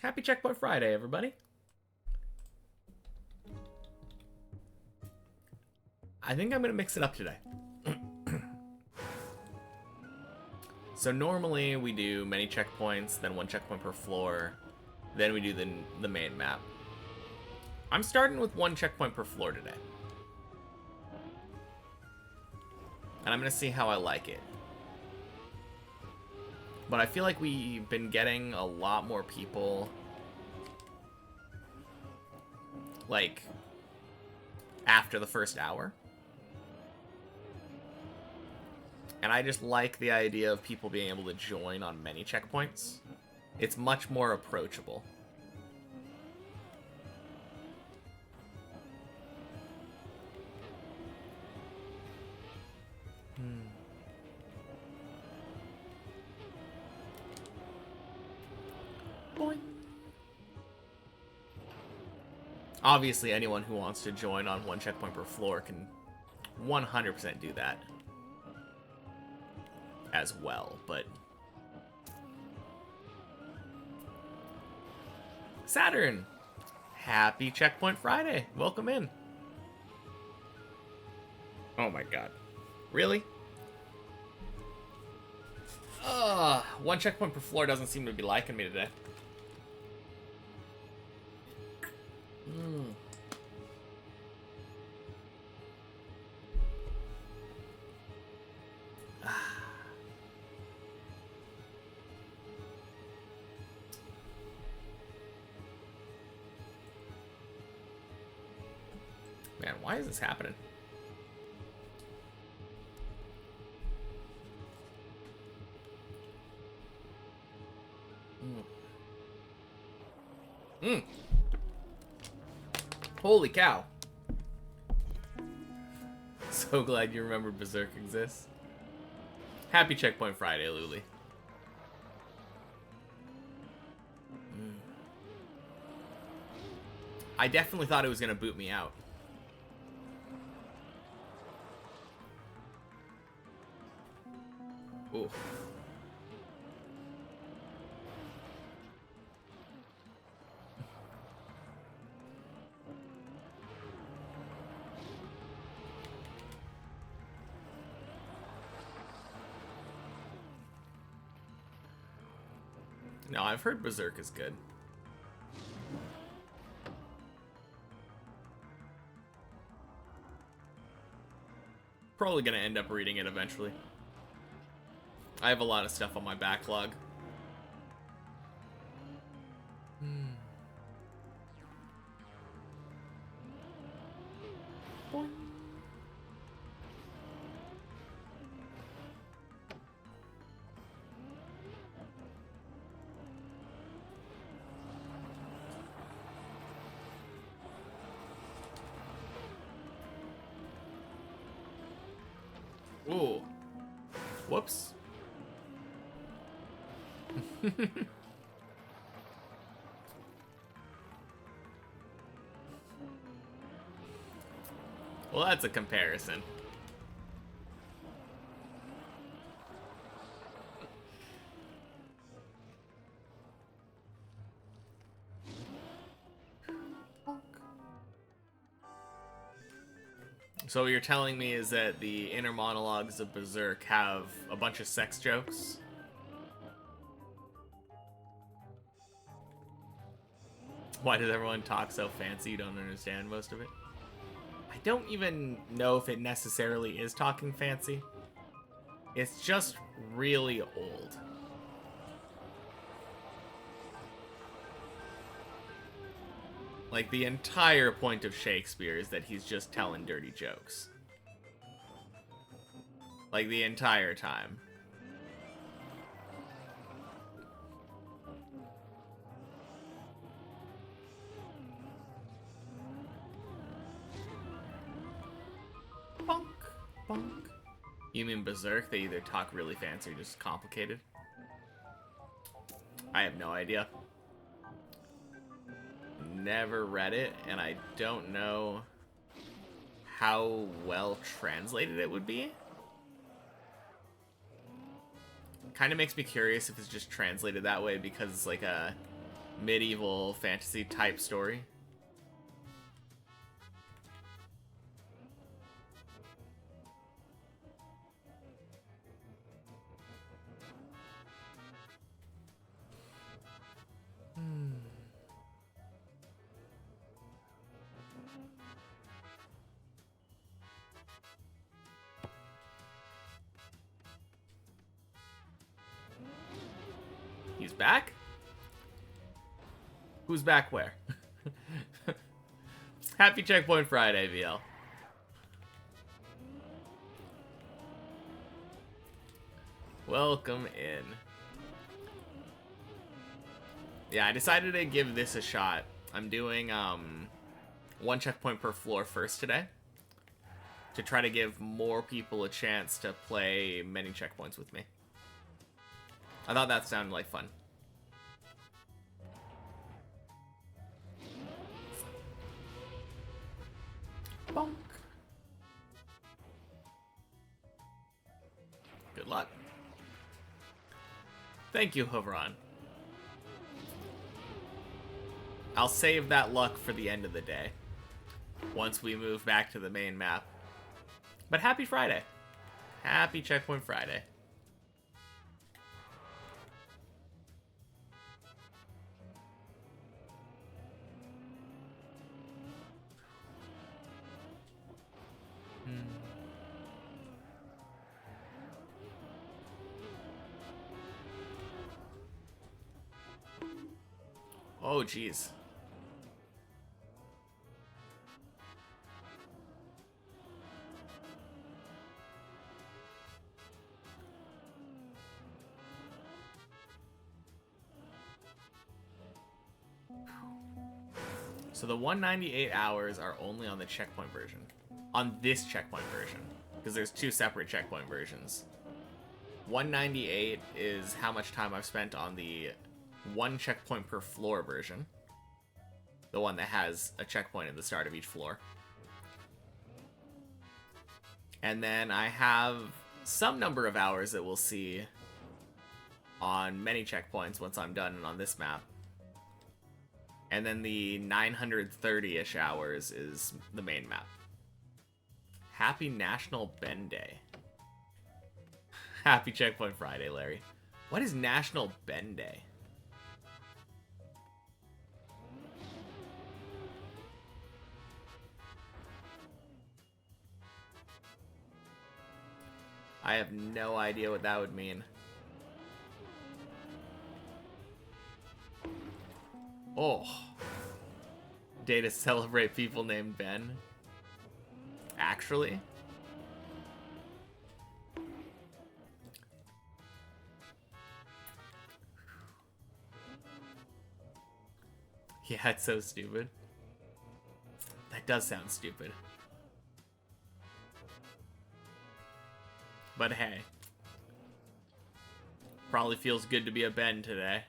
Happy Checkpoint Friday, everybody. I think I'm going to mix it up today. So normally we do many checkpoints, then one checkpoint per floor, then we do the main map. I'm starting with one checkpoint per floor today. And I'm going to see how I like it. But I feel like we've been getting a lot more people, like, after the first hour. And I just like the idea of people being able to join on many checkpoints. It's much more approachable. Boing. Obviously, anyone who wants to join on one checkpoint per floor can 100% do that as well, but Saturn, happy Checkpoint Friday. Welcome in. Oh my god. Really? One checkpoint per floor doesn't seem to be liking me today. Man, why is this happening? Holy cow. So glad you remember Berserk exists. Happy Checkpoint Friday, Luli. I definitely thought it was going to boot me out. Ooh. No, I've heard Berserk is good. Probably gonna end up reading it eventually. I have a lot of stuff on my backlog. Ooh. Whoops. Well, that's a comparison. So what you're telling me is that the inner monologues of Berserk have a bunch of sex jokes? Why does everyone talk so fancy? You don't understand most of it? I don't even know if it necessarily is talking fancy. It's just really old. Like, the entire point of Shakespeare is that he's just telling dirty jokes. Like, the entire time. Bonk, bonk. You mean Berserk? They either talk really fancy or just complicated? I have no idea. Never read it, and I don't know how well translated it would be. Kind of makes me curious if it's just translated that way because it's like a medieval fantasy type story. He's back? Who's back where? Happy Checkpoint Friday, VL. Welcome in. Yeah, I decided to give this a shot. I'm doing one checkpoint per floor first today, to try to give more people a chance to play many checkpoints with me. I thought that sounded like fun. Bonk. Good luck. Thank you, Hovron. I'll save that luck for the end of the day, once we move back to the main map. But happy Friday. Happy Checkpoint Friday. Oh, jeez. So the 198 hours are only on the checkpoint version. On this checkpoint version. Because there's two separate checkpoint versions. 198 is how much time I've spent on the one checkpoint per floor version. The one that has a checkpoint at the start of each floor. And then I have some number of hours that we'll see on many checkpoints once I'm done on this map. And then the 930-ish hours is the main map. Happy National Ben Day. Happy Checkpoint Friday, Larry. What is National Ben Day? I have no idea what that would mean. Oh. Day to celebrate people named Ben. Actually? Yeah, it's so stupid. That does sound stupid. But hey. Probably feels good to be a Ben today.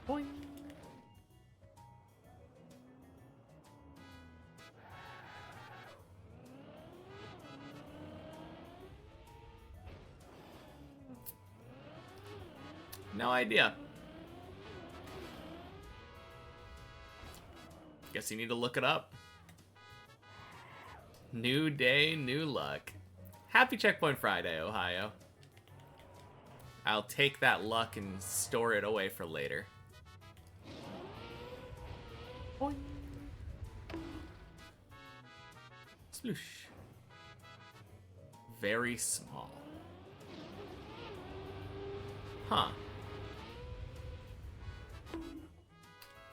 Boing. No idea. Guess you need to look it up. New day, new luck. Happy Checkpoint Friday, Ohio. I'll take that luck and store it away for later. Boing. Sploosh. Very small. Huh.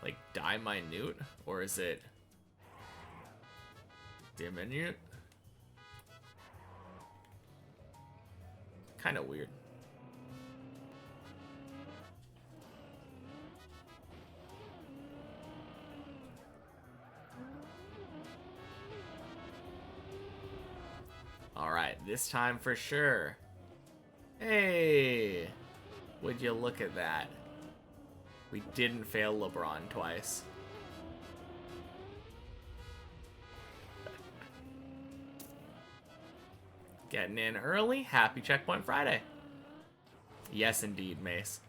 Like die minute? Or is it diminute? Kind of weird. Alright, this time for sure. Hey! Would you look at that? We didn't fail LeBron twice. Getting in early. Happy Checkpoint Friday. Yes, indeed, Mace.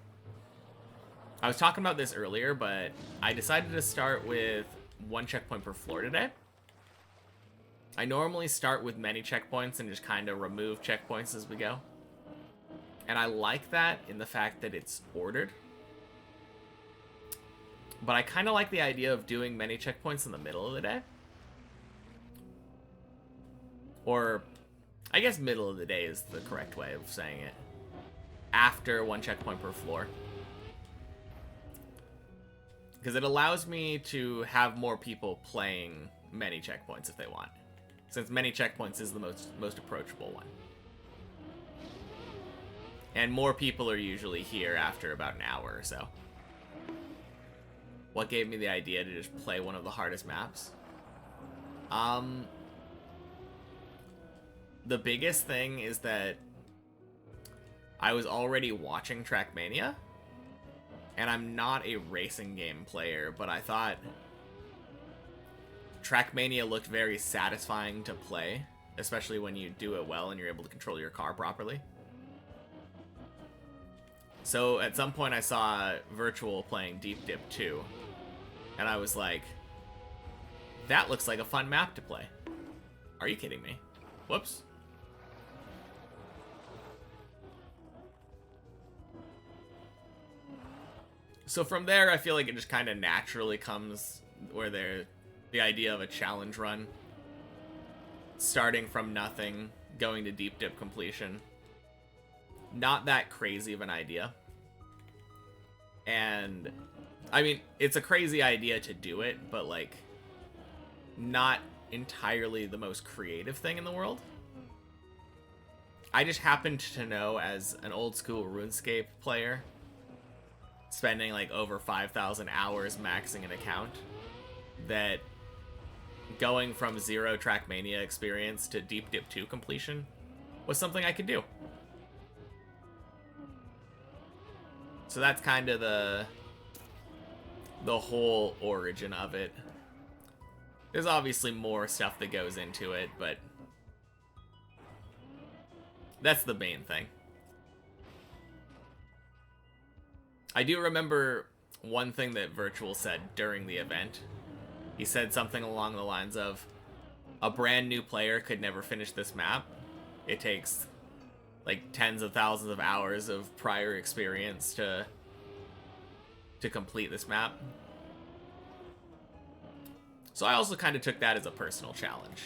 I was talking about this earlier, but I decided to start with 1 checkpoint per floor today. I normally start with many checkpoints and just kind of remove checkpoints as we go. And I like that in the fact that it's ordered. But I kind of like the idea of doing many checkpoints in the middle of the day. Or, I guess middle of the day is the correct way of saying it. After 1 checkpoint per floor. Because it allows me to have more people playing many checkpoints if they want. Since many checkpoints is the most approachable one. And more people are usually here after about an hour or so. What gave me the idea to just play one of the hardest maps? The biggest thing is that I was already watching Trackmania, and I'm not a racing game player, but I thought Trackmania looked very satisfying to play, especially when you do it well and you're able to control your car properly. So at some point I saw Virtual playing Deep Dip 2, and I was like, that looks like a fun map to play. Are you kidding me? Whoops. So from there, I feel like it just kind of naturally comes where the idea of a challenge run, starting from nothing, going to deep dip completion. Not that crazy of an idea. And, I mean, it's a crazy idea to do it, but, like, not entirely the most creative thing in the world. I just happened to know, as an old school RuneScape player, spending like over 5,000 hours maxing an account, that going from 0 Trackmania experience to Deep Dip 2 completion was something I could do. So that's kind of the whole origin of it. There's obviously more stuff that goes into it, but that's the main thing. I do remember one thing that Virtual said during the event. He said something along the lines of, a brand new player could never finish this map. It takes like tens of thousands of hours of prior experience to complete this map. So I also kind of took that as a personal challenge.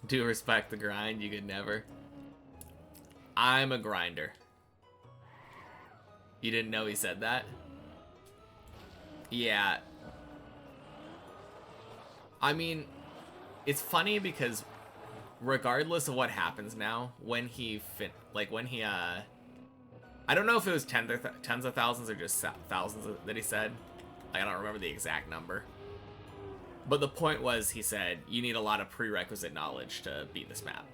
Do respect the grind, you could never. I'm a grinder. You didn't know he said that? Yeah. I mean, it's funny because regardless of what happens now, when he I don't know if it was tens of thousands or just thousands that he said. Like, I don't remember the exact number. But the point was, he said, you need a lot of prerequisite knowledge to beat this map.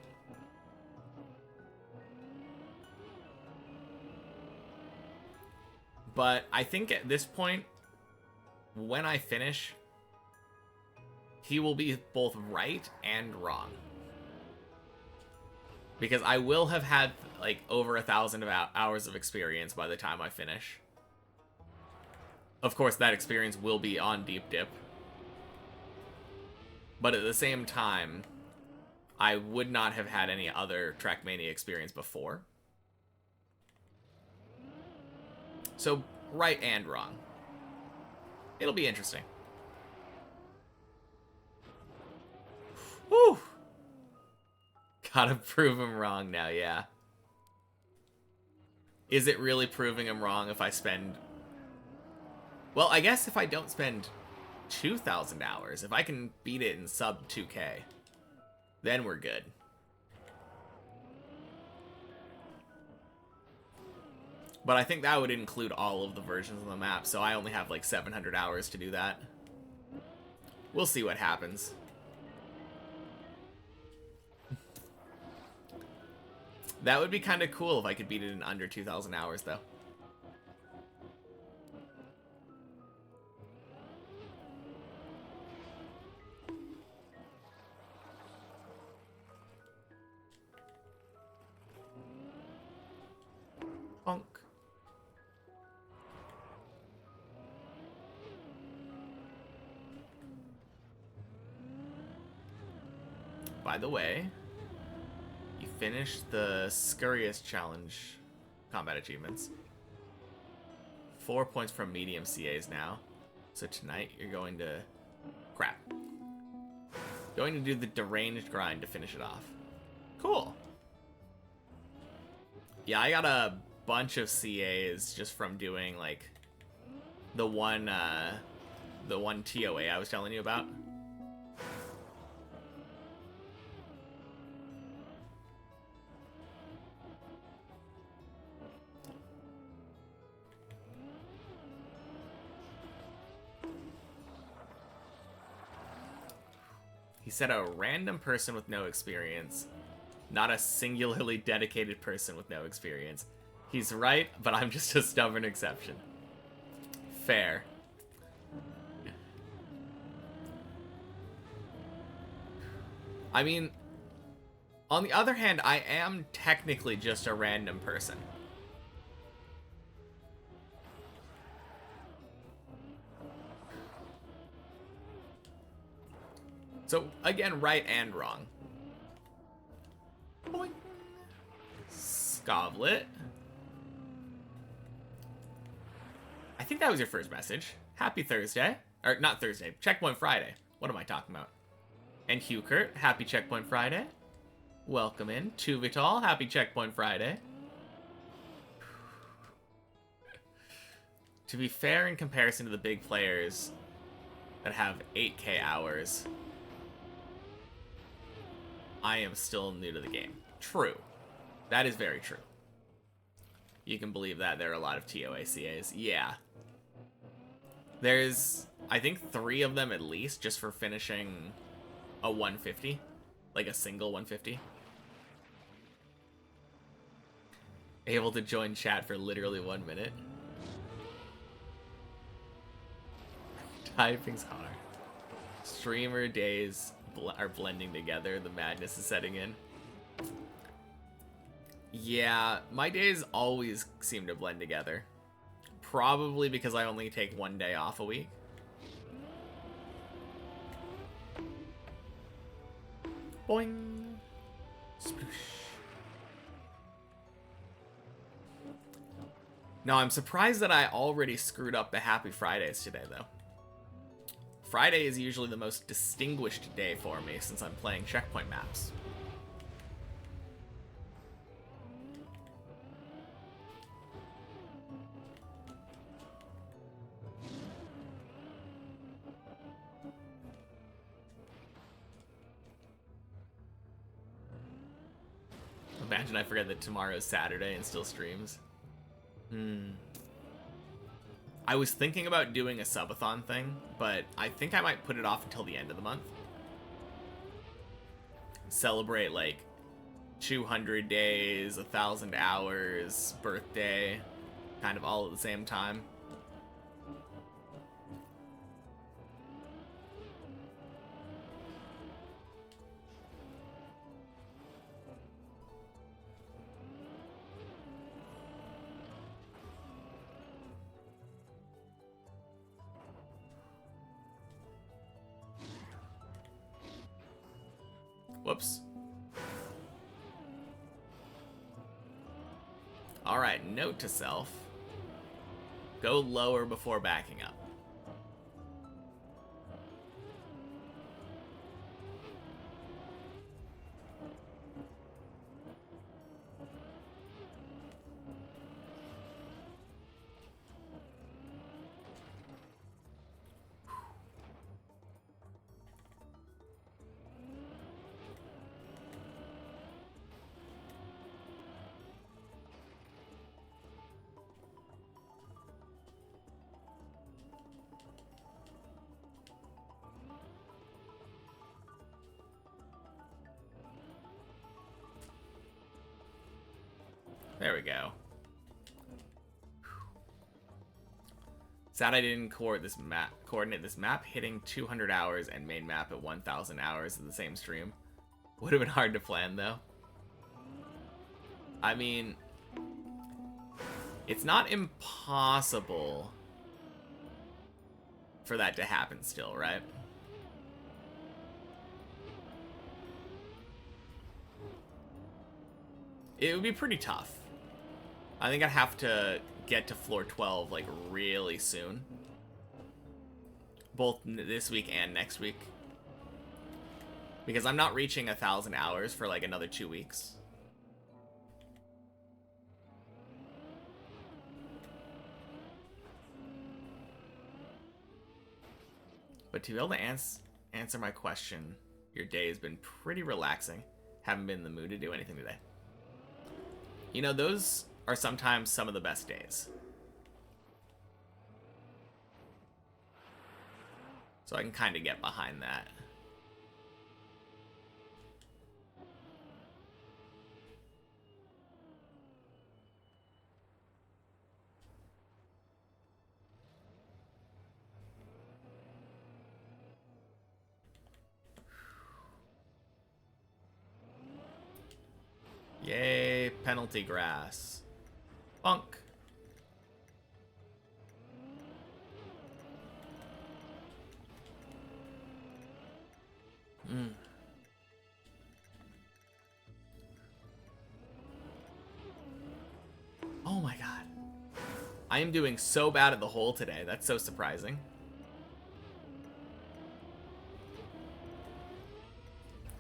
But I think at this point, when I finish, he will be both right and wrong. Because I will have had like over 1,000 hours of experience by the time I finish. Of course, that experience will be on Deep Dip. But at the same time, I would not have had any other Trackmania experience before. So, right and wrong. It'll be interesting. Whew! Gotta prove him wrong now, yeah. Is it really proving him wrong if I spend... Well, I guess if I don't spend 2,000 hours, if I can beat it in sub 2K, then we're good. But I think that would include all of the versions of the map, so I only have like 700 hours to do that. We'll see what happens. That would be kind of cool if I could beat it in under 2,000 hours, though. by the way, you finished the Scurriest Challenge combat achievements. 4 points from medium CAs now. So tonight you're going to... Crap. Going to do the deranged grind to finish it off. Cool. Yeah, I got a bunch of CAs just from doing, like, the one TOA I was telling you about. He said a random person with no experience, not a singularly dedicated person with no experience. He's right, but I'm just a stubborn exception. Fair. I mean, on the other hand, I am technically just a random person. So, again, right and wrong. Boing. Scovlet. I think that was your first message. Happy Thursday. Or, not Thursday. Checkpoint Friday. What am I talking about? And Hukert, happy Checkpoint Friday. Welcome in. Tuvital, happy Checkpoint Friday. To be fair, in comparison to the big players that have 8K hours, I am still new to the game. True. That is very true. You can believe that there are a lot of TOA CAs. Yeah. There's, I think, 3 of them at least just for finishing a 150. Like a single 150. Able to join chat for literally 1 minute. Typing's hard. Streamer days are blending together. The madness is setting in. Yeah, my days always seem to blend together. Probably because I only take 1 day off a week. Boing. Sploosh. No, I'm surprised that I already screwed up the Happy Fridays today, though. Friday is usually the most distinguished day for me since I'm playing checkpoint maps. Imagine I forget that tomorrow's Saturday and still streams. I was thinking about doing a subathon thing, but I think I might put it off until the end of the month. Celebrate like 200 days, 1,000 hours, birthday, kind of all at the same time. Whoops. Alright, note to self. Go lower before backing up. There we go. Sad I didn't coordinate this map hitting 200 hours and main map at 1,000 hours in the same stream. Would have been hard to plan though. I mean, it's not impossible for that to happen still, right? It would be pretty tough. I think I'd have to get to floor 12 like really soon. Both this week and next week. Because I'm not reaching 1,000 hours for like another 2 weeks. But to be able to answer my question, your day has been pretty relaxing. Haven't been in the mood to do anything today. You know, those are sometimes some of the best days. So I can kind of get behind that. Yay, penalty grass. Bonk. Oh my god. I am doing so bad at the hole today. That's so surprising.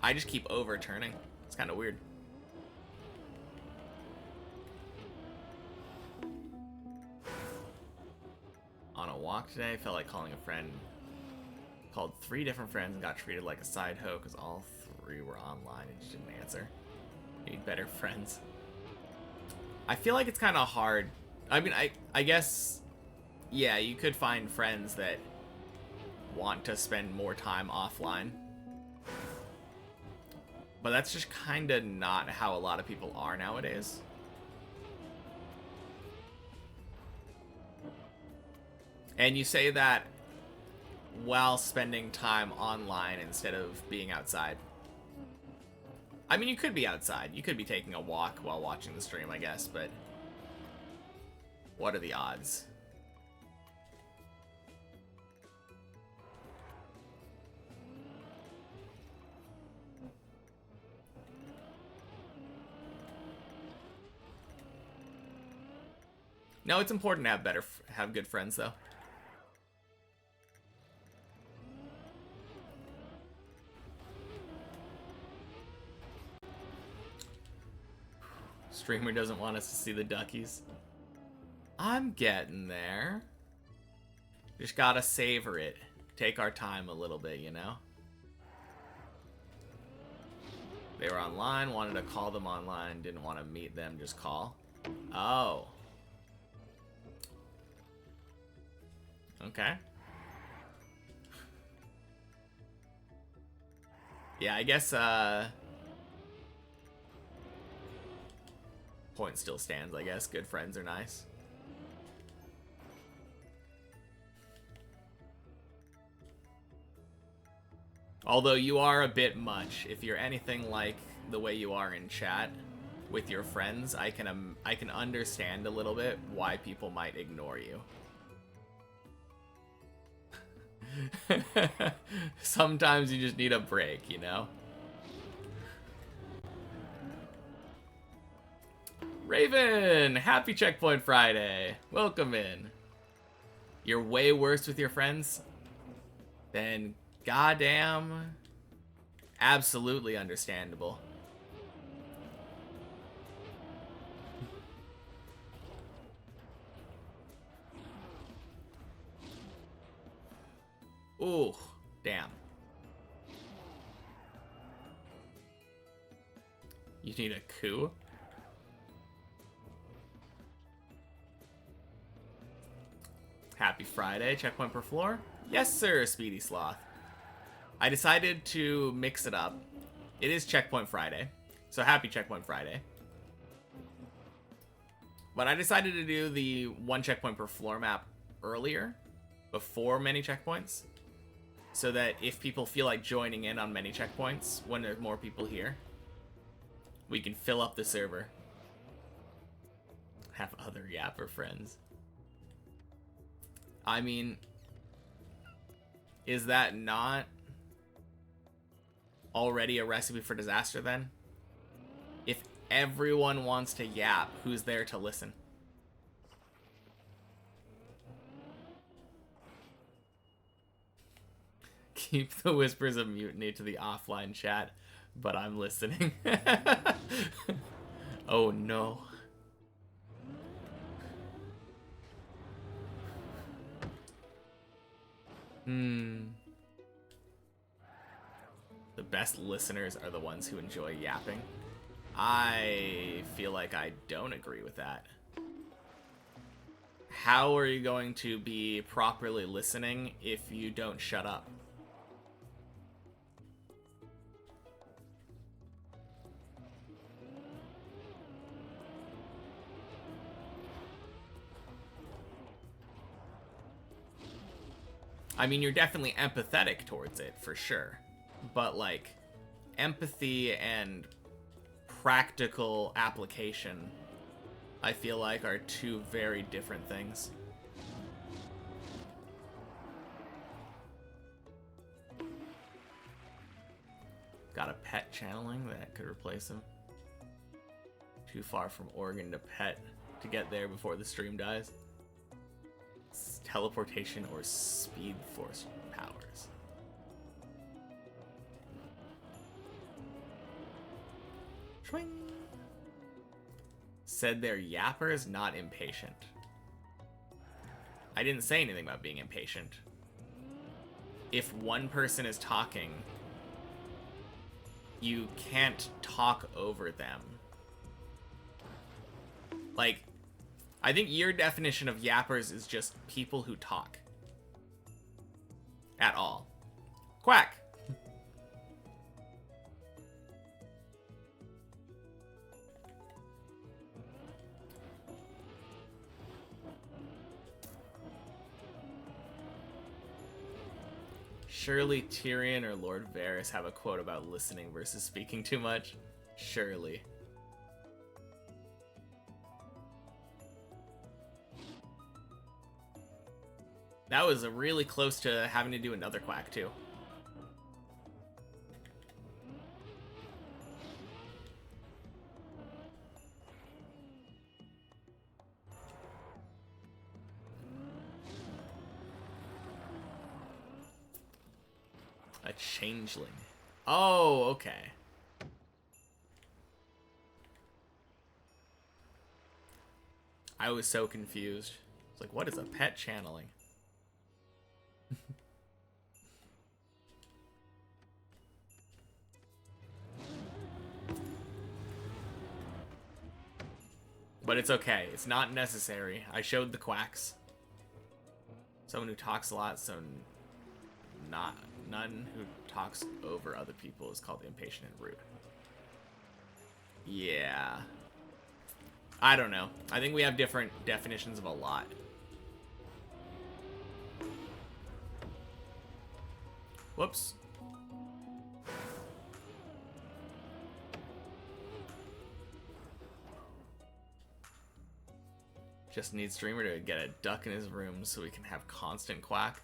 I just keep overturning. It's kind of weird. On a walk today, felt like calling a friend. Called 3 different friends and got treated like a side hoe because all 3 were online and just didn't answer. Need better friends. I feel like it's kind of hard. I mean, I guess, yeah, you could find friends that want to spend more time offline. But that's just kind of not how a lot of people are nowadays. And you say that while spending time online instead of being outside. I mean, you could be outside. You could be taking a walk while watching the stream, I guess, but what are the odds? No, it's important to have good friends, though. Streamer doesn't want us to see the duckies. I'm getting there. Just gotta savor it. Take our time a little bit, you know? They were online, wanted to call them online, didn't want to meet them, just call. Oh. Okay. Yeah, I guess, point still stands, I guess. Good friends are nice. Although you are a bit much. If you're anything like the way you are in chat with your friends, I can understand a little bit why people might ignore you. Sometimes you just need a break, you know? Raven! Happy Checkpoint Friday! Welcome in. You're way worse with your friends? Then goddamn absolutely understandable. Ooh, damn. You need a coup? Happy Friday, checkpoint per floor? Yes, sir, Speedy Sloth. I decided to mix it up. It is Checkpoint Friday, so happy Checkpoint Friday. But I decided to do the 1 checkpoint per floor map earlier, before many checkpoints, so that if people feel like joining in on many checkpoints, when there's more people here, we can fill up the server. Have other Yapper friends. I mean, is that not already a recipe for disaster then? If Everyone wants to yap. Who's there to listen? Keep the whispers of mutiny to the offline chat, but I'm listening. Oh no. The best listeners are the ones who enjoy yapping. I feel like I don't agree with that. How are you going to be properly listening if you don't shut up? I mean, you're definitely empathetic towards it, for sure. But, like, empathy and practical application, I feel like, are two very different things. Got a pet channeling that could replace him. Too far from Oregon to pet to get there before the stream dies. It's teleportation or speed force powers. Swing. Said they're yappers, not impatient. I didn't say anything about being impatient. If one person is talking, you can't talk over them. Like, I think your definition of yappers is just people who talk. At all. Quack! Surely Tyrion or Lord Varys have a quote about listening versus speaking too much. Surely. That was really close to having to do another quack, too. A changeling. Oh, okay. I was so confused. It's like, what is a pet channeling? But it's okay. It's not necessary. I showed the quacks. Someone who talks a lot, so none who talks over other people is called impatient and rude. Yeah. I don't know. I think we have different definitions of a lot. Whoops. Just need streamer to get a duck in his room so we can have constant quack.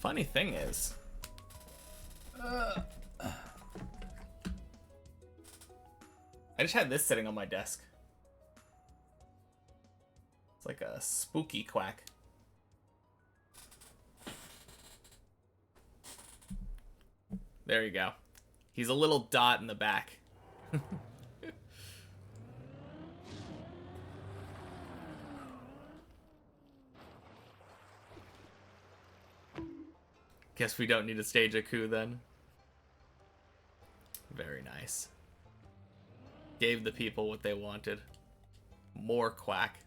Funny thing is, I just had this sitting on my desk. It's like a spooky quack. There you go. He's a little dot in the back. Guess we don't need to stage a coup then. Very nice. Gave the people what they wanted. More quack.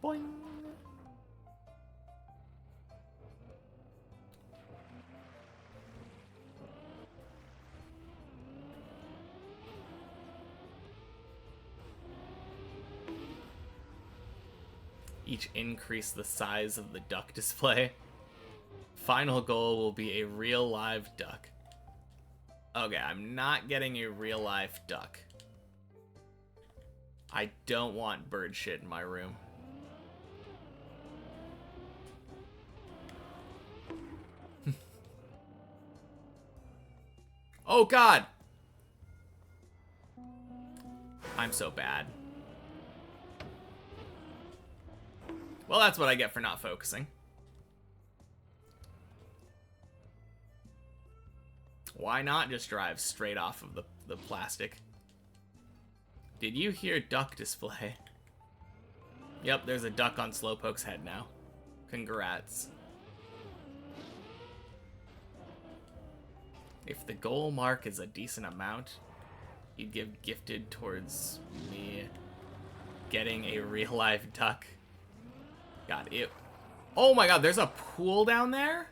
Boing. Each increase the size of the duck display. Final goal will be a real live duck. Okay, I'm not getting a real life duck. I don't want bird shit in my room. Oh god! I'm so bad. Well, that's what I get for not focusing. Why not just drive straight off of the plastic? Did you hear duck display? Yep, there's a duck on Slowpoke's head now. Congrats. If the goal mark is a decent amount, you'd give gifted towards me getting a real live duck. God, it. Oh my god, there's a pool down there?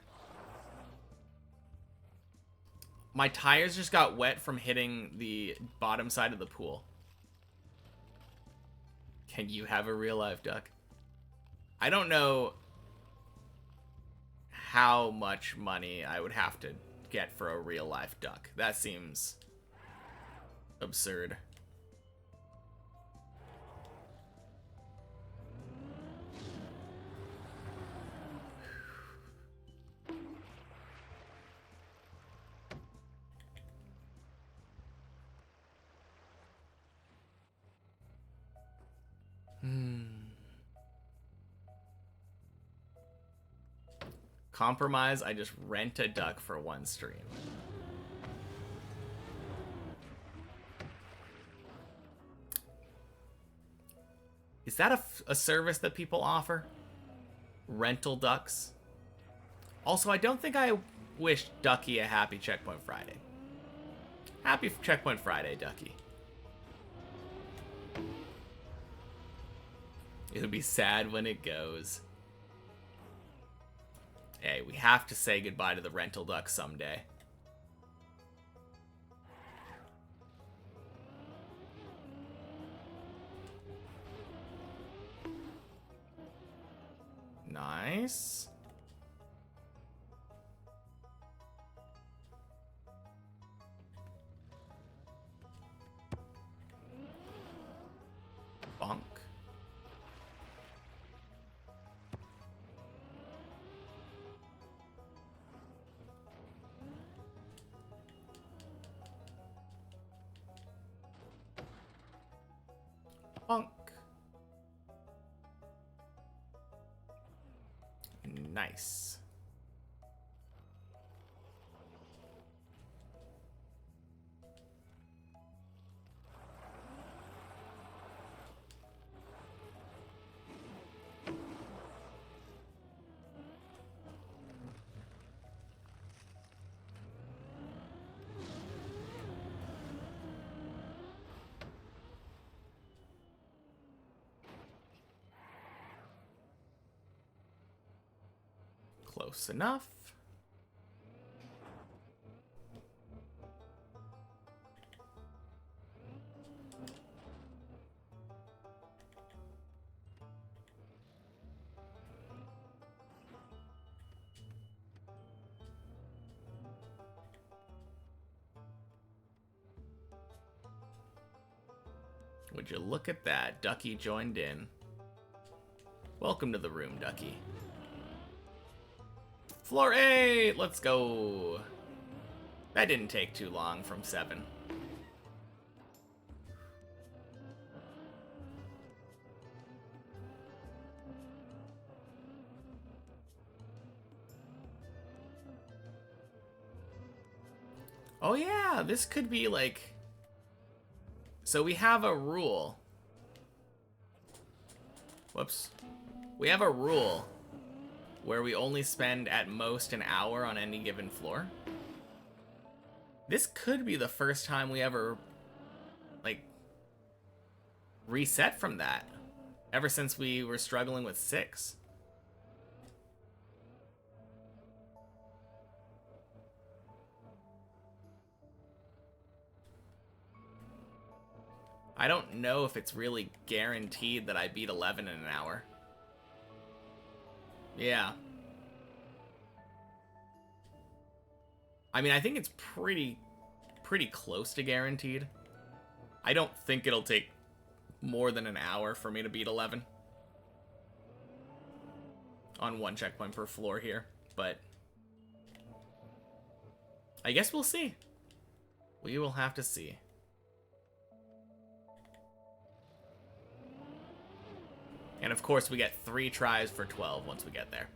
My tires just got wet from hitting the bottom side of the pool. Can you have a real live duck? I don't know how much money I would have to get for a real life duck. That seems absurd. Compromise, I just rent a duck for one stream. Is that a service that people offer? Rental ducks? Also, I don't think I wish Ducky a happy Checkpoint Friday. Happy Checkpoint Friday, Ducky. It'll be sad when it goes. Hey, we have to say goodbye to the rental duck someday. Nice. Bonk. Bonk. Nice. Close enough. Would you look at that? Ducky joined in. Welcome to the room, Ducky. Floor 8! Let's go. That didn't take too long from 7. Oh yeah, this could be like... So we have a rule. Whoops. We have a rule where we only spend at most an hour on any given floor. This could be the first time we ever, like, reset from that. Ever since we were struggling with 6. I don't know if it's really guaranteed that I beat 11 in an hour. Yeah. I mean, I think it's pretty close to guaranteed. I don't think it'll take more than an hour for me to beat 11 on one checkpoint per floor here, but I guess we'll see. We will have to see. And of course, we get 3 tries for 12 once we get there.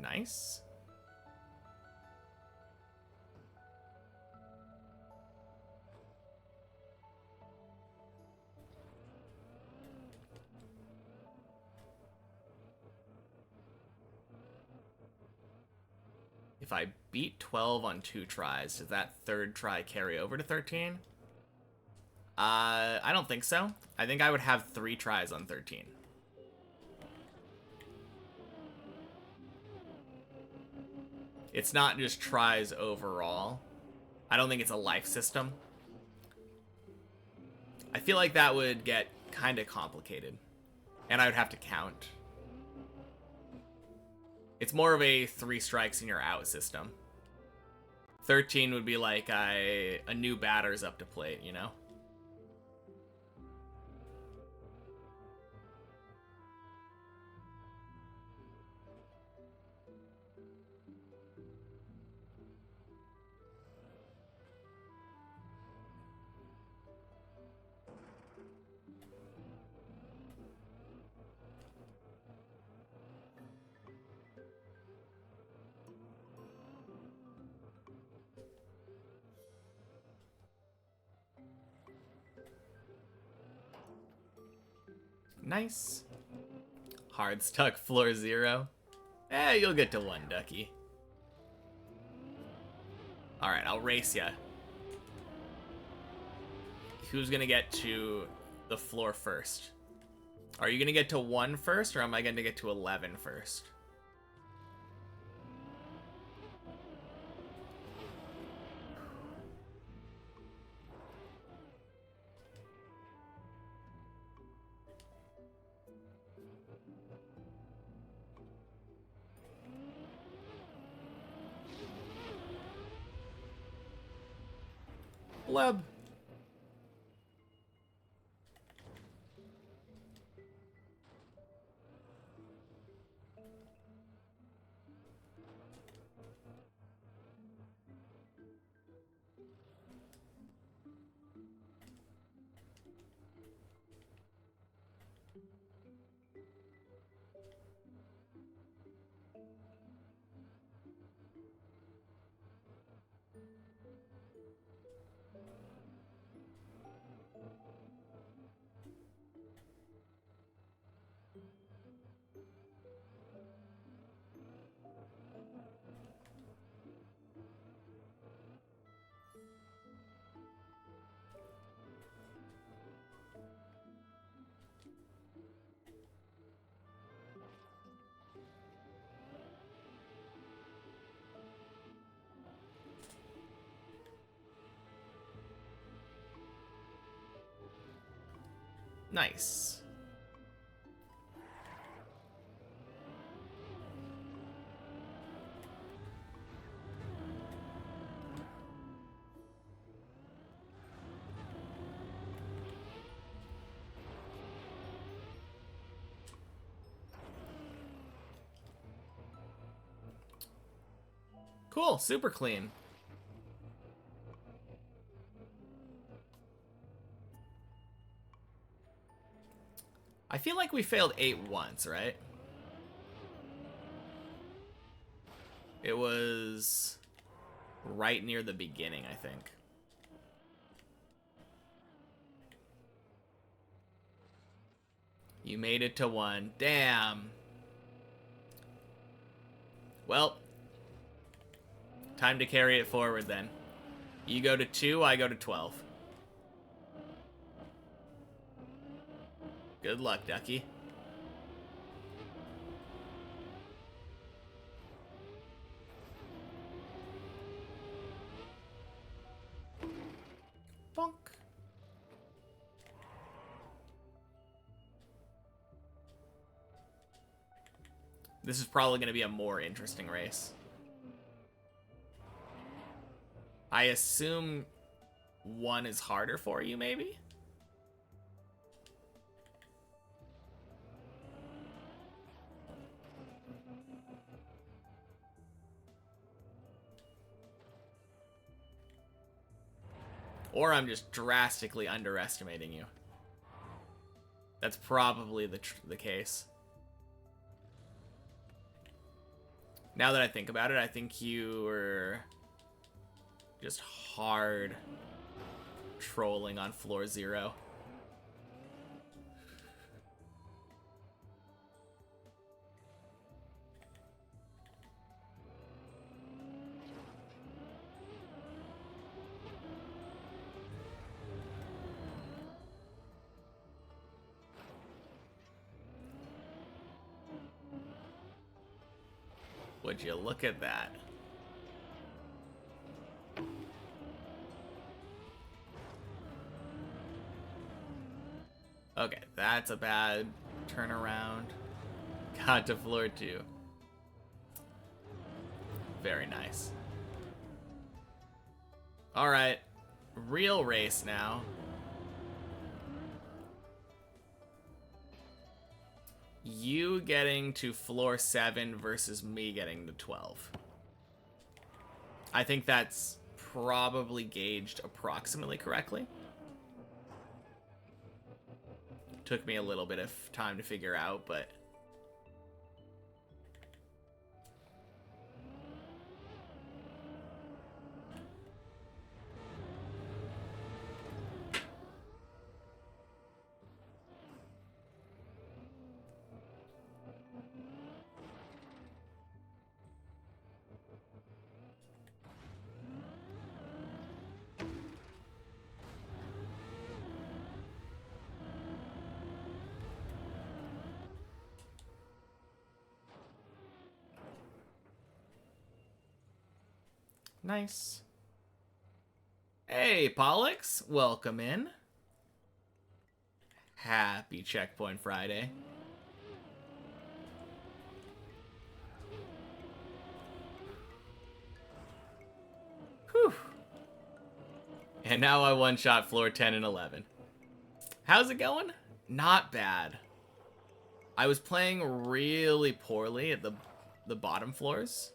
Nice. If I beat 12 on 2 tries, does that 3rd try carry over to 13? I don't think so. I think I would have 3 tries on 13. It's not just tries overall. I don't think it's a life system. I feel like that would get kind of complicated. And I would have to count. It's more of a 3 strikes and you're out system. 13 would be like a new batter's up to plate, you know? Nice. Hard stuck floor 0. You'll get to 1, ducky. Alright, I'll race ya. Who's gonna get to the floor first? Are you gonna get to 1 first, or am I gonna get to 11 first? Bleb. Nice. Cool, super clean. I feel like we failed 8 once, right? It was right near the beginning, I think. You made it to 1. Damn. Well, time to carry it forward then. You go to 2, I go to 12. Good luck, Ducky. Bonk. This is probably going to be a more interesting race. I assume 1 is harder for you, maybe? Or I'm just drastically underestimating you. That's probably the case. Now that I think about it, I think you were just hard trolling on floor 0. Would you look at that? Okay, that's a bad turnaround. Got to floor 2. Very nice. Alright, real race now. You getting to floor 7 versus me getting to 12. I think that's probably gauged approximately correctly. Took me a little bit of time to figure out, but nice. Hey, Pollux, welcome in. Happy Checkpoint Friday. Whew. And now I one-shot floor 10 and 11. How's it going? Not bad. I was playing really poorly at the bottom floors.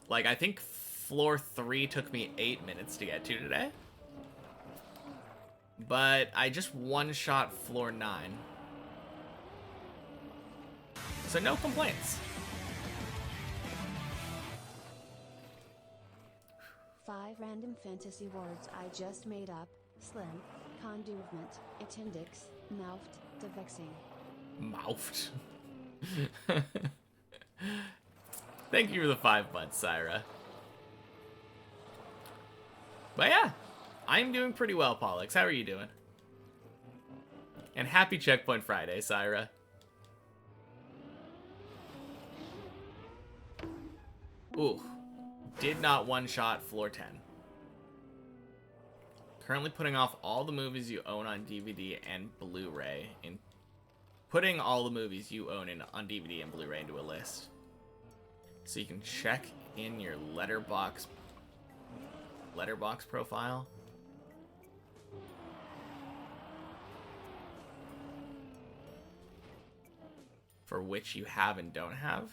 Like, I think floor 3 took me 8 minutes to get to today. But I just one-shot floor 9. So no complaints. 5 random fantasy words I just made up. Slim, conduivement, attendix, mouthed, devexing. Mouthed. Thank you for the 5 months, Syra. But yeah, I'm doing pretty well, Pollux. How are you doing? And happy Checkpoint Friday, Syra. Ooh, did not one-shot floor 10. Currently putting off all the movies you own on DVD and Blu-ray, and putting all the movies you own on DVD and Blu-ray into a list. So you can check in your letterbox profile. For which you have and don't have.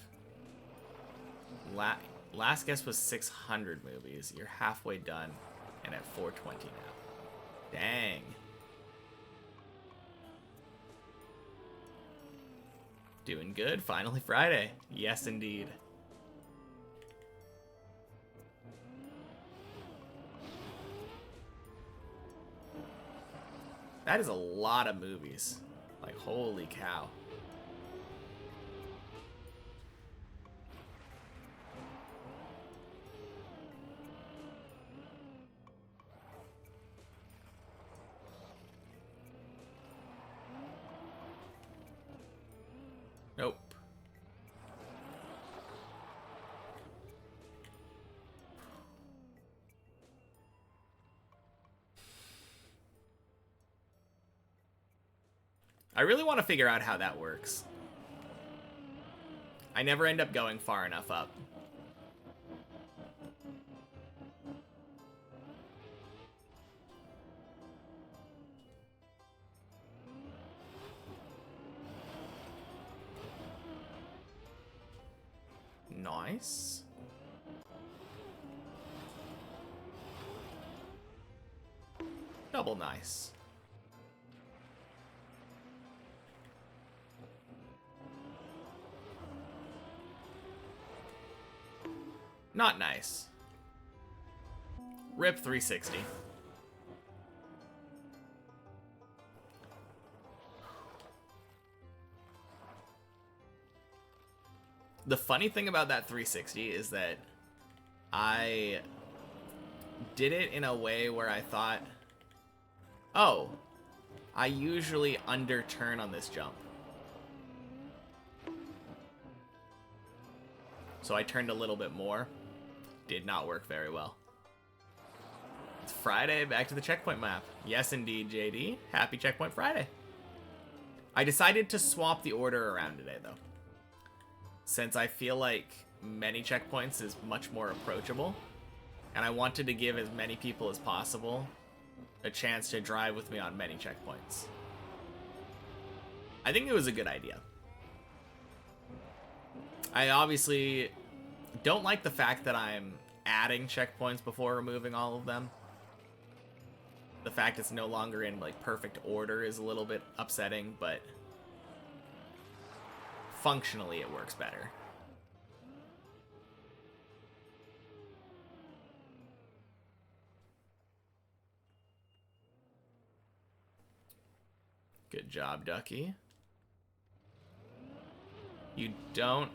Last guess was 600 movies. You're halfway done and at 420 now. Dang. Doing good. Finally Friday. Yes, indeed. That is a lot of movies. Like, holy cow. I really want to figure out how that works. I never end up going far enough up. Nice. Double nice. Not nice. Rip 360. The funny thing about that 360 is that I did it in a way where I thought, oh, I usually underturn on this jump. So I turned a little bit more. Did not work very well. It's Friday, back to the checkpoint map. Yes, indeed, JD. Happy Checkpoint Friday. I decided to swap the order around today, though, since I feel like many checkpoints is much more approachable, and I wanted to give as many people as possible a chance to drive with me on many checkpoints. I think it was a good idea. I obviously don't like the fact that I'm adding checkpoints before removing all of them. The fact it's no longer in like perfect order is a little bit upsetting, but functionally it works better. Good job, Ducky. You don't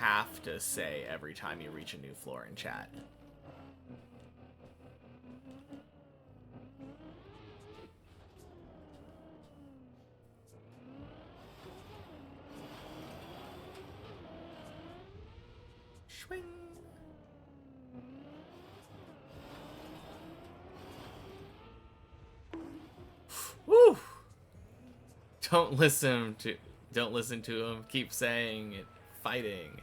have to say every time you reach a new floor in chat. Swing. Woo! Don't listen to him. Keep saying it. Fighting.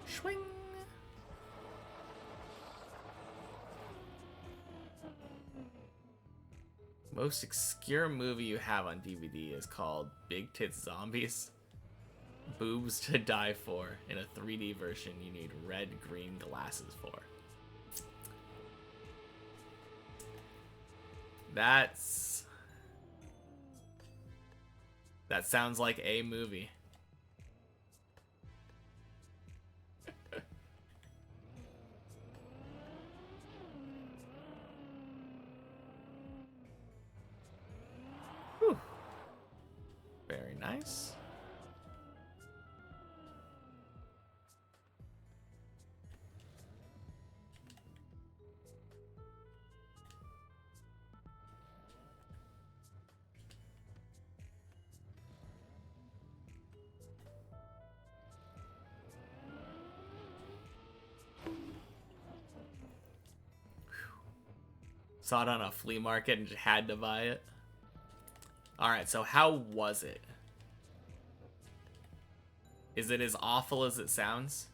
Swing. Most obscure movie you have on DVD is called Big Tits Zombies. Boobs to Die For. In a 3D version, you need red-green glasses for. That sounds like a movie. Whew. Very nice. Saw it on a flea market and just had to buy it. Alright, so how was it? Is it as awful as it sounds?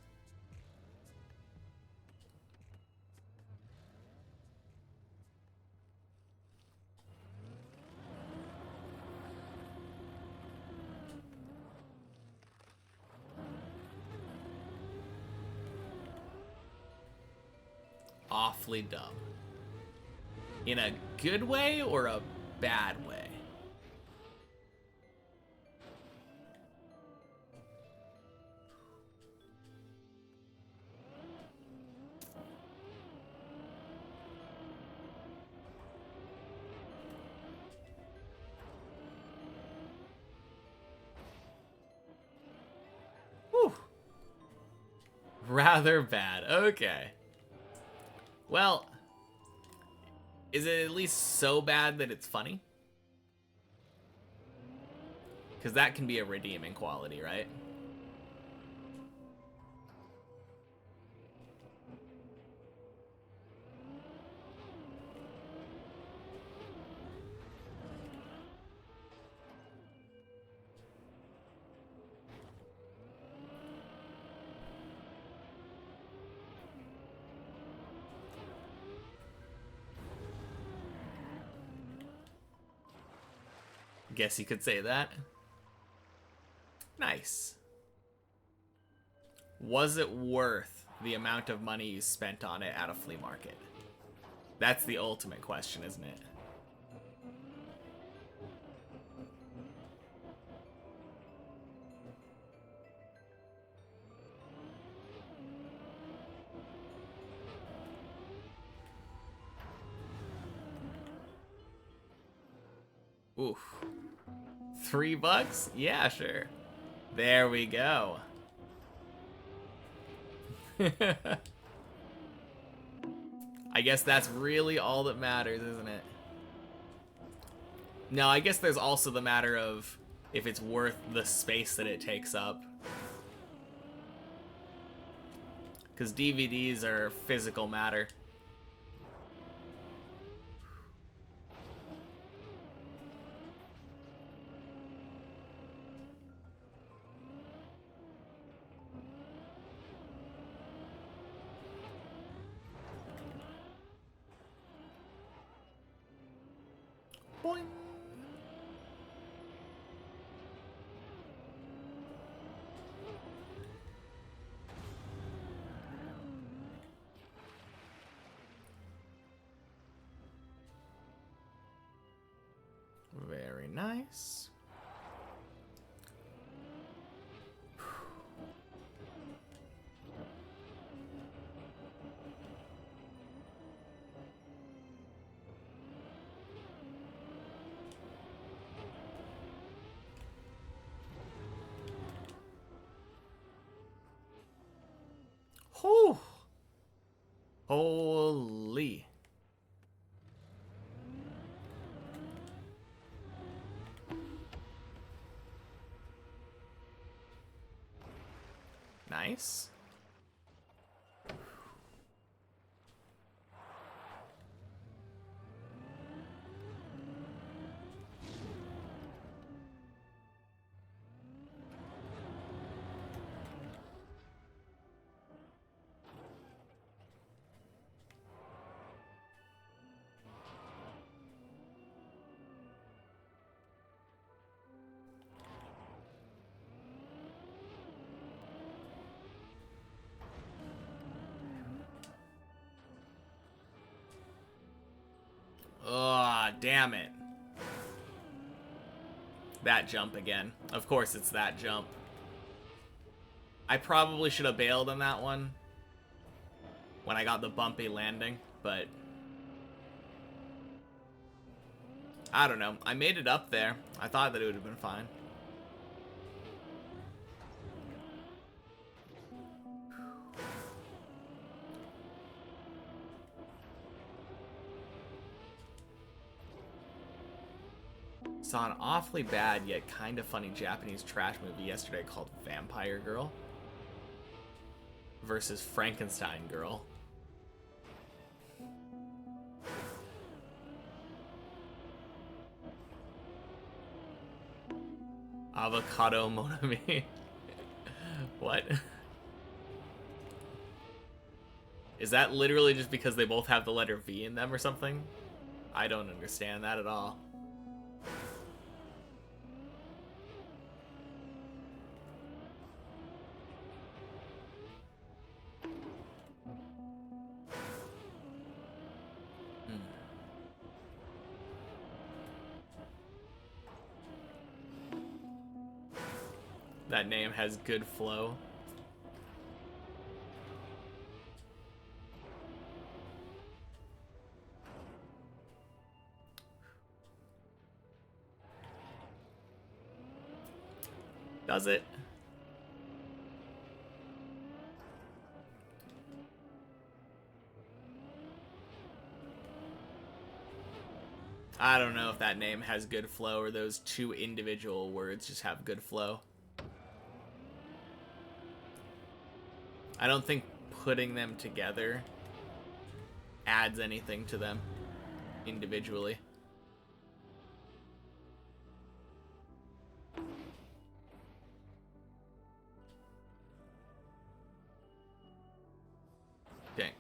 Awfully dumb. In a good way or a bad way? Whew. Rather bad. Okay. Well, is it at least so bad that it's funny? Because that can be a redeeming quality, right? Guess you could say that. Nice. Was it worth the amount of money you spent on it at a flea market? That's the ultimate question, isn't it? Oof. $3? Yeah, sure. There we go. I guess that's really all that matters, isn't it? No, I guess there's also the matter of if it's worth the space that it takes up. Because DVDs are physical matter. Boing. Very nice. Whew. Holy. Nice. Ugh, damn it. That jump again. Of course it's that jump. I probably should have bailed on that one when I got the bumpy landing, but I don't know. I made it up there. I thought that it would have been fine. Saw an awfully bad yet kind of funny Japanese trash movie yesterday called Vampire Girl versus Frankenstein Girl. Avocado Monami. What? Is that literally just because they both have the letter V in them or something? I don't understand that at all. That name has good flow. Does it? I don't know if that name has good flow or those two individual words just have good flow. I don't think putting them together adds anything to them individually.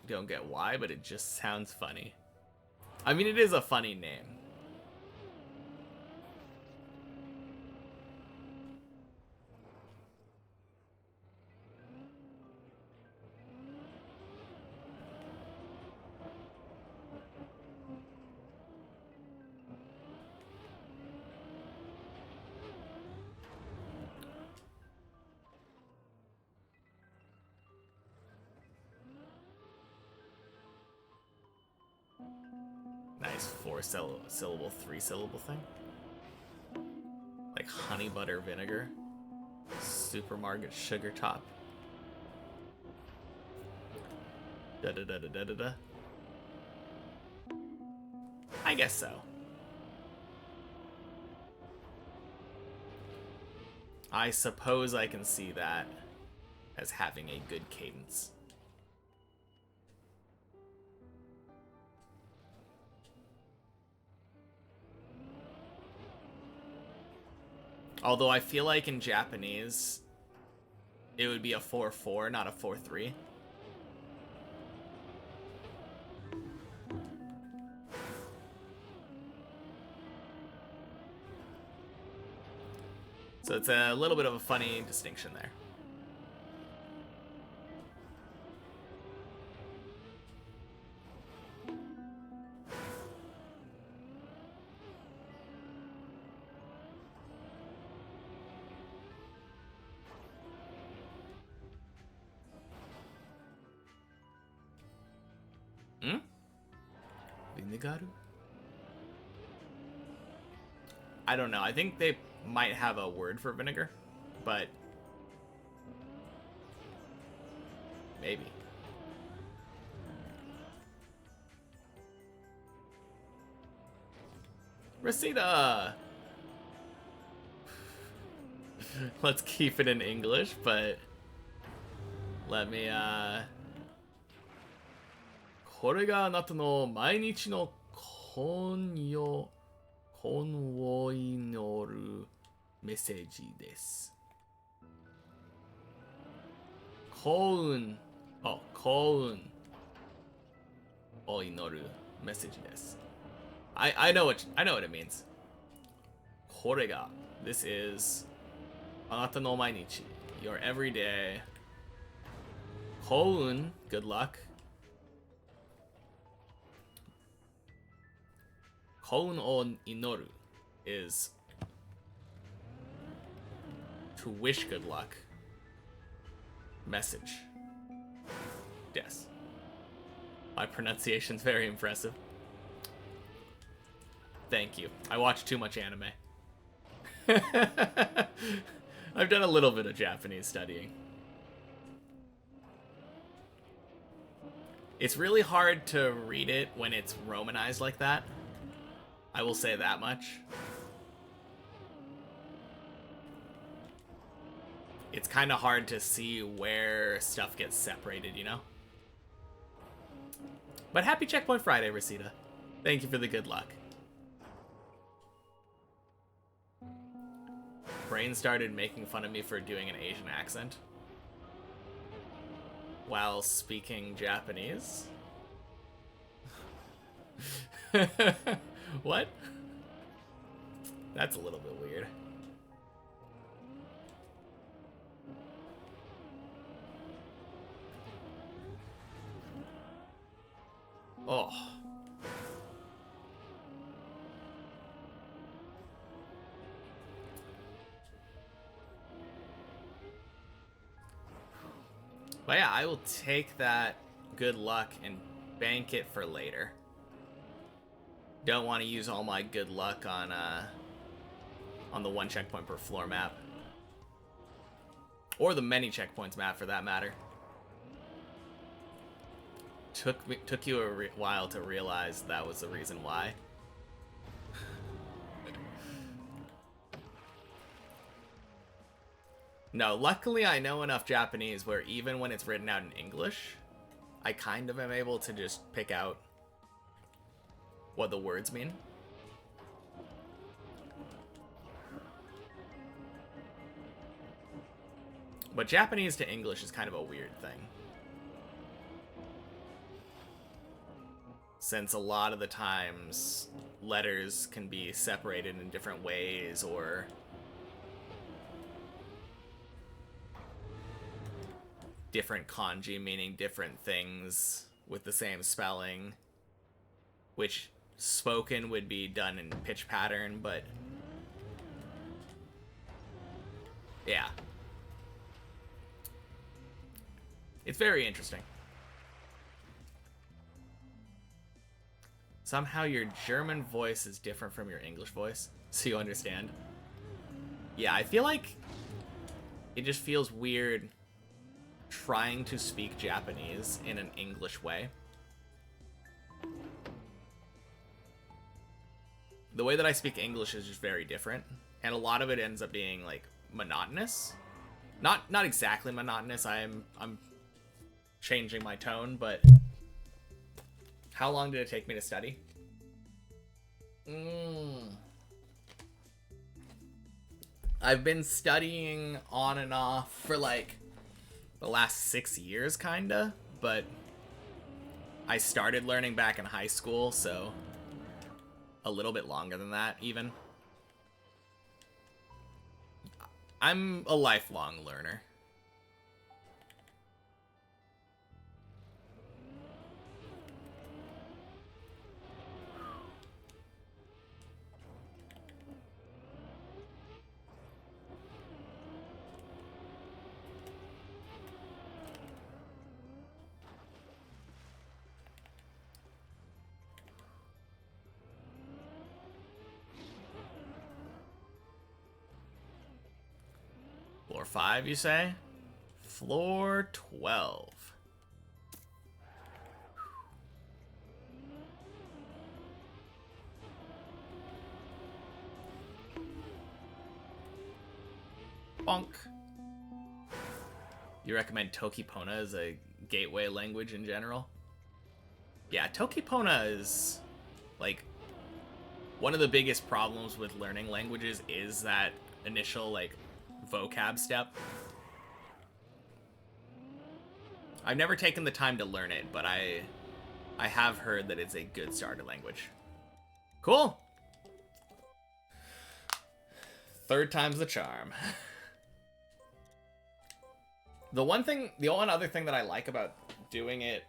Don't get why, but it just sounds funny. I mean, it is a funny name. 4-syllable, 3-syllable thing. Like honey butter vinegar. Supermarket sugar top. Da da da da da da da. I guess so. I suppose I can see that as having a good cadence. Although I feel like in Japanese, it would be a 4-4, not a 4-3. So it's a little bit of a funny distinction there. Vinegar? I don't know. I think they might have a word for vinegar, but maybe. Resita! Let's keep it in English, but let me, これがあなたの毎日の婚を祈るメッセージです。幸運を祈るメッセージです。I know what it means. これが This is あなたの毎日 Your everyday 幸運 Good luck. 幸運を祈る is to wish good luck. Message. Yes. My pronunciation's very impressive. Thank you. I watch too much anime. I've done a little bit of Japanese studying. It's really hard to read it when it's romanized like that. I will say that much. It's kind of hard to see where stuff gets separated, you know? But happy Checkpoint Friday, Resita. Thank you for the good luck. Brain started making fun of me for doing an Asian accent while speaking Japanese. What? That's a little bit weird. Oh. But yeah, I will take that good luck and bank it for later. Don't want to use all my good luck on the 1 checkpoint per floor map. Or the many checkpoints map for that matter. Took you a while to realize that was the reason why. No, luckily I know enough Japanese where even when it's written out in English, I kind of am able to just pick out what the words mean. But Japanese to English is kind of a weird thing. Since a lot of the times letters can be separated in different ways or different kanji meaning different things with the same spelling, which spoken would be done in pitch pattern, but yeah. It's very interesting. Somehow your German voice is different from your English voice, so you understand. Yeah, I feel like it just feels weird trying to speak Japanese in an English way. The way that I speak English is just very different, and a lot of it ends up being like monotonous. Not exactly monotonous. I'm changing my tone, but how long did it take me to study? I've been studying on and off for like the last 6 years, kinda, but I started learning back in high school, so a little bit longer than that, even. I'm a lifelong learner. Floor 5, you say? Floor 12. Bonk. You recommend Tokipona as a gateway language in general? Yeah, Tokipona is, like, one of the biggest problems with learning languages is that initial, like, vocab step. I've never taken the time to learn it, but I have heard that it's a good starter language. Cool. Third time's the charm. The one other thing that I like about doing it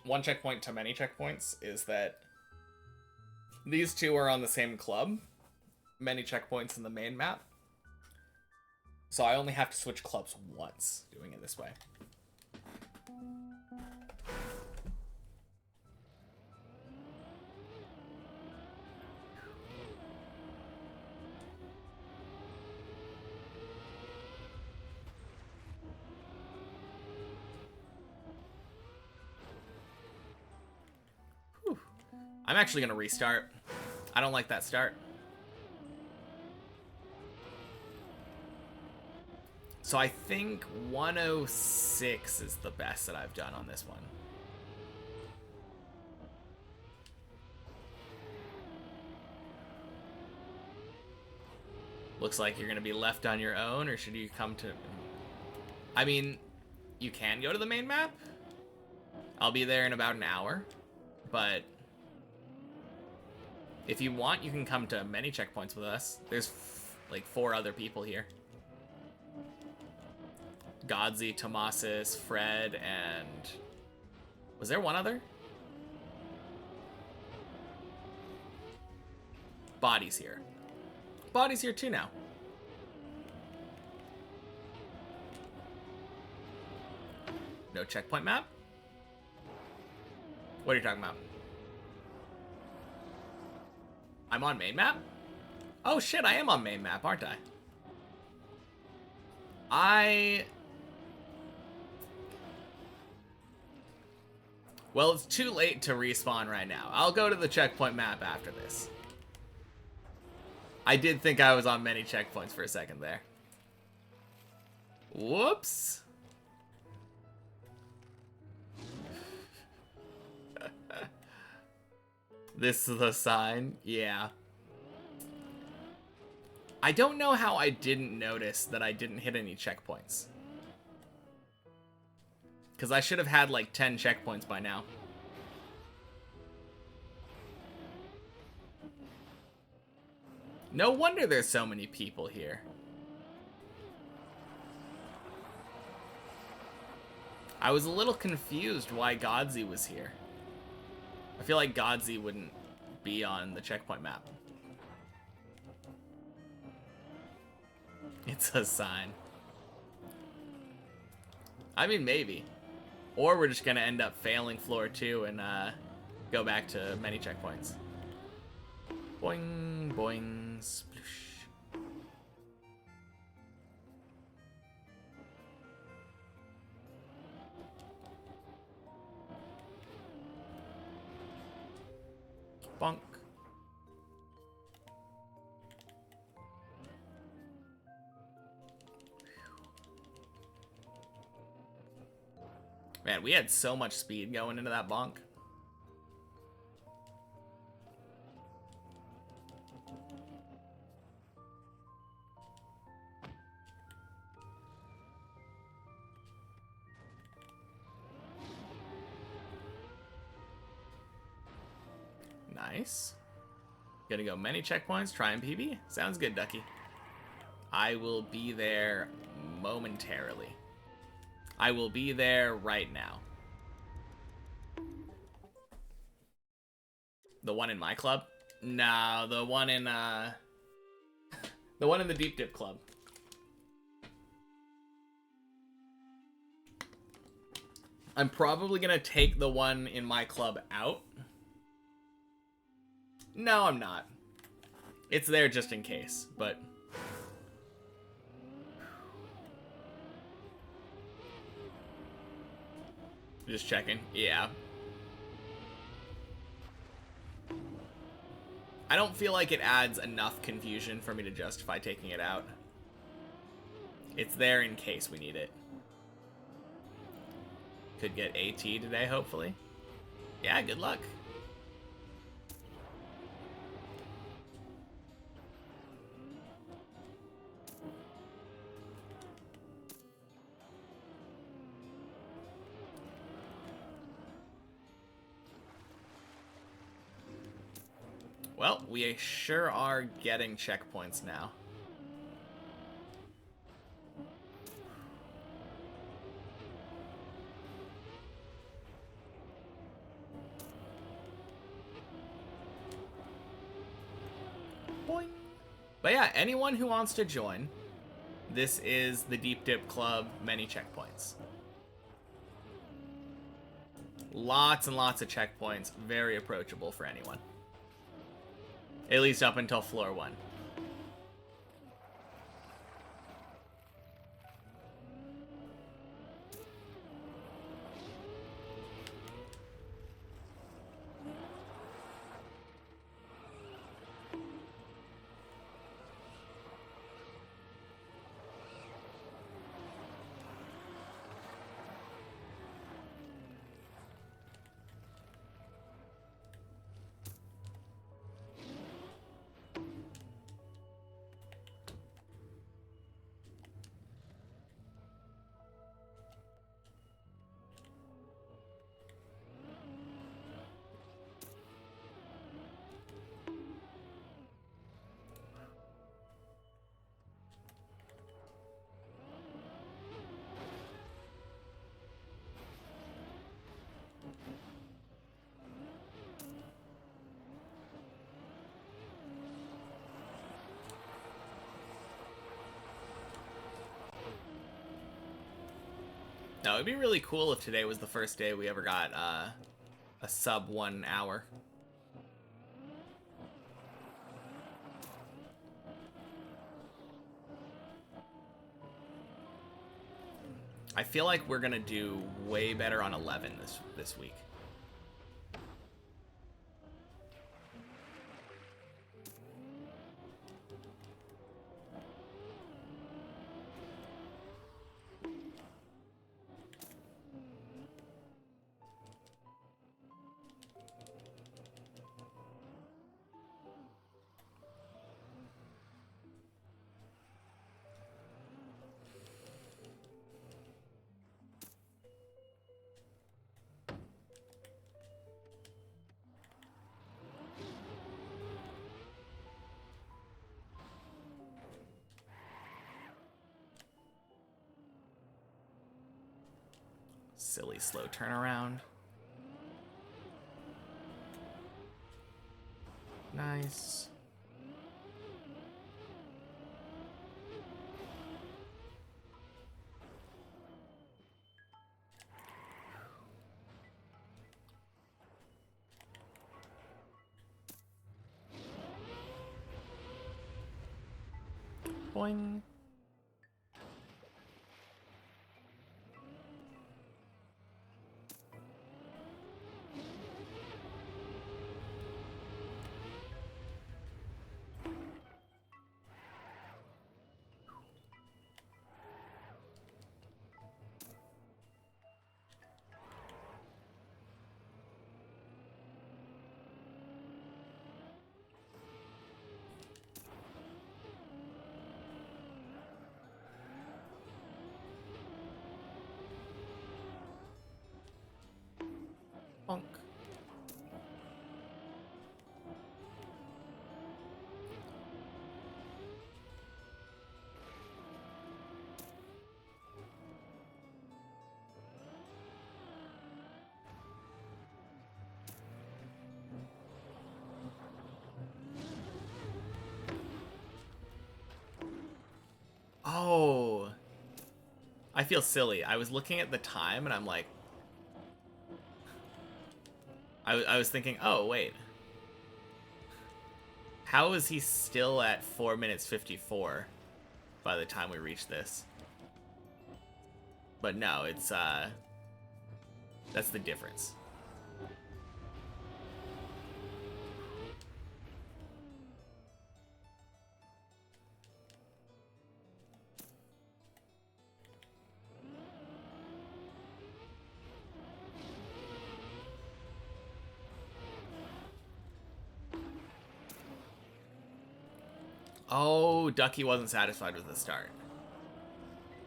one checkpoint to many checkpoints is that these two are on the same club. Many checkpoints in the main map. So I only have to switch clubs once doing it this way. Whew. I'm actually going to restart. I don't like that start. So I think 106 is the best that I've done on this one. Looks like you're going to be left on your own, or should you come to... I mean, you can go to the main map. I'll be there in about an hour, but if you want, you can come to many checkpoints with us. There's like 4 other people here. Godzi, Tomasis, Fred, and... Was there one other? Body's here. Body's here too now. No checkpoint map? What are you talking about? I'm on main map? Oh shit, I am on main map, aren't I? Well, it's too late to respawn right now. I'll go to the checkpoint map after this. I did think I was on many checkpoints for a second there. Whoops. This is a sign? Yeah. I don't know how I didn't notice that I didn't hit any checkpoints. Because I should have had like 10 checkpoints by now. No wonder there's so many people here. I was a little confused why Godzi was here. I feel like Godzi wouldn't be on the checkpoint map. It's a sign. I mean, maybe. Or we're just gonna end up failing floor 2 and go back to many checkpoints. Boing, boing, sploosh. Bonk. Man, we had so much speed going into that bonk. Nice. Gonna go many checkpoints, try and PB. Sounds good, Ducky. I will be there momentarily. I will be there right now. The one in my club? No, the one in the Deep Dip Club. I'm probably gonna take the one in my club out. No, I'm not. It's there just in case, but... Just checking. Yeah. I don't feel like it adds enough confusion for me to justify taking it out. It's there in case we need it. Could get AT today, hopefully. Yeah, good luck. Well, we sure are getting checkpoints now. Boing. But yeah, anyone who wants to join, this is the Deep Dip Club, many checkpoints. Lots and lots of checkpoints, very approachable for anyone. At least up until floor 1. No, it'd be really cool if today was the first day we ever got a sub 1 hour. I feel like we're gonna do way better on 11 this week. Silly slow turnaround. Nice. Boing. Bonk. Oh, I feel silly. I was looking at the time and I'm like, I was thinking, oh, wait. How is he still at 4 minutes 54 by the time we reach this? But no, it's, that's the difference. Oh, Ducky wasn't satisfied with the start.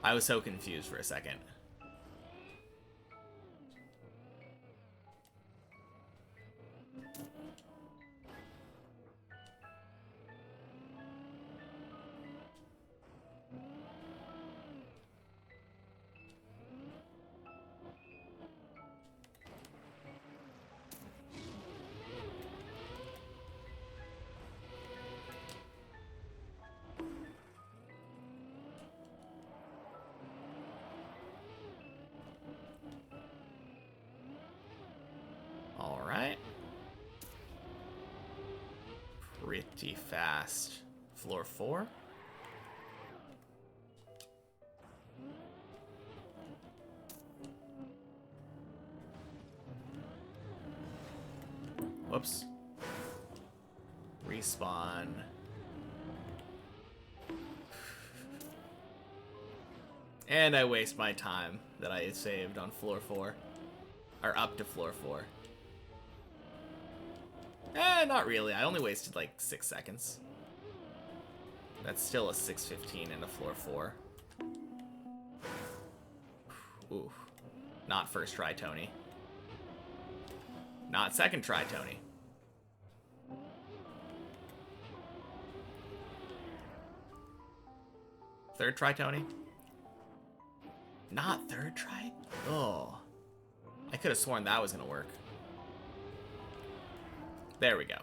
I was so confused for a second. All right. Pretty fast. Floor 4. Whoops. Respawn. And I waste my time that I saved on floor 4. Or up to floor 4. Not really. I only wasted like 6 seconds. That's still a 6:15 into floor 4. Ooh. Not first try, Tony. Not second try, Tony. Third try, Tony. Not third try? Oh. I could have sworn that was gonna work. There we go.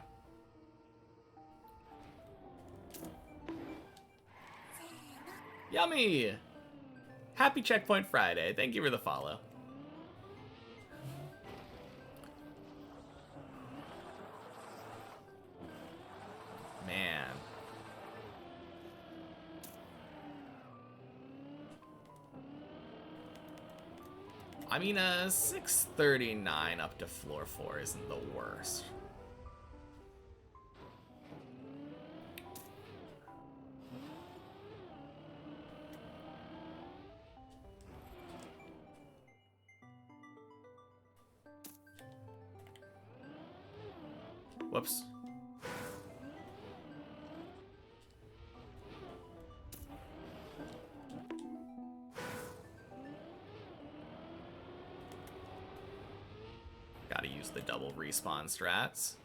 Yummy! Happy Checkpoint Friday. Thank you for the follow. Man. I mean, 6:39 up to floor 4 isn't the worst. Whoops. Gotta use the double respawn strats.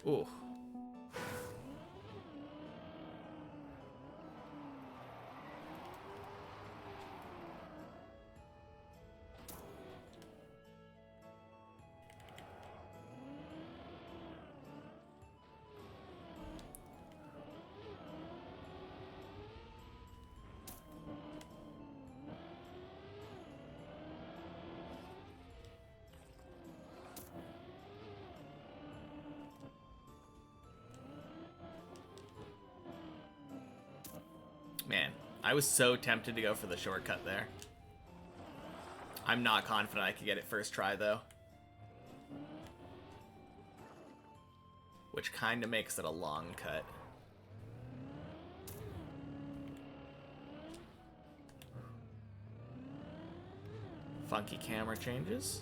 Ooh. I was so tempted to go for the shortcut there. I'm not confident I could get it first try, though. Which kind of makes it a long cut. Funky camera changes.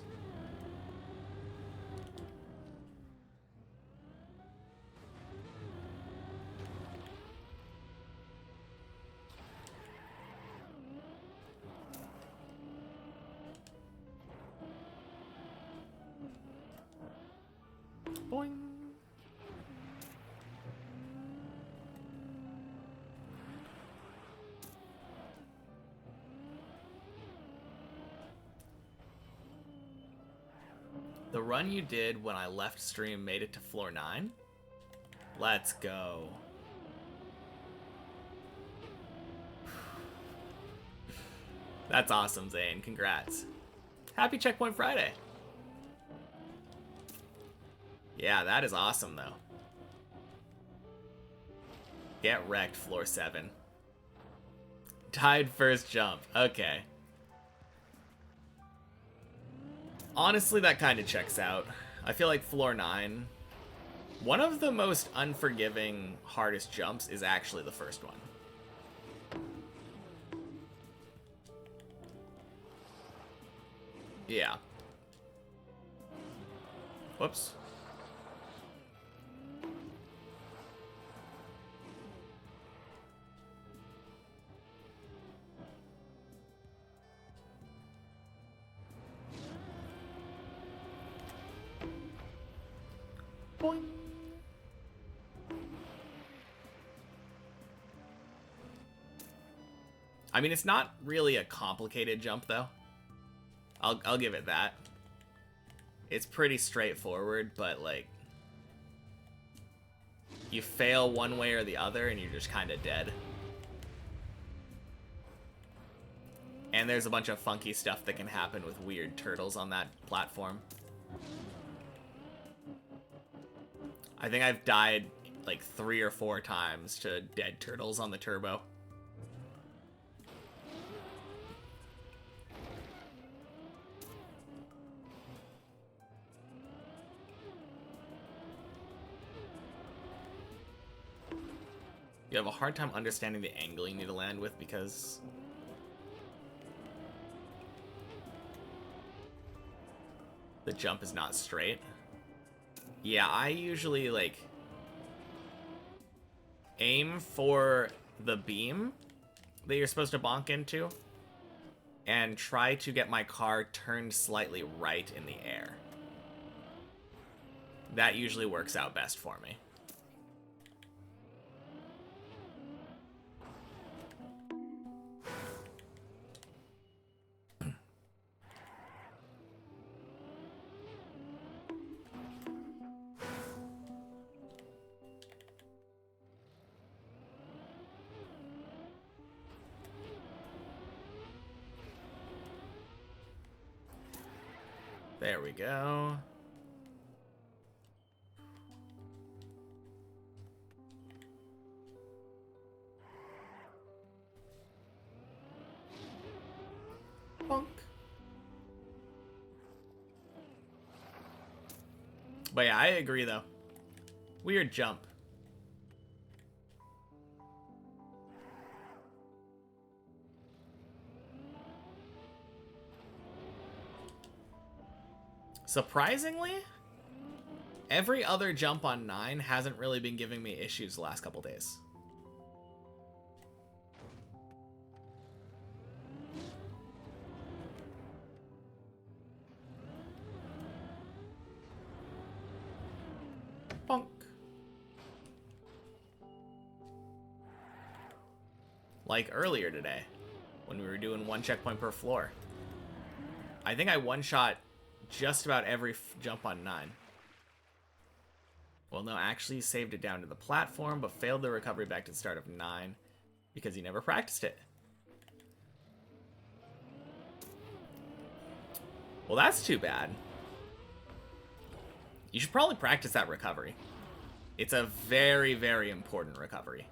Boing. The run you did when I left stream made it to floor 9? Let's go. That's awesome, Zane. Congrats. Happy Checkpoint Friday. Yeah, that is awesome, though. Get wrecked, floor 7. Tied first jump. Okay. Honestly, that kind of checks out. I feel like floor 9, one of the most unforgiving, hardest jumps is actually the first one. Yeah. Whoops. Boing. I mean, it's not really a complicated jump, though. I'll give it that. It's pretty straightforward, but, like, you fail one way or the other, and you're just kind of dead. And there's a bunch of funky stuff that can happen with weird turtles on that platform. I think I've died like 3 or 4 times to dead turtles on the turbo. You have a hard time understanding the angle you need to land with because the jump is not straight. Yeah, I usually, like, aim for the beam that you're supposed to bonk into and try to get my car turned slightly right in the air. That usually works out best for me. There we go. Bonk. But yeah, I agree though. Weird jump. Surprisingly, every other jump on 9 hasn't really been giving me issues the last couple days. Bonk. Like earlier today, when we were doing 1 checkpoint per floor. I think I one-shot just about every jump on 9. Well, no, actually saved it down to the platform, but failed the recovery back to the start of 9 because he never practiced it. Well, that's too bad. You should probably practice that recovery. It's a very, very important recovery.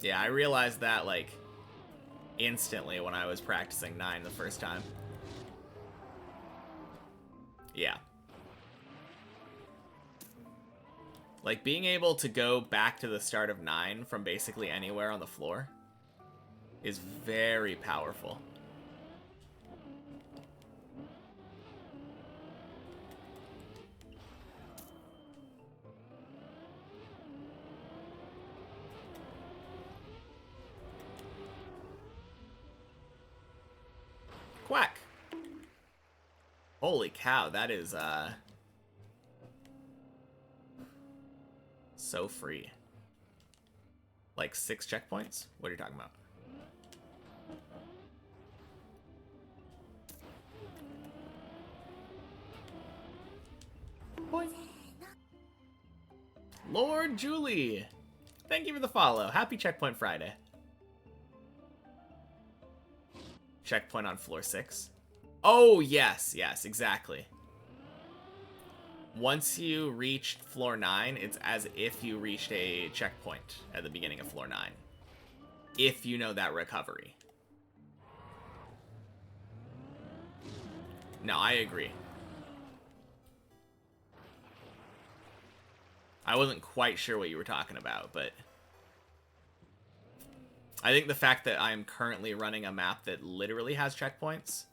Yeah, I realized that, like, instantly when I was practicing 9 the first time. Yeah. Like, being able to go back to the start of 9 from basically anywhere on the floor is very powerful. Quack! Holy cow, that is, so free. Like 6 checkpoints? What are you talking about? Boing. Lord Julie! Thank you for the follow. Happy Checkpoint Friday. Checkpoint on floor 6. Oh, yes, yes, exactly. Once you reach floor 9, it's as if you reached a checkpoint at the beginning of floor 9. If you know that recovery. No, I agree. I wasn't quite sure what you were talking about, but I think the fact that I'm currently running a map that literally has checkpoints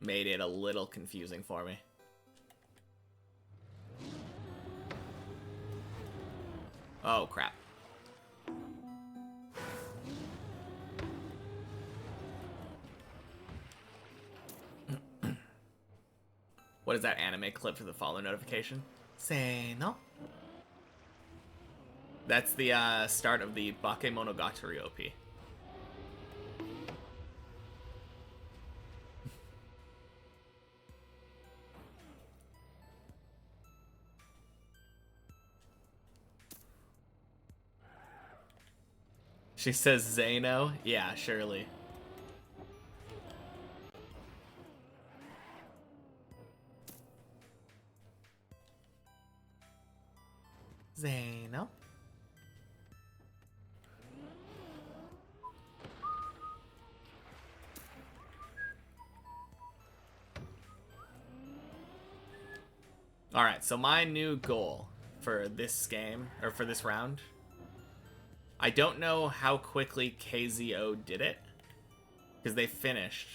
made it a little confusing for me. Oh, crap. What is that anime clip for the follow notification? Say no. That's the start of the Bakemonogatari OP. She says Zeno? Yeah, surely. Zeno? Alright, so my new goal for this game, or for this round, I don't know how quickly KZO did it, because they finished,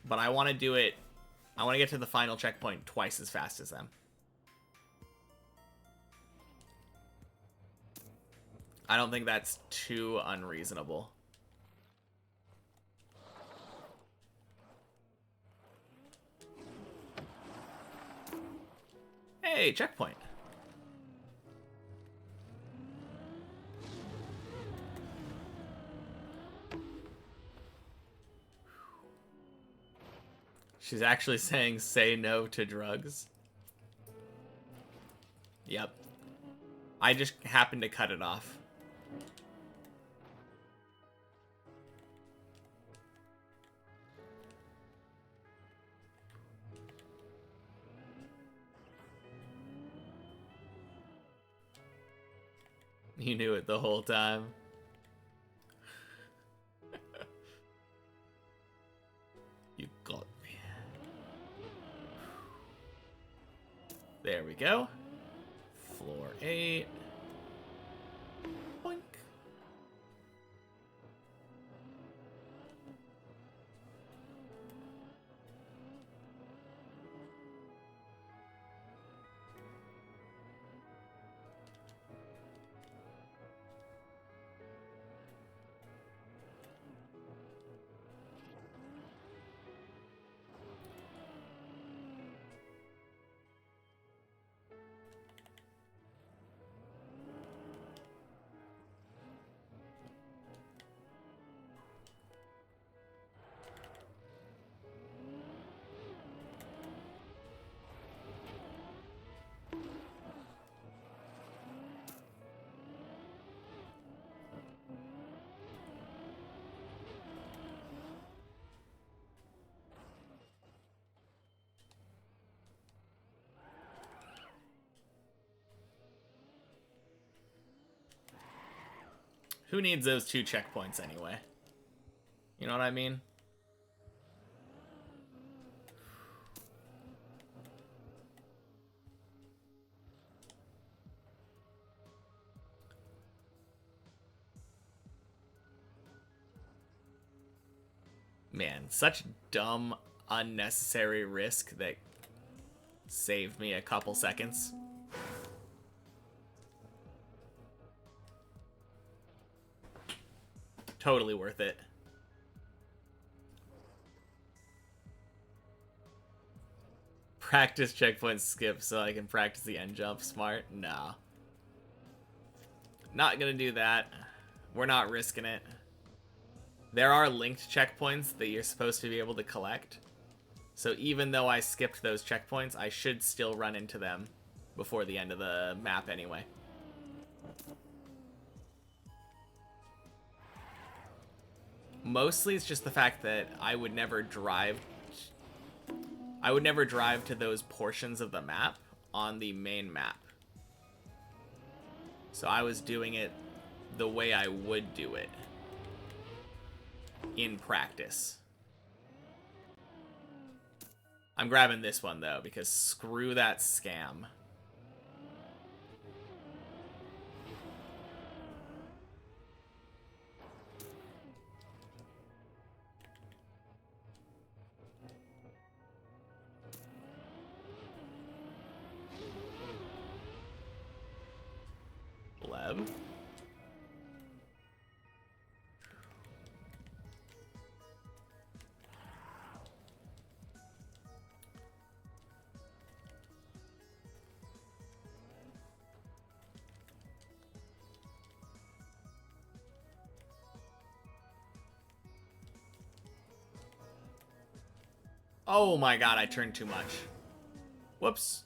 but I want to do it, I want to get to the final checkpoint twice as fast as them. I don't think that's too unreasonable. Hey, checkpoint. She's actually saying say no to drugs. Yep. I just happened to cut it off. You knew it the whole time. You got me. There we go. Floor 8. Boink. Who needs those 2 checkpoints anyway? You know what I mean? Man, such dumb, unnecessary risk that saved me a couple seconds. Totally worth it. Practice checkpoint skip so I can practice the end jump. Smart? No. Not gonna do that. We're not risking it. There are linked checkpoints that you're supposed to be able to collect. So even though I skipped those checkpoints, I should still run into them before the end of the map anyway. Mostly it's just the fact that I would never drive to those portions of the map on the main map. So I was doing it the way I would do it in practice. I'm grabbing this one though, because screw that scam. Bleb. Oh my god, I turned too much. Whoops.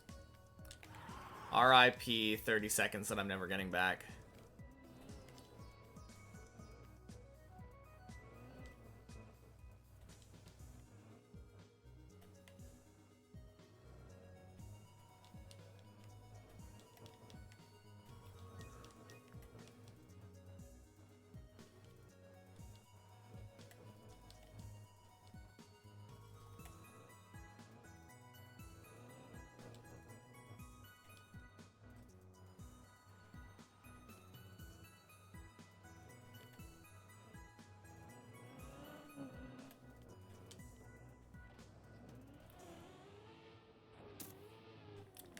RIP 30 seconds that I'm never getting back.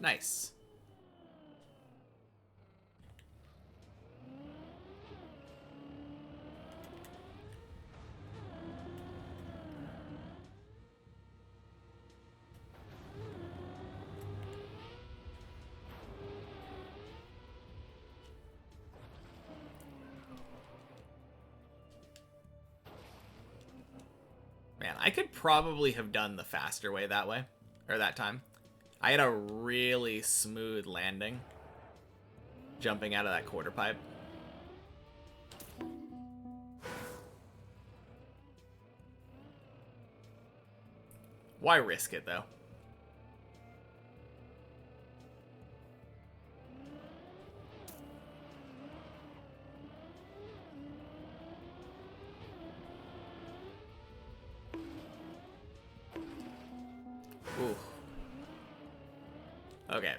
Nice. Man, I could probably have done the faster way that way, or that time. I had a really smooth landing jumping out of that quarter pipe. Why risk it though? Ooh. Okay.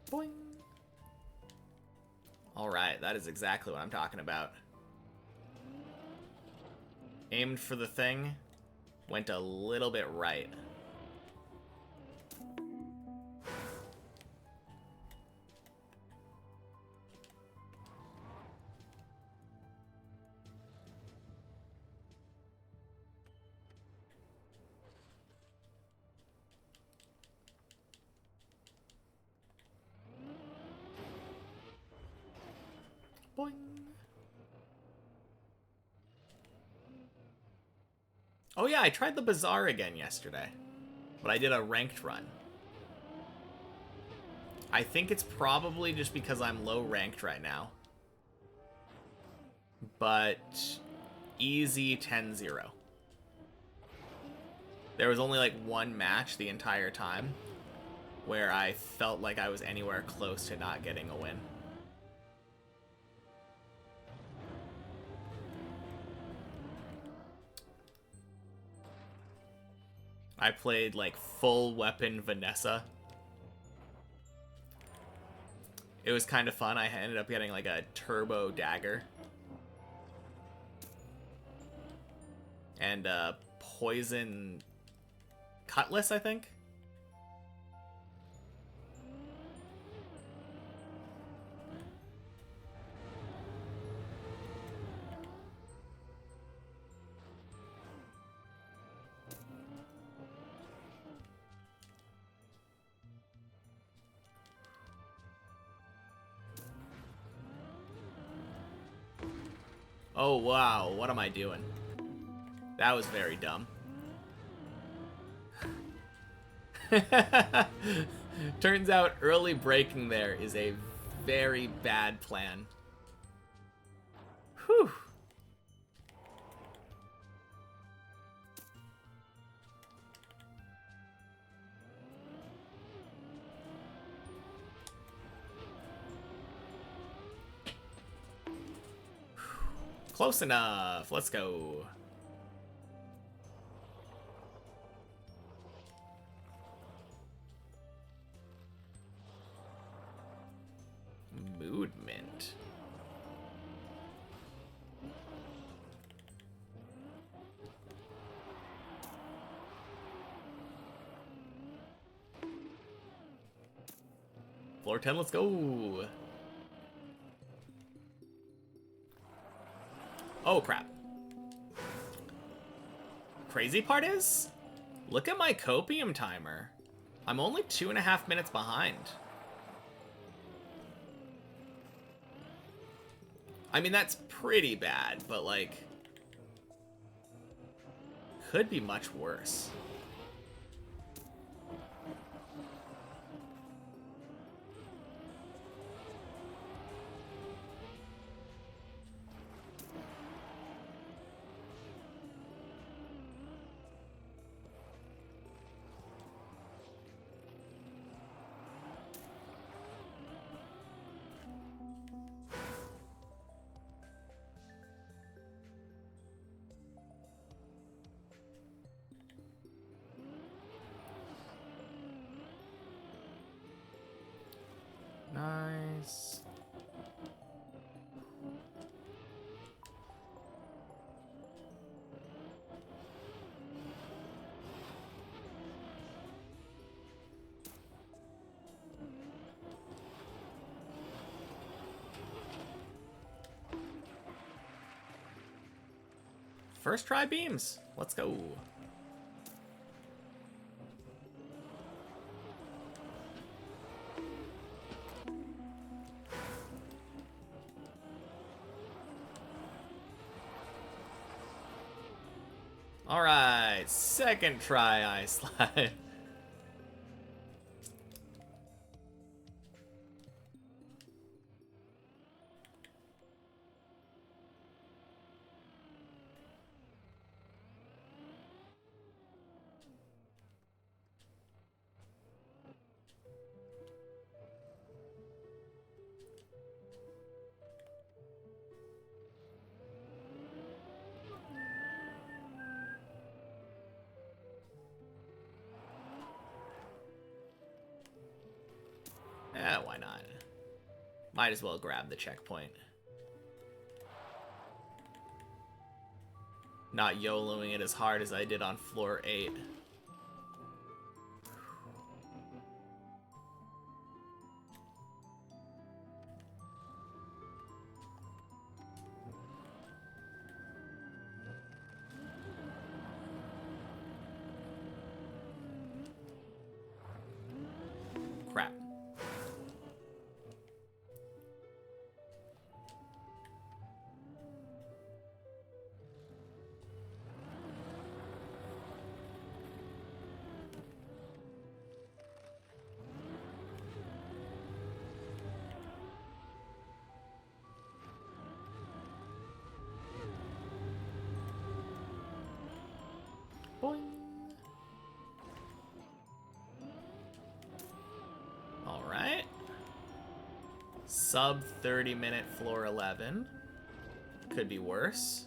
Boing. All right, that is exactly what I'm talking about. Aimed for the thing, went a little bit right. Boing. Oh yeah, I tried the bazaar again yesterday, but I did a ranked run. I think it's probably just because I'm low ranked right now. But easy 10-0. There was only like one match the entire time where I felt like I was anywhere close to not getting a win. I played like full weapon Vanessa. It was kind of fun. I ended up getting like a turbo dagger. And a poison cutlass, I think. Oh, wow. What am I doing? That was very dumb. Turns out early braking there is a very bad plan. Whew. Close enough. Let's go. Mood mint. Floor 10, let's go. Oh, crap. Crazy part is, look at my copium timer. I'm only 2.5 minutes behind. I mean, that's pretty bad, but like, could be much worse. Nice. First try beams. Let's go. All right, second try ice slide. Yeah, why not? Might as well grab the checkpoint. Not YOLOing it as hard as I did on floor 8. Crap. Boing. All right. Sub 30-minute floor 11. Could be worse.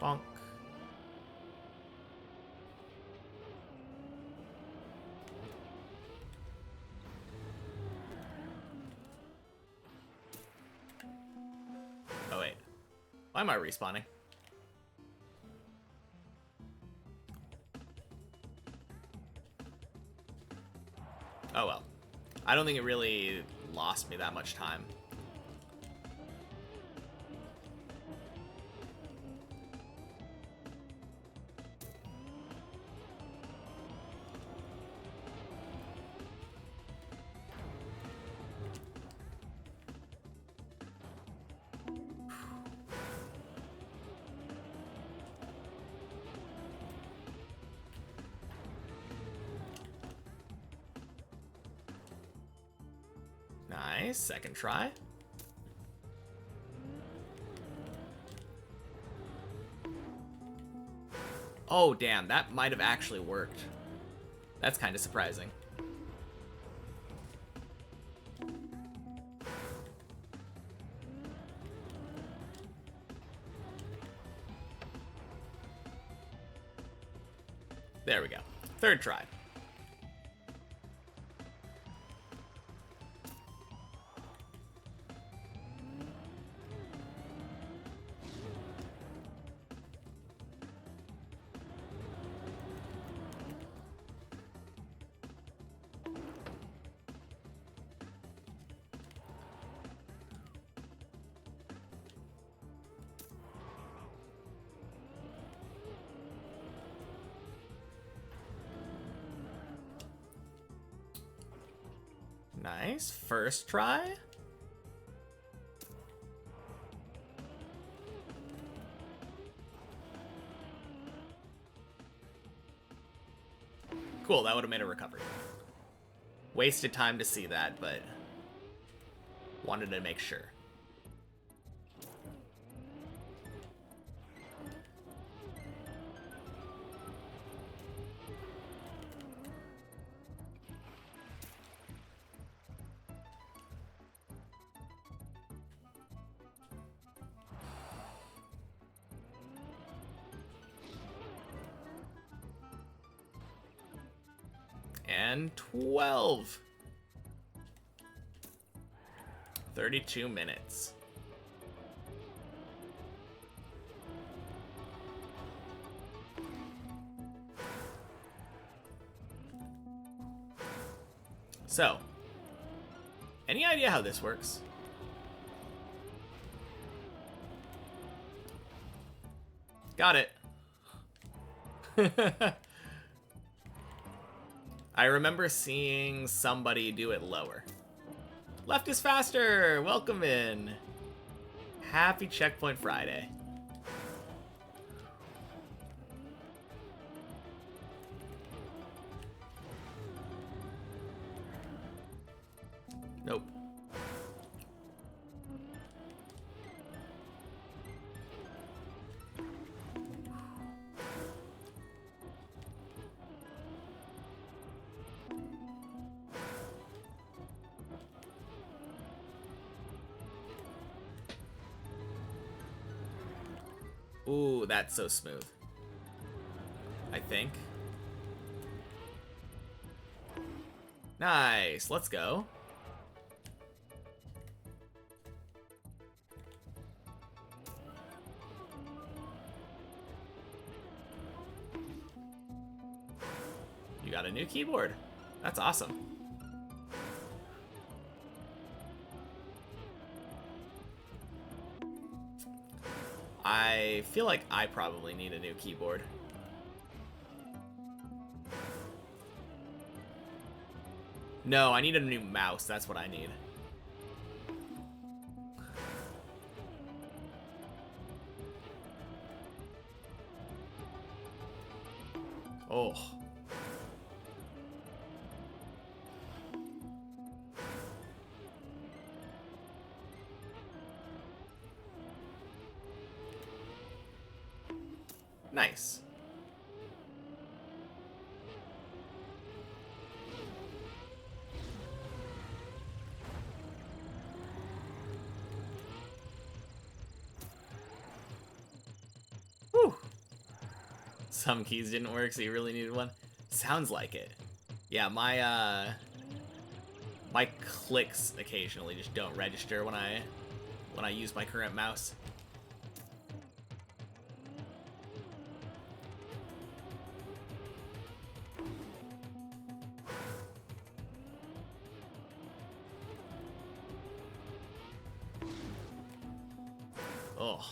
Bonk. Oh wait. Why am I respawning? Oh well. I don't think it really lost me that much time. Nice, second try. Oh, damn, that might have actually worked. That's kind of surprising. There we go. Third try. Nice. First try. Cool, that would have made a recovery. Wasted time to see that, but wanted to make sure. And 12. 32 minutes. So, any idea how this works? Got it. I remember seeing somebody do it lower. Left is faster! Welcome in. Happy Checkpoint Friday. Nope. Ooh, that's so smooth. I think. Nice, let's go. You got a new keyboard. That's awesome. I feel like I probably need a new keyboard. No, I need a new mouse. That's what I need. Oh. Nice. Whew. Some keys didn't work, so you really needed one. Sounds like it. Yeah, my clicks occasionally just don't register when I use my current mouse. Oh.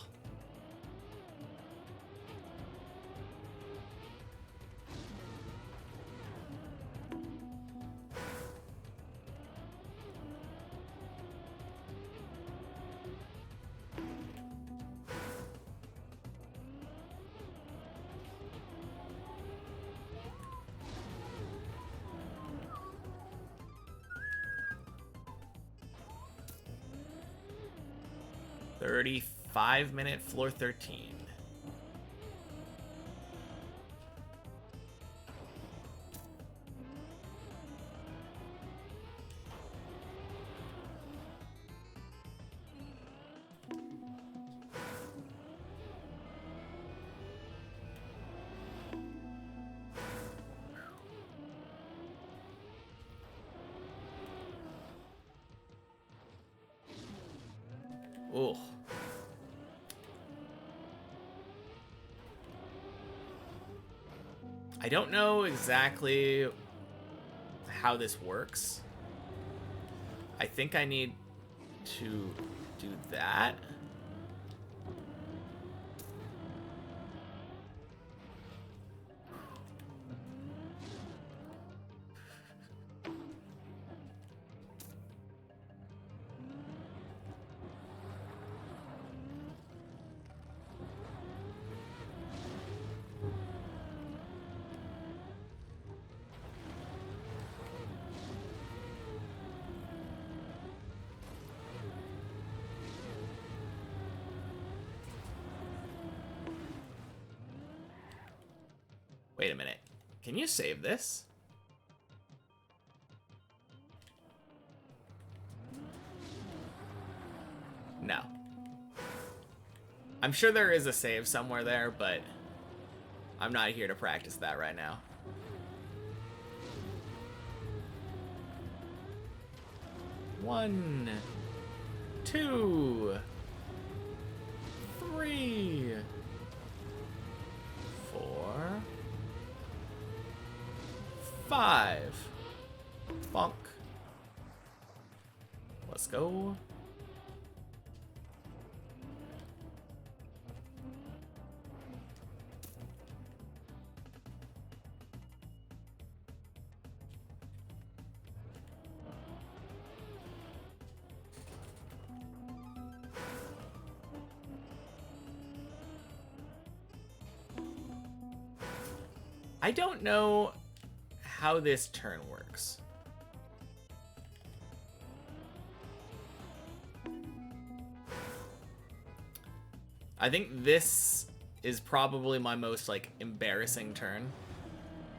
"35-minute floor 13. Oh. I don't know exactly how this works. I think I need to do that. Wait a minute. Can you save this? No. I'm sure there is a save somewhere there, but I'm not here to practice that right now. One, two, three, four, five. Bonk. Let's go. I don't know how this turn works. I think this is probably my most, like, embarrassing turn,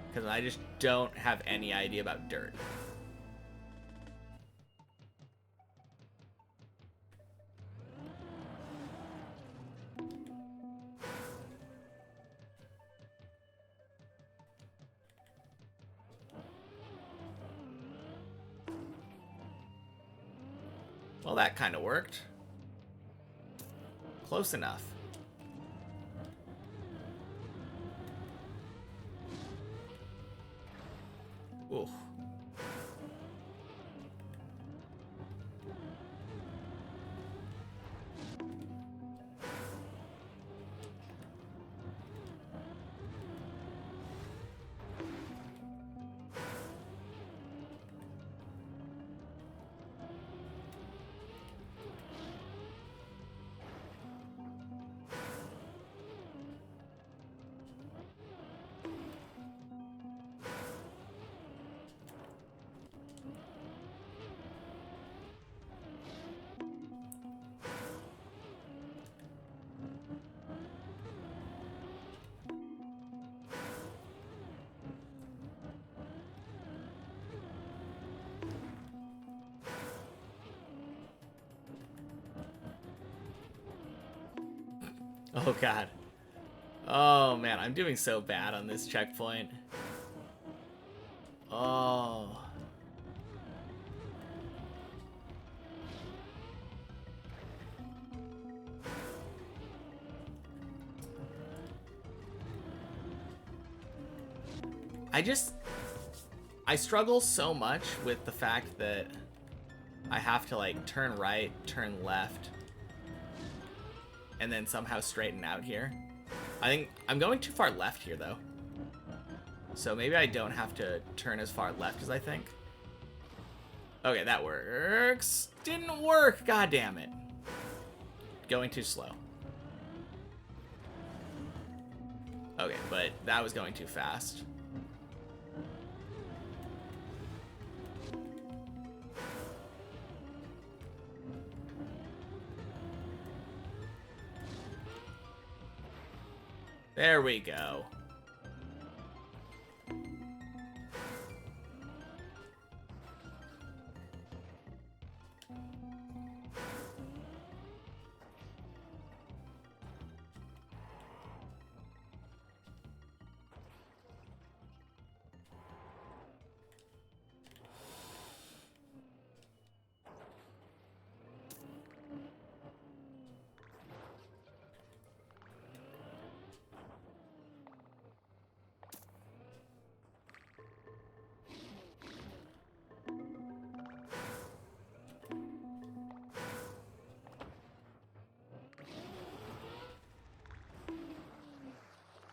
because I just don't have any idea about dirt. Well, that kind of worked. Close enough. Ooh. Oh god. Oh man, I'm doing so bad on this checkpoint. Oh. I struggle so much with the fact that I have to like turn right, turn left, and then somehow straighten out here. I think I'm going too far left here though. So maybe I don't have to turn as far left as I think. Okay, that works. Didn't work, god damn it. Going too slow. Okay, but that was going too fast. There we go.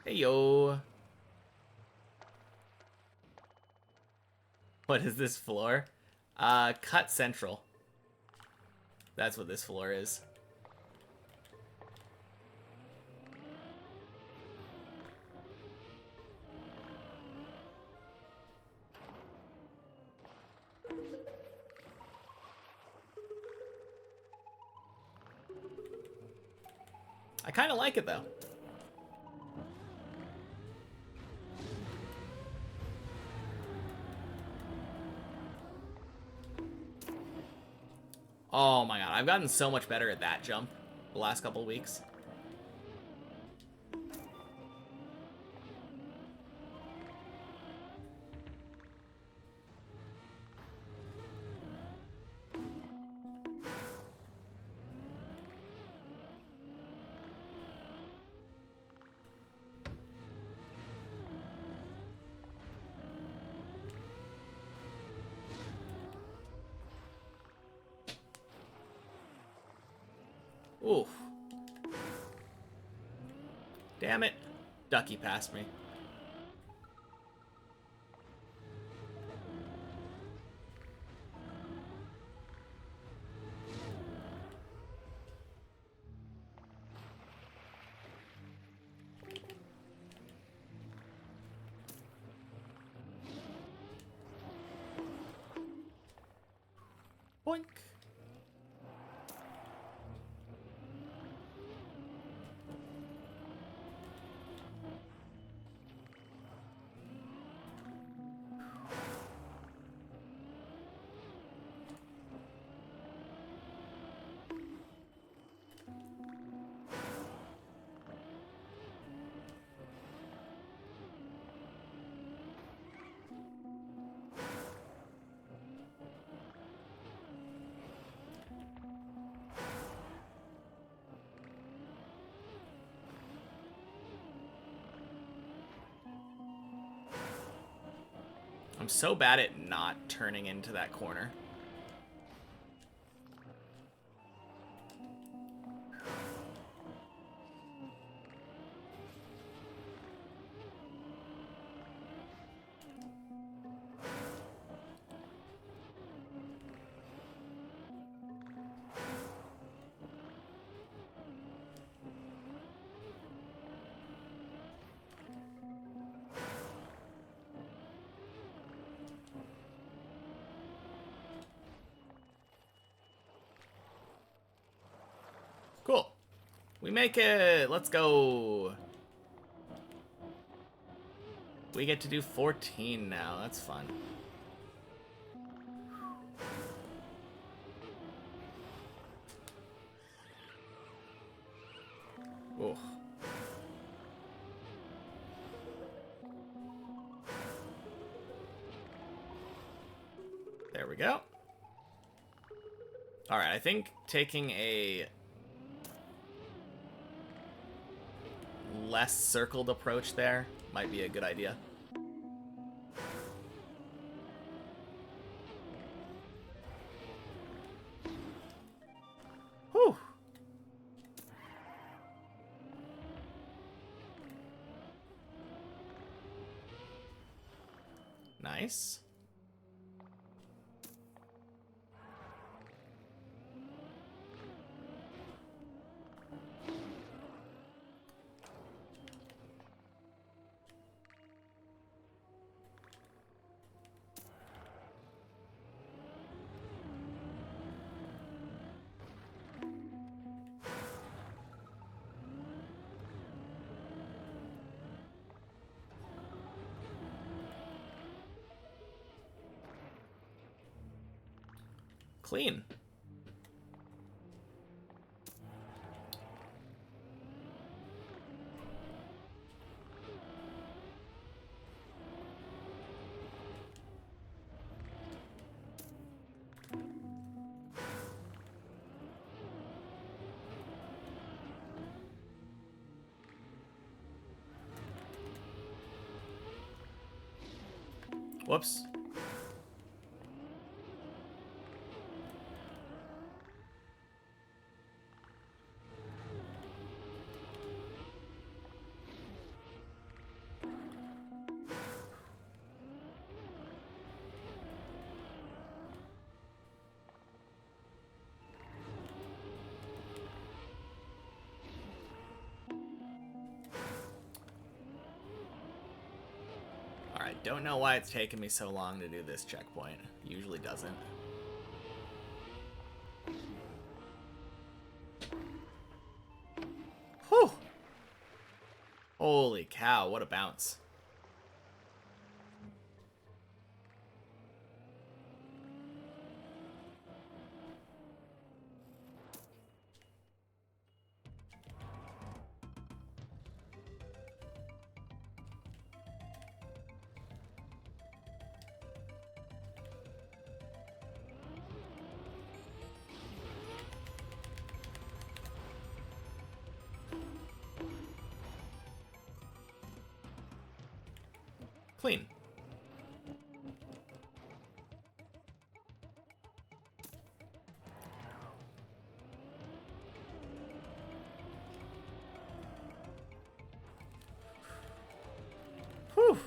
Hey yo. What is this floor? Cut central. That's what this floor is. I kind of like it though. Oh my god, I've gotten so much better at that jump the last couple of weeks. Oof. Damn it. Ducky passed me. Boink. I'm so bad at not turning into that corner. Cool. We make it. Let's go. We get to do 14 now. That's fun. Ooh. There we go. Alright, I think taking a less circled approach there might be a good idea. Whew. Nice. Clean. Whoops. Alright, don't know why it's taking me so long to do this checkpoint. Usually doesn't. Whew! Holy cow, what a bounce. Clean. Whew.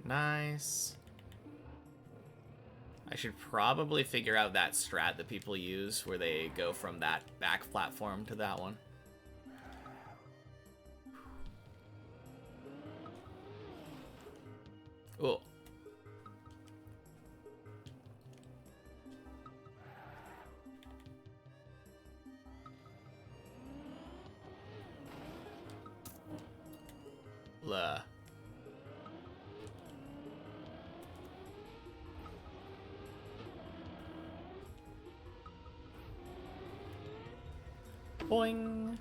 Nice. I should probably figure out that strat that people use where they go from that back platform to that one. Oh. La. Boing.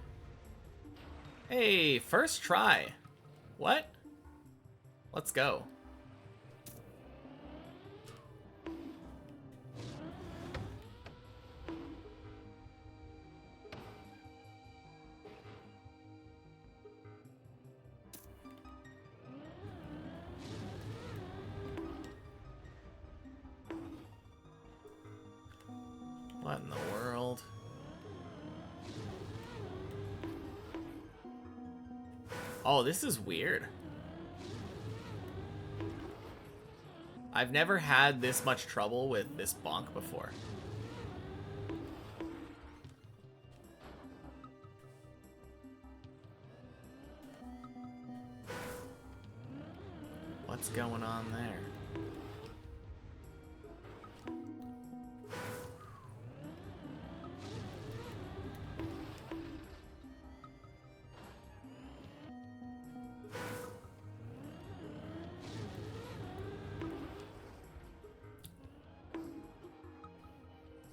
Hey, first try. What? Let's go. What in the world? Oh, this is weird. I've never had this much trouble with this bonk before. What's going on there?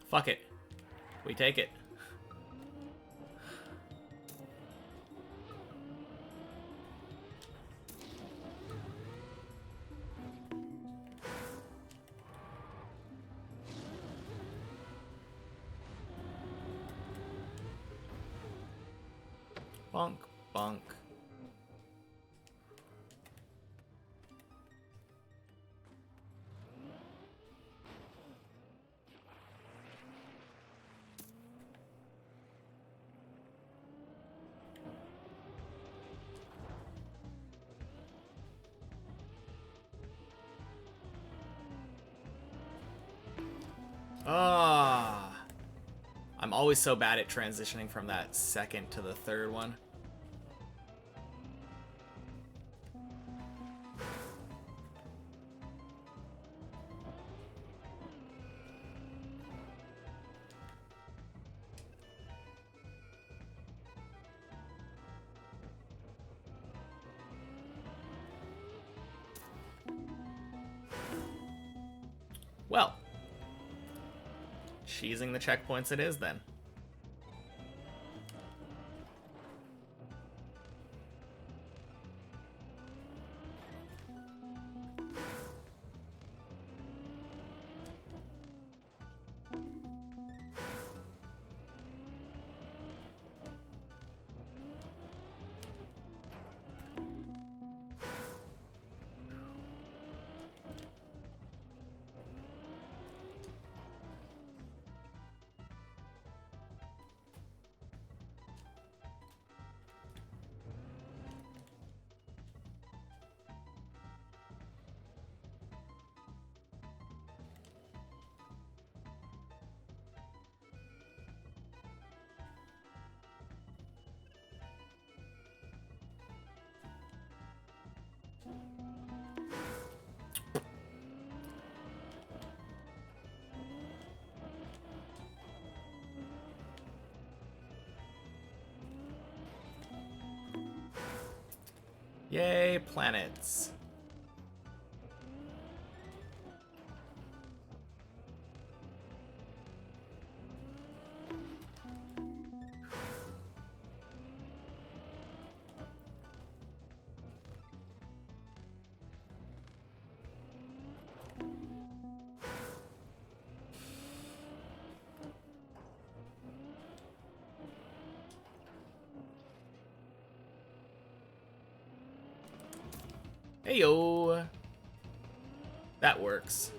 Fuck it. We take it. Bonk, bonk. Ah, I'm always so bad at transitioning from that second to the third one. Well, cheesing the checkpoints it is then. Yay, planets. Heyo. That works.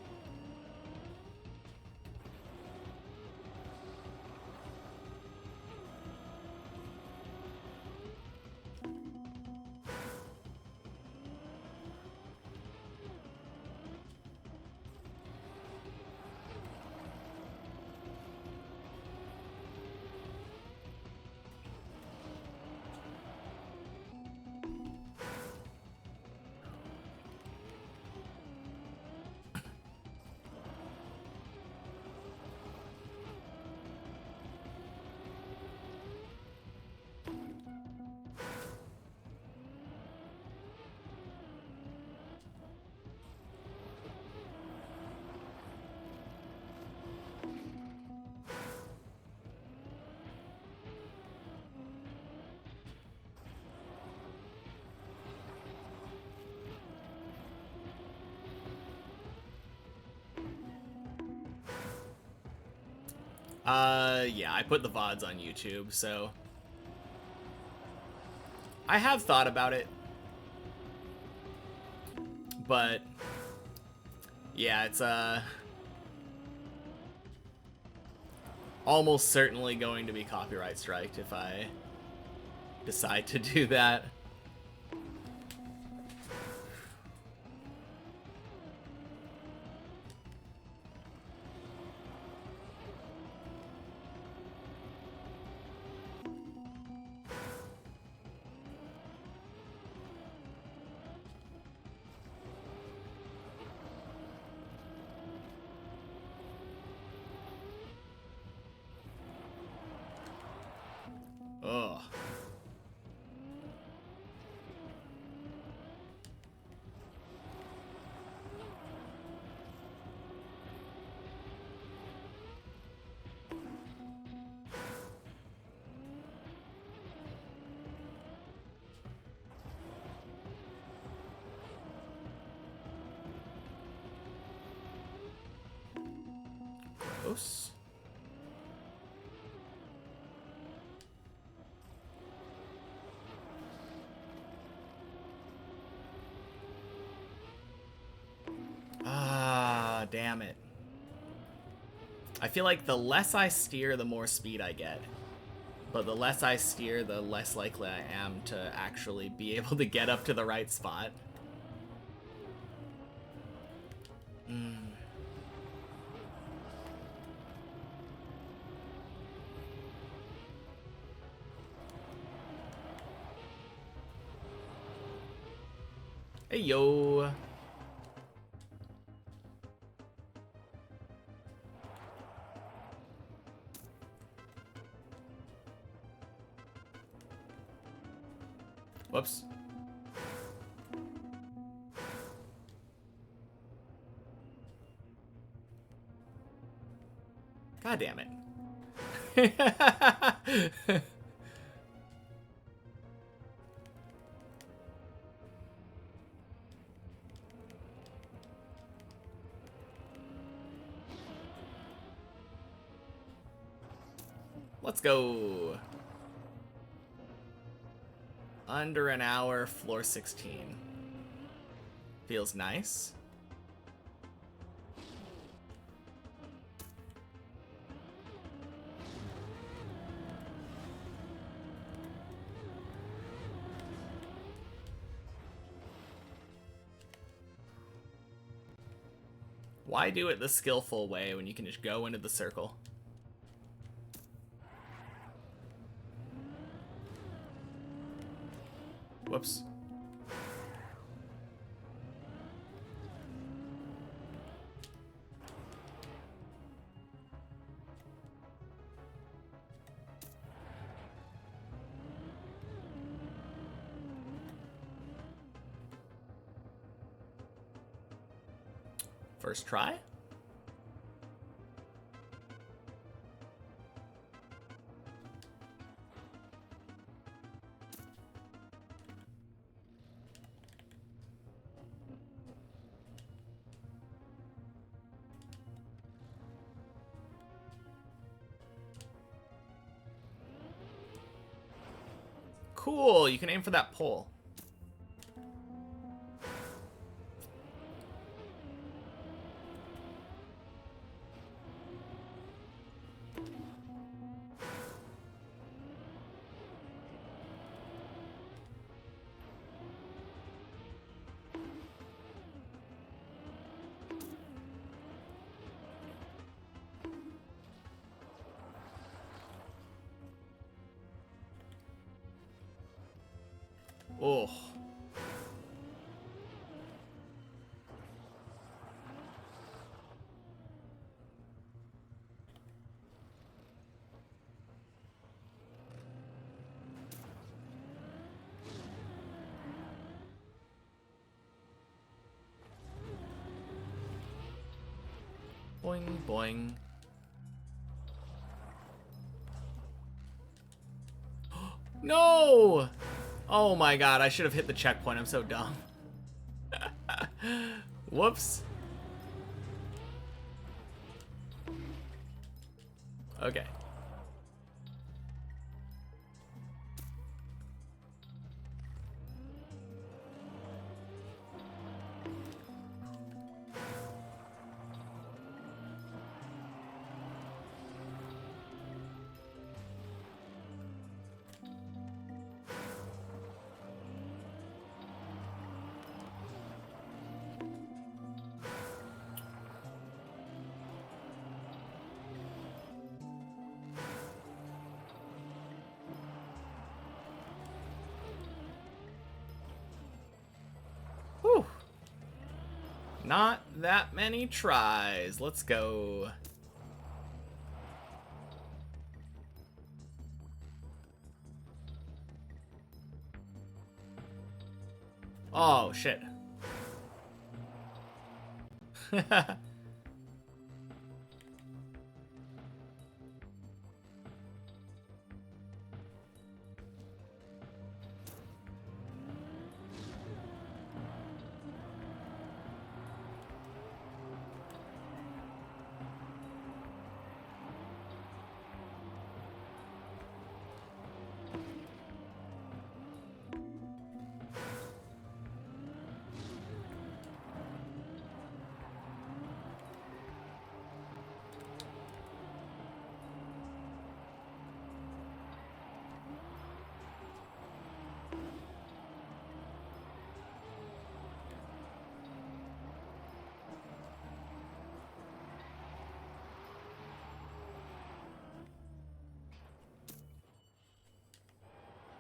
Yeah, I put the VODs on YouTube, so I have thought about it, but yeah, it's almost certainly going to be copyright striked if I decide to do that. Ugh. Gross. Ah, damn it. I feel like the less I steer, the more speed I get. But the less I steer, the less likely I am to actually be able to get up to the right spot. Hey, yo. Whoops. God damn it. Let's go. Under an hour, floor 16. Feels nice. Why do it the skillful way when you can just go into the circle? Whoops. First try? Cool, you can aim for that pole. Oh. Boing, boing. No! Oh my god, I should have hit the checkpoint. I'm so dumb. Whoops. Okay. Whew. Not that many tries. Let's go. Oh, shit.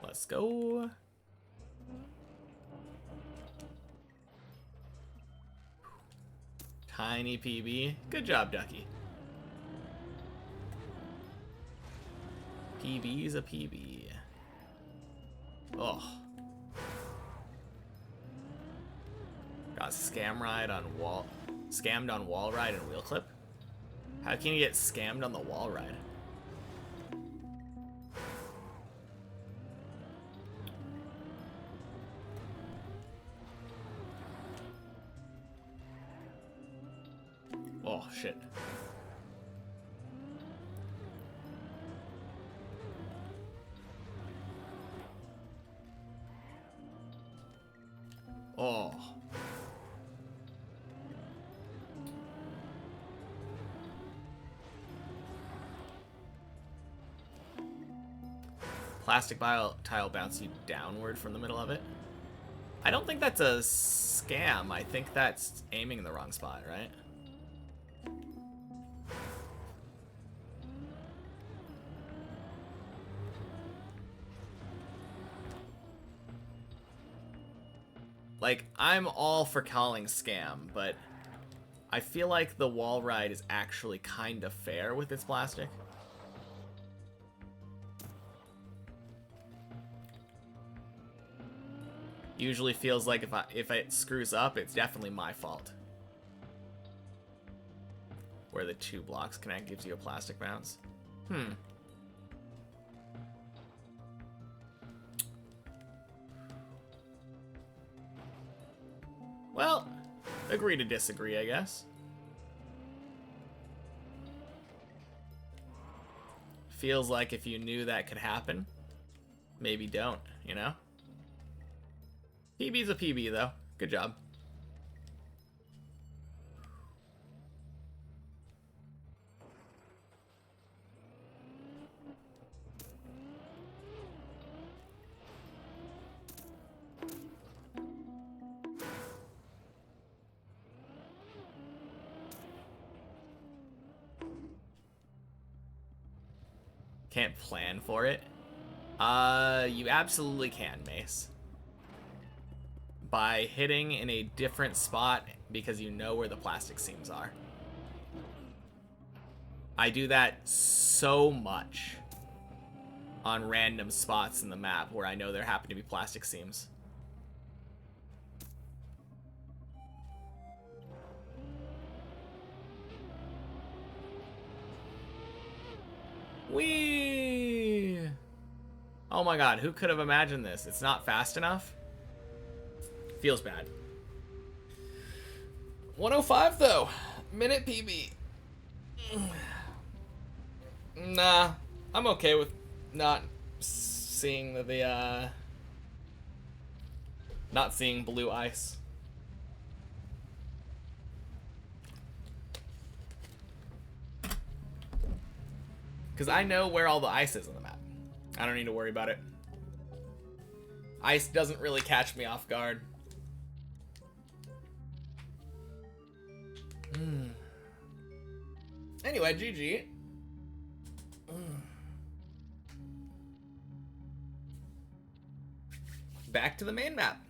Let's go. Tiny PB. Good job, Ducky. PB's a PB. Oh. Got scammed on wall ride and wheel clip. How can you get scammed on the wall ride? Oh, shit. Oh. Plastic tile bounce you downward from the middle of it. I don't think that's a scam. I think that's aiming in the wrong spot, right? Like, I'm all for calling scam, but I feel like the wall ride is actually kind of fair with its plastic. Usually feels like if it screws up, it's definitely my fault. Where the 2 blocks connect gives you a plastic bounce. Well, agree to disagree, I guess. Feels like if you knew that could happen, maybe don't, you know? PB's a PB, though. Good job. Can't plan for it. You absolutely can, Mace. By hitting in a different spot because you know where the plastic seams are. I do that so much on random spots in the map where I know there happen to be plastic seams. Whee! Oh my god, who could have imagined this? It's not fast enough? Feels bad. 105 though. Minute PB. Nah, I'm okay with not seeing not seeing blue ice. Because I know where all the ice is on the map. I don't need to worry about it. Ice doesn't really catch me off guard. Anyway, GG. Back to the main map.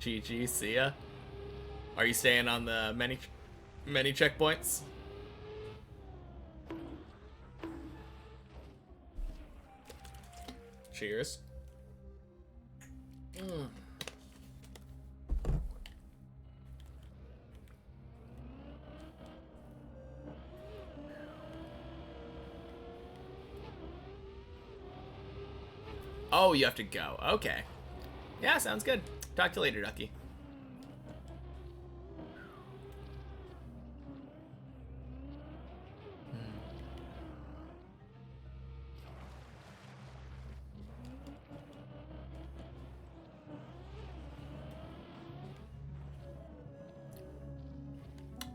GG, see ya. Are you staying on the many checkpoints? Cheers. Oh, you have to go. Okay. Yeah, sounds good. Talk to you later, Ducky.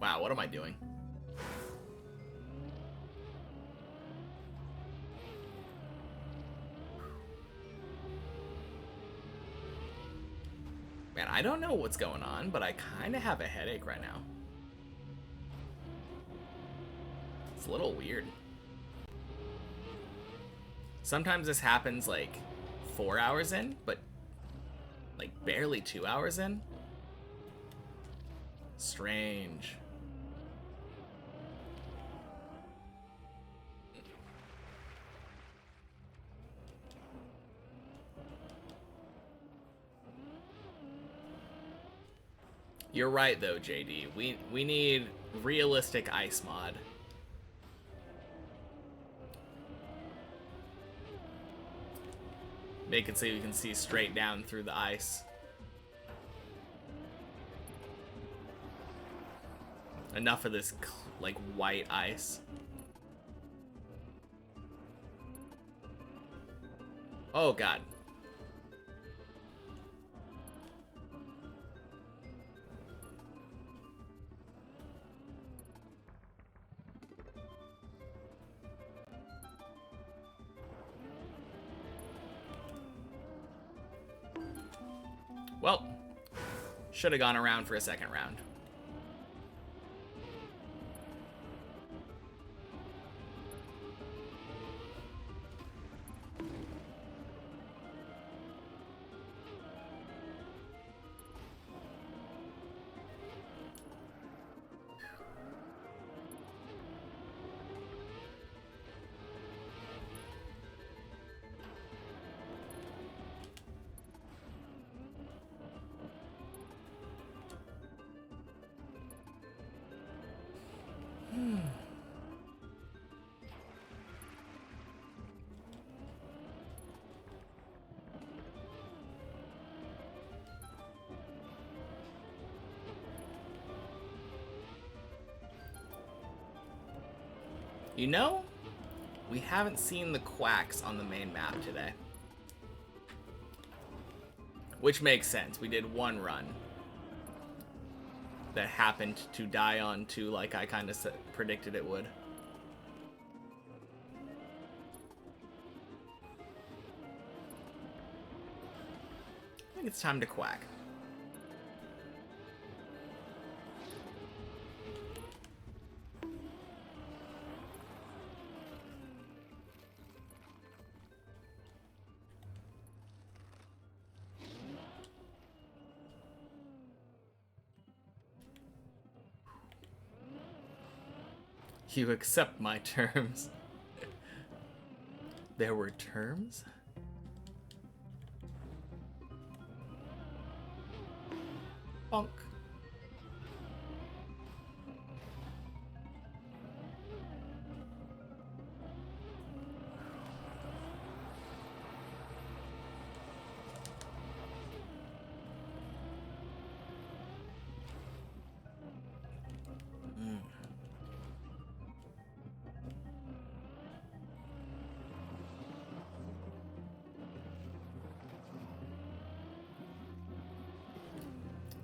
Wow, what am I doing? Man, I don't know what's going on, but I kind of have a headache right now. It's a little weird. Sometimes this happens like 4 hours in, but like barely 2 hours in. Strange. You're right though, JD. We need realistic ice mod. Make it so you can see straight down through the ice. Enough of this like white ice. Oh god. Well, should have gone around for a second round. You know, we haven't seen the quacks on the main map today. Which makes sense. We did one run that happened to die on 2 like I kind of predicted it would. I think it's time to quack. You accept my terms. There were terms? Bonk.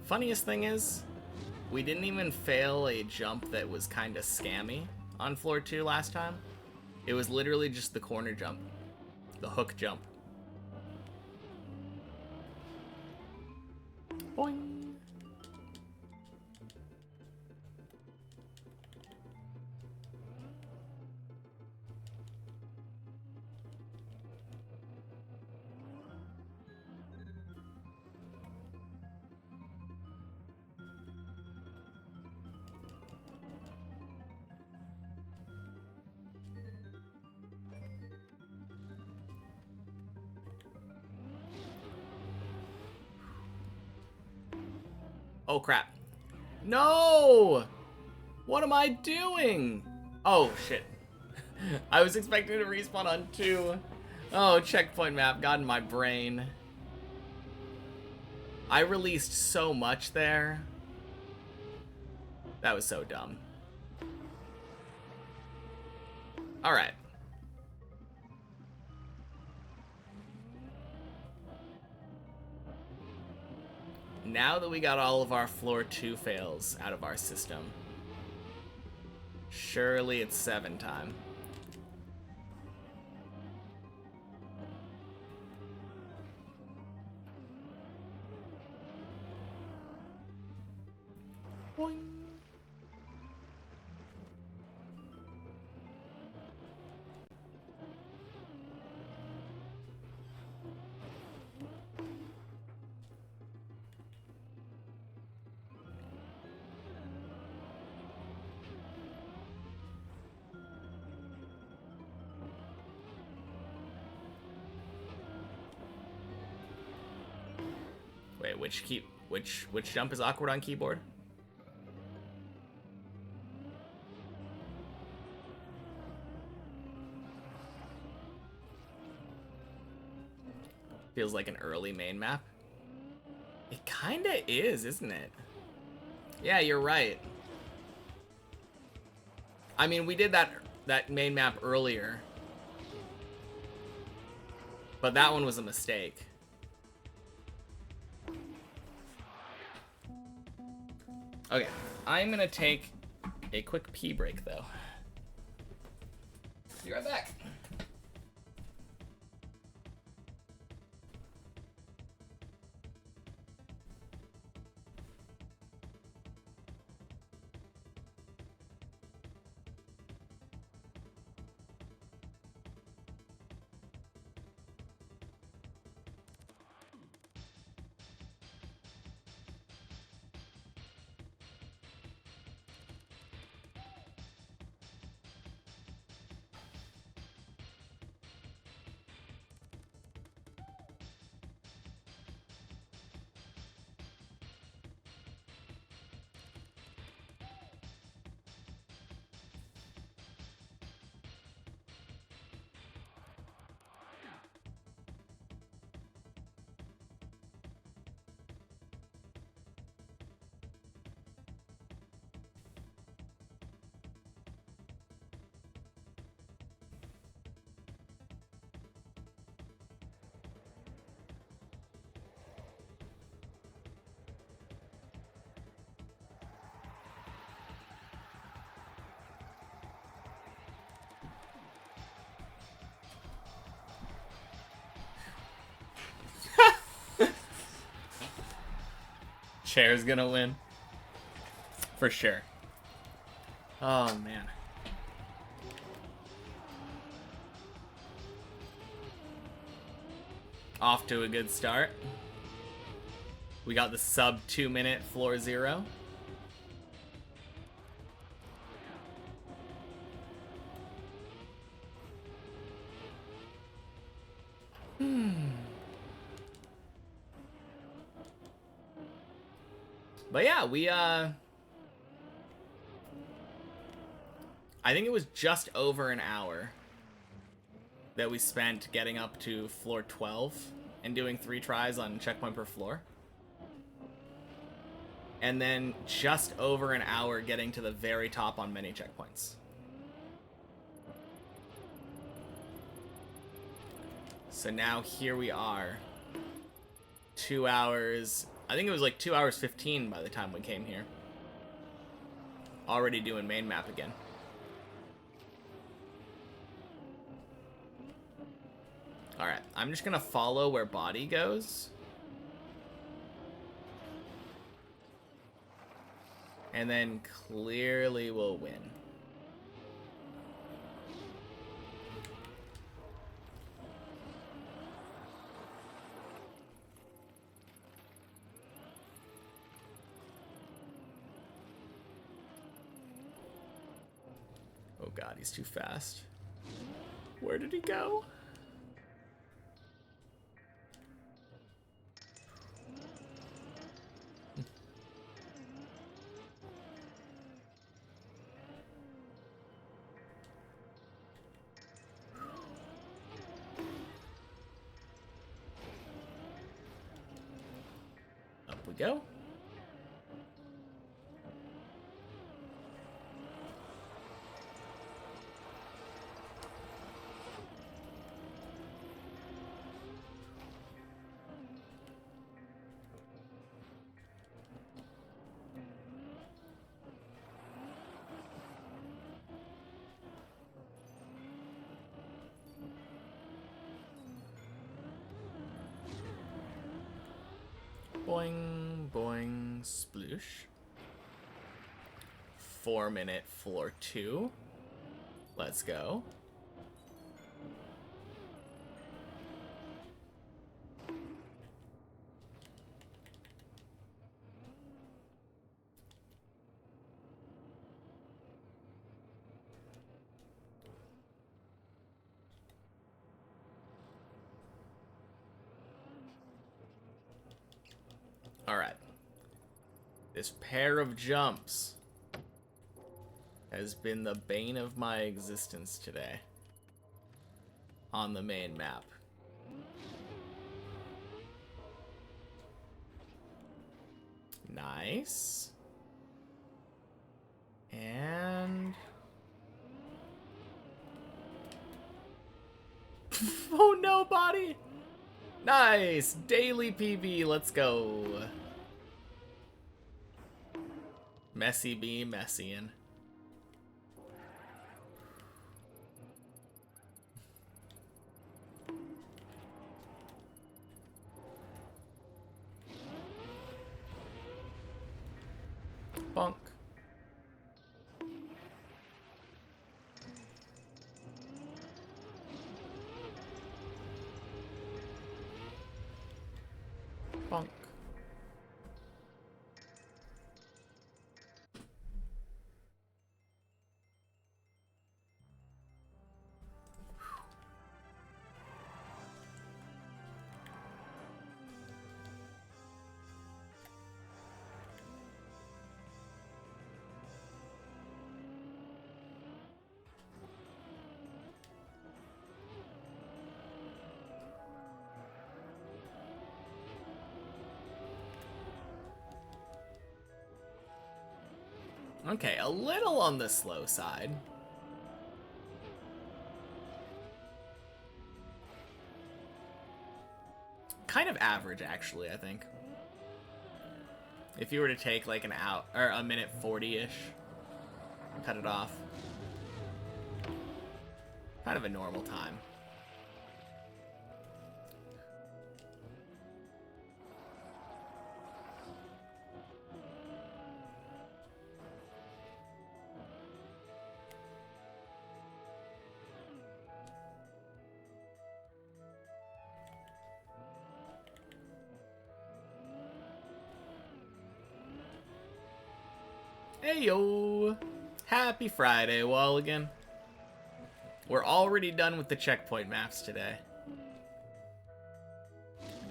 Funniest thing is, we didn't even fail a jump that was kind of scammy on floor 2 last time. It was literally just the corner jump, the hook jump. Boing. Oh crap. No! What am I doing? Oh shit. I was expecting to respawn on 2. Oh, checkpoint map got in my brain. I released so much there. That was so dumb. Alright. Now that we got all of our floor 2 fails out of our system, surely it's 7 time. Boing. Wait, which jump is awkward on keyboard? Feels like an early main map. It kinda is, isn't it? Yeah, you're right. I mean, we did that main map earlier, but that one was a mistake. Okay, I'm gonna take a quick pee break though. Be right back. Chair's gonna win. For sure. Oh, man. Off to a good start. We got the sub 2 minute floor 0. But yeah, I think it was just over an hour that we spent getting up to floor 12 and doing 3 tries on checkpoint per floor. And then just over an hour getting to the very top on many checkpoints. So now here we are, 2 hours I think it was like 2 hours 15 by the time we came here. Already doing main map again. Alright, I'm just gonna follow where body goes. And then clearly we'll win. Oh god, he's too fast. Where did he go? Up we go. Boing, boing, sploosh. 4-minute floor 2. Let's go. Alright. This pair of jumps has been the bane of my existence today on the main map. Nice. And... oh no, body! Nice! Daily PB, let's go. Messy be messyin'. Bonk. Bonk. Okay, a little on the slow side. Kind of average, actually, I think. If you were to take like an hour or a minute 40-ish, cut it off. Kind of a normal time. Hey yo! Happy Friday, Walligan. We're already done with the checkpoint maps today.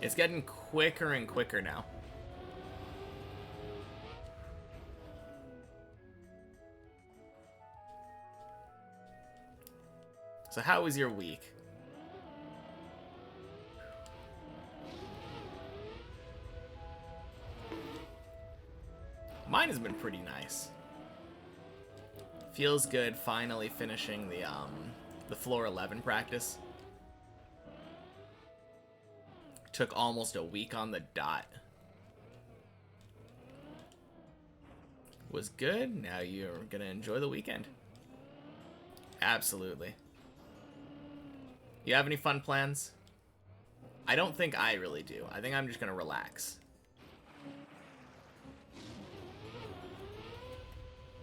It's getting quicker and quicker now. So how was your week? Mine has been pretty nice. Feels good finally finishing the floor 11 practice. Took almost a week on the dot. was good. Now you're gonna enjoy the weekend. Absolutely. You have any fun plans? I don't think I really do. I think I'm just gonna relax.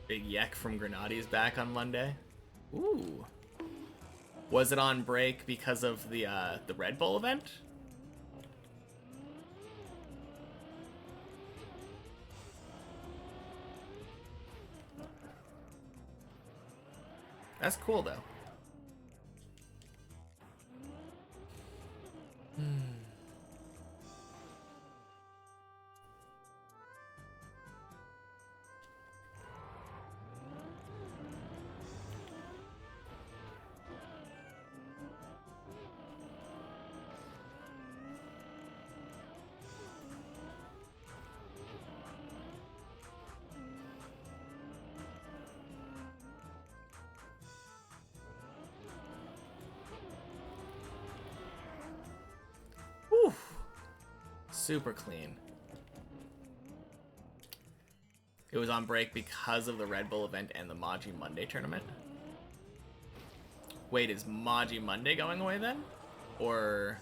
Big Yek from Grenady is back on Monday. Ooh. Was it on break because of the Red Bull event? That's cool, though. Whew. Super clean. It was on break because of the Red Bull event and the Maji Monday tournament. Wait, is Maji Monday going away then? Or...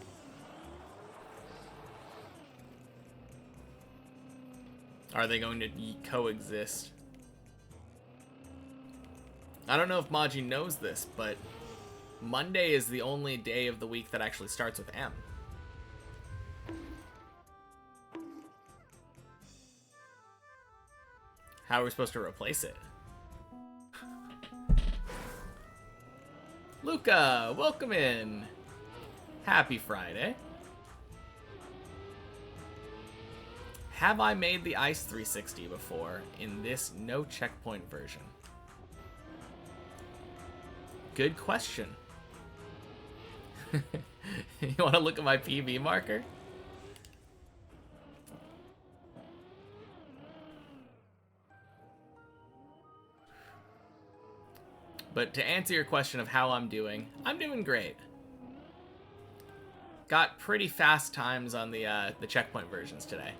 are they going to coexist? I don't know if Maji knows this, but Monday is the only day of the week that actually starts with M. How are we supposed to replace it? Luca, welcome in. Happy Friday. Have I made the Ice 360 before in this no checkpoint version? Good question. You want to look at my PB marker? But to answer your question of how I'm doing great. Got pretty fast times on the checkpoint versions today.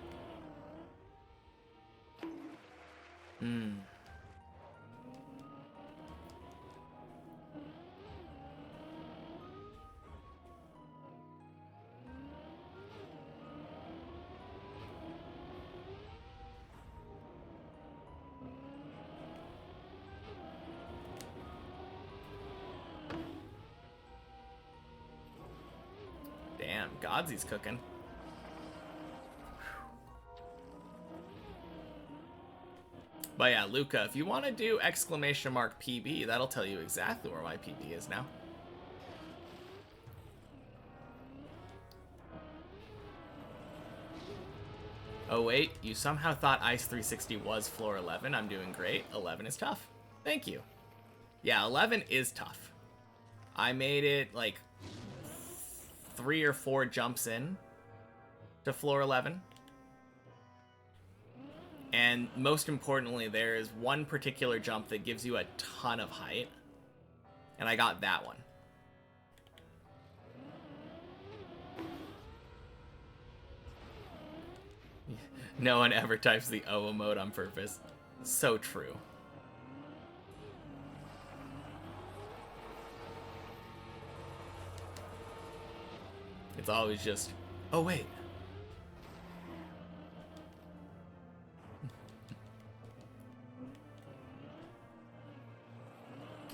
Damn, Godsy's cooking. But yeah, Luca, if you want to do exclamation mark PB, that'll tell you exactly where my PB is now. Oh wait, you somehow thought Ice 360 was floor 11. I'm doing great. 11 is tough. Thank you. Yeah, 11 is tough. I made it like 3 or 4 jumps in to floor 11. And most importantly, there is one particular jump that gives you a ton of height. And I got that one. No one ever types the O emote on purpose. So true. It's always just, oh wait.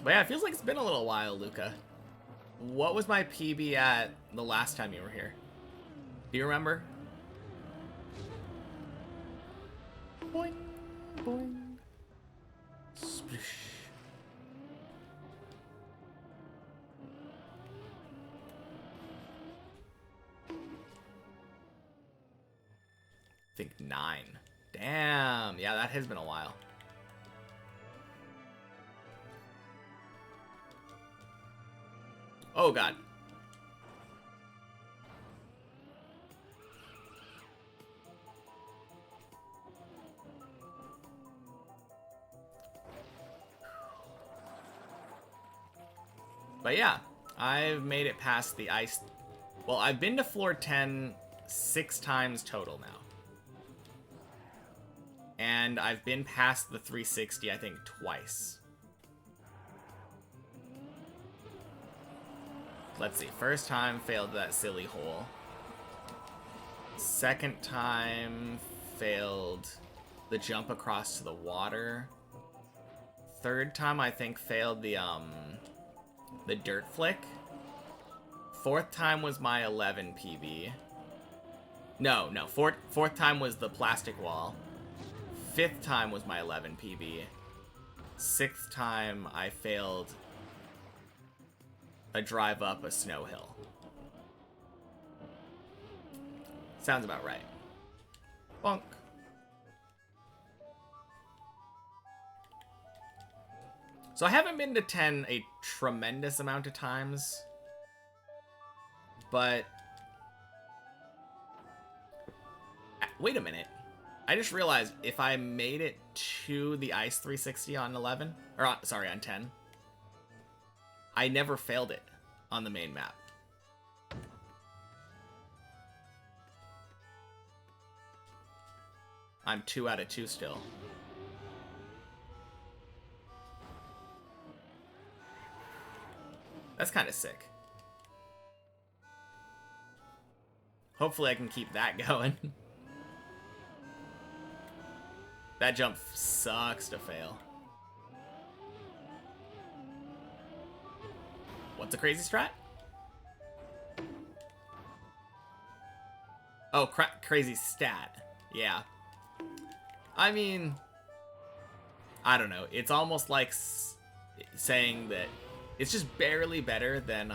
But yeah, it feels like it's been a little while, Luca. What was my PB at the last time you were here? Do you remember? Boing, boing. Splish. I think 9. Damn. Yeah, that has been a while. Oh, God. But yeah, I've made it past the ice. Well, I've been to floor 10 6 times total now. And I've been past the 360, I think, twice. Let's see. First time, failed that silly hole. Second time, failed the jump across to the water. Third time, I think, failed the dirt flick. Fourth time was my 11 PB. No. Fourth time was the plastic wall. Fifth time was my 11 PB. Sixth time, I failed a drive up a snow hill. Sounds about right. Bonk. So I haven't been to 10 a tremendous amount of times, but wait a minute. I just realized if I made it to the Ice 360 on 11, or sorry, on 10, I never failed it on the main map. I'm 2 out of 2 still. That's kind of sick. Hopefully I can keep that going. That jump sucks to fail. What's a crazy strat? Oh, crazy stat. Yeah. I mean, I don't know. It's almost like saying that it's just barely better than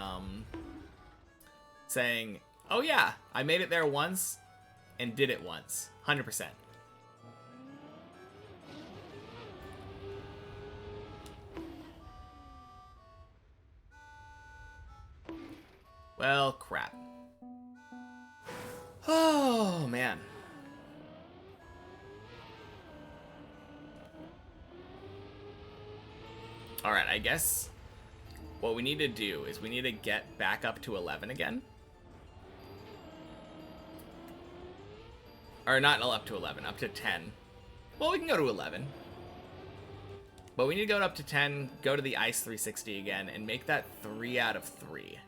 saying, oh yeah, I made it there once and did it once. 100%. Well, crap. Oh, man. Alright, I guess what we need to do is we need to get back up to 11 again. Or not up to 11, up to 10. Well, we can go to 11. But we need to go up to 10, go to the Ice 360 again, and make that 3 out of 3.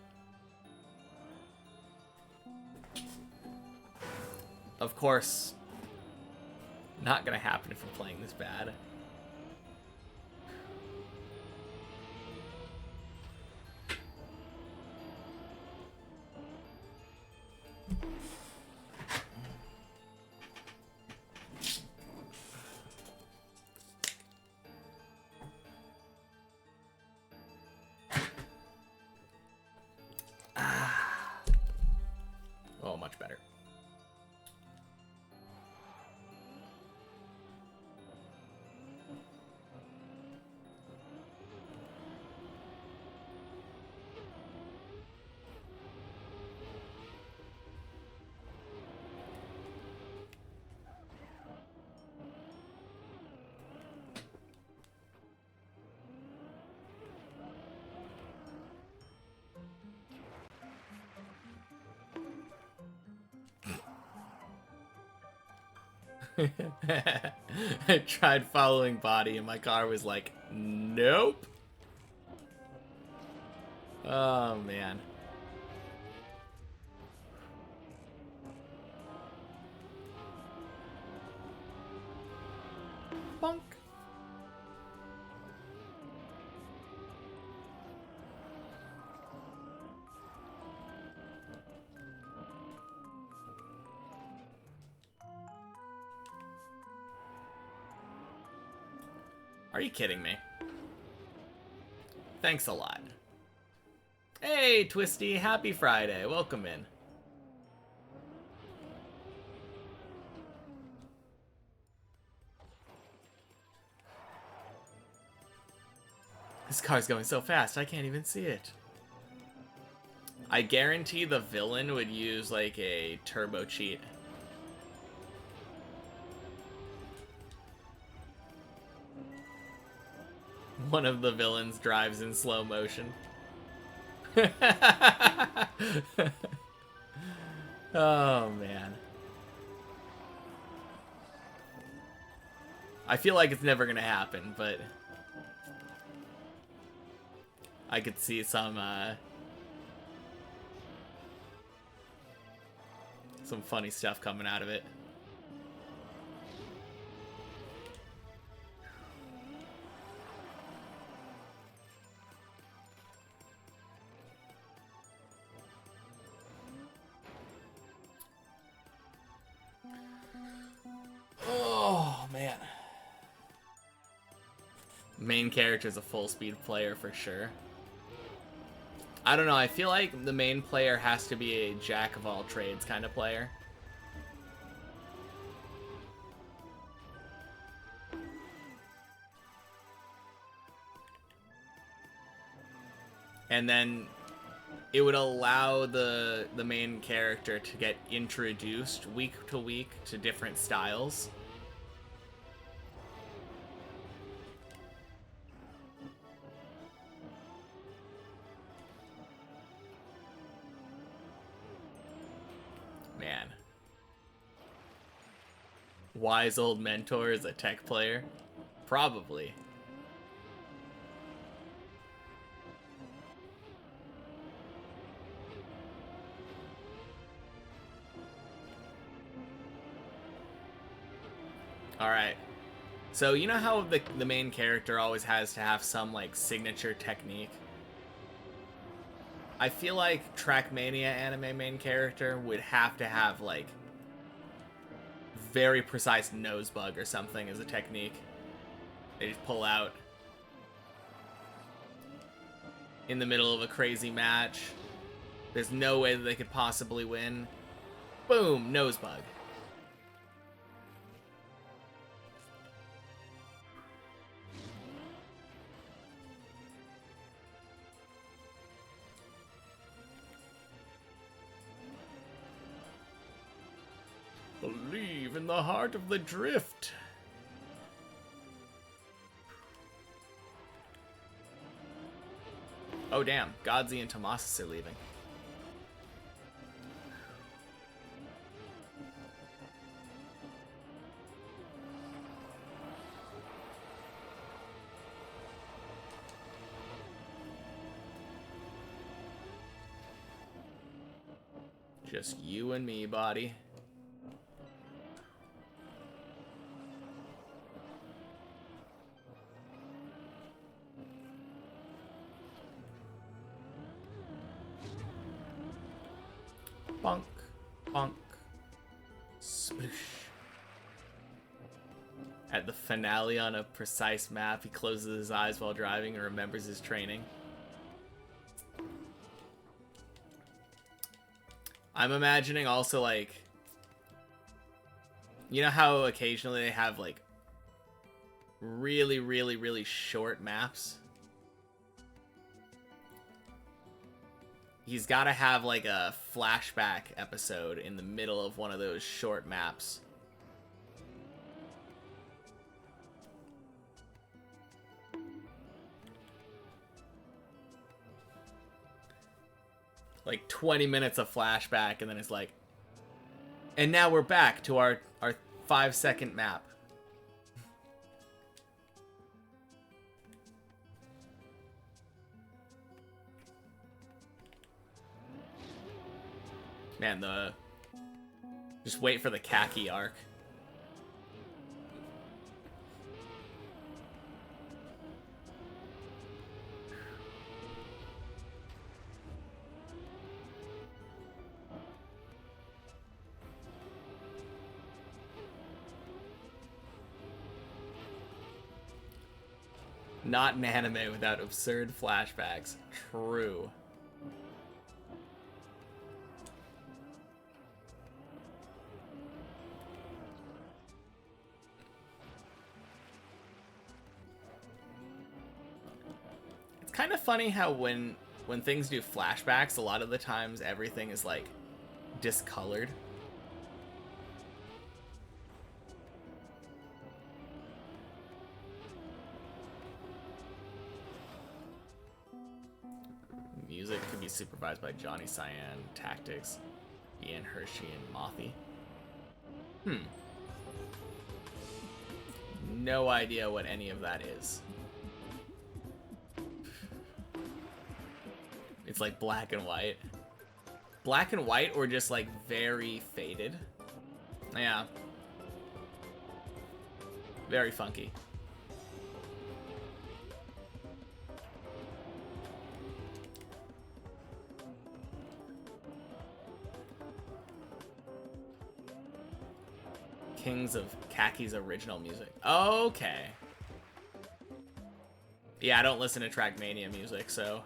Of course, not gonna happen if we're playing this bad. Oh, much better. I tried following body and my car was like, nope. Oh, man. Bonk. Are you kidding me? Thanks a lot. Hey, Twisty, happy Friday. Welcome in. This car's going so fast, I can't even see it. I guarantee the villain would use, like, a turbo cheat. One of the villains drives in slow motion. Oh, man. I feel like it's never gonna happen, but I could see some funny stuff coming out of it. Oh, man. Main character is a full speed player for sure. I don't know, I feel like the main player has to be a jack of all trades kind of player. And then it would allow the main character to get introduced week to week to different styles. Man. Wise old mentor is a tech player? Probably. Alright. So, you know how the main character always has to have some, like, signature technique? I feel like Trackmania anime main character would have to have, like, very precise nose bug or something as a technique. They just pull out in the middle of a crazy match. There's no way that they could possibly win. Boom, nose bug. Believe in the heart of the drift. Oh damn, Godzi and Tomasis are leaving. Just you and me, body. Bonk, bonk, sploosh. At the finale on a precise map, he closes his eyes while driving and remembers his training. I'm imagining also, like, you know how occasionally they have, like, really, really, really short maps? He's got to have, like, a flashback episode in the middle of one of those short maps. Like 20 minutes of flashback, and then it's like, and now we're back to our 5-second map. Man, just wait for the khaki arc. Not an anime without absurd flashbacks. True. It's kind of funny how when things do flashbacks, a lot of the times everything is like discolored. Music could be supervised by Johnny Cyan, Tactics, Ian Hershey, and Mothy. no idea what any of that is. It's like black and white. Black and white or just like very faded. Yeah. Very funky. Kings of Kaki's original music. Okay. Yeah, I don't listen to Trackmania music, so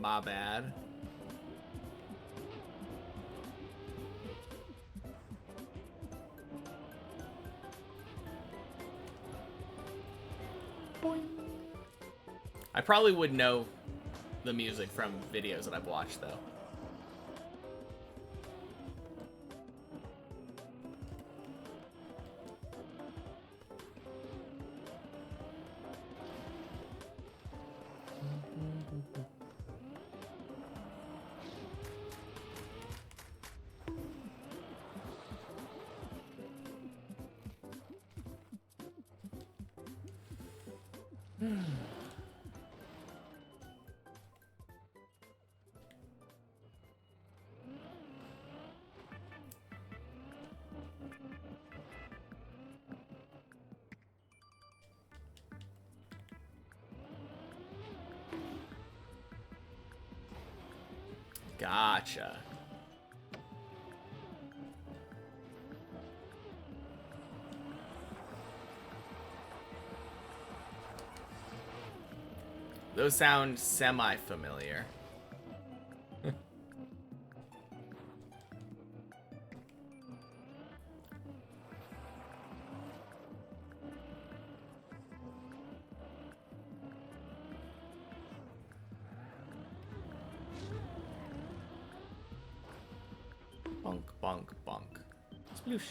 my bad. Boing. I probably would know the music from videos that I've watched, though. Gotcha. Those sound semi-familiar. Bonk, bonk, bonk. Sploosh.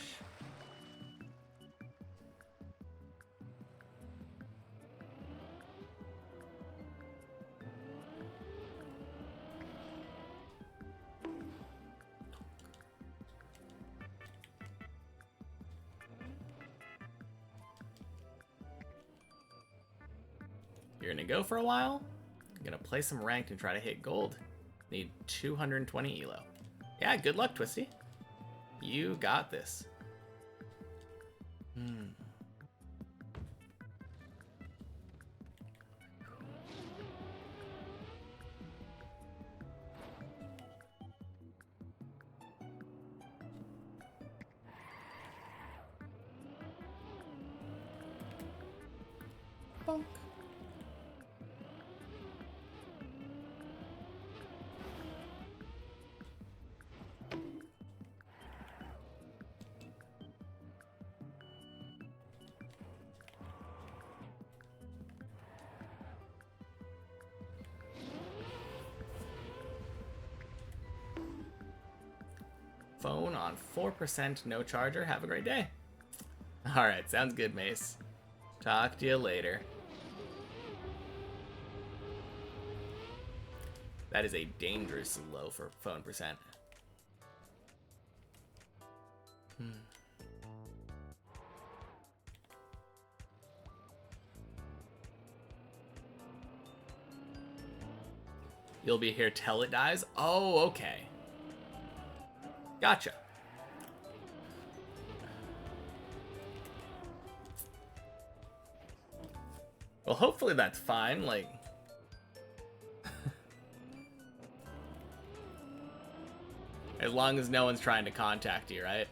You're gonna go for a while? I'm gonna play some ranked and try to hit gold. Need 220 elo. Yeah, good luck, Twisty. You got this. Bonk. Phone on 4%, no charger. Have a great day. Alright, sounds good, Mace. Talk to you later. That is a dangerous low for phone percent. You'll be here till it dies? Oh, okay. Gotcha. Well, hopefully that's fine, like... as long as no one's trying to contact you, right?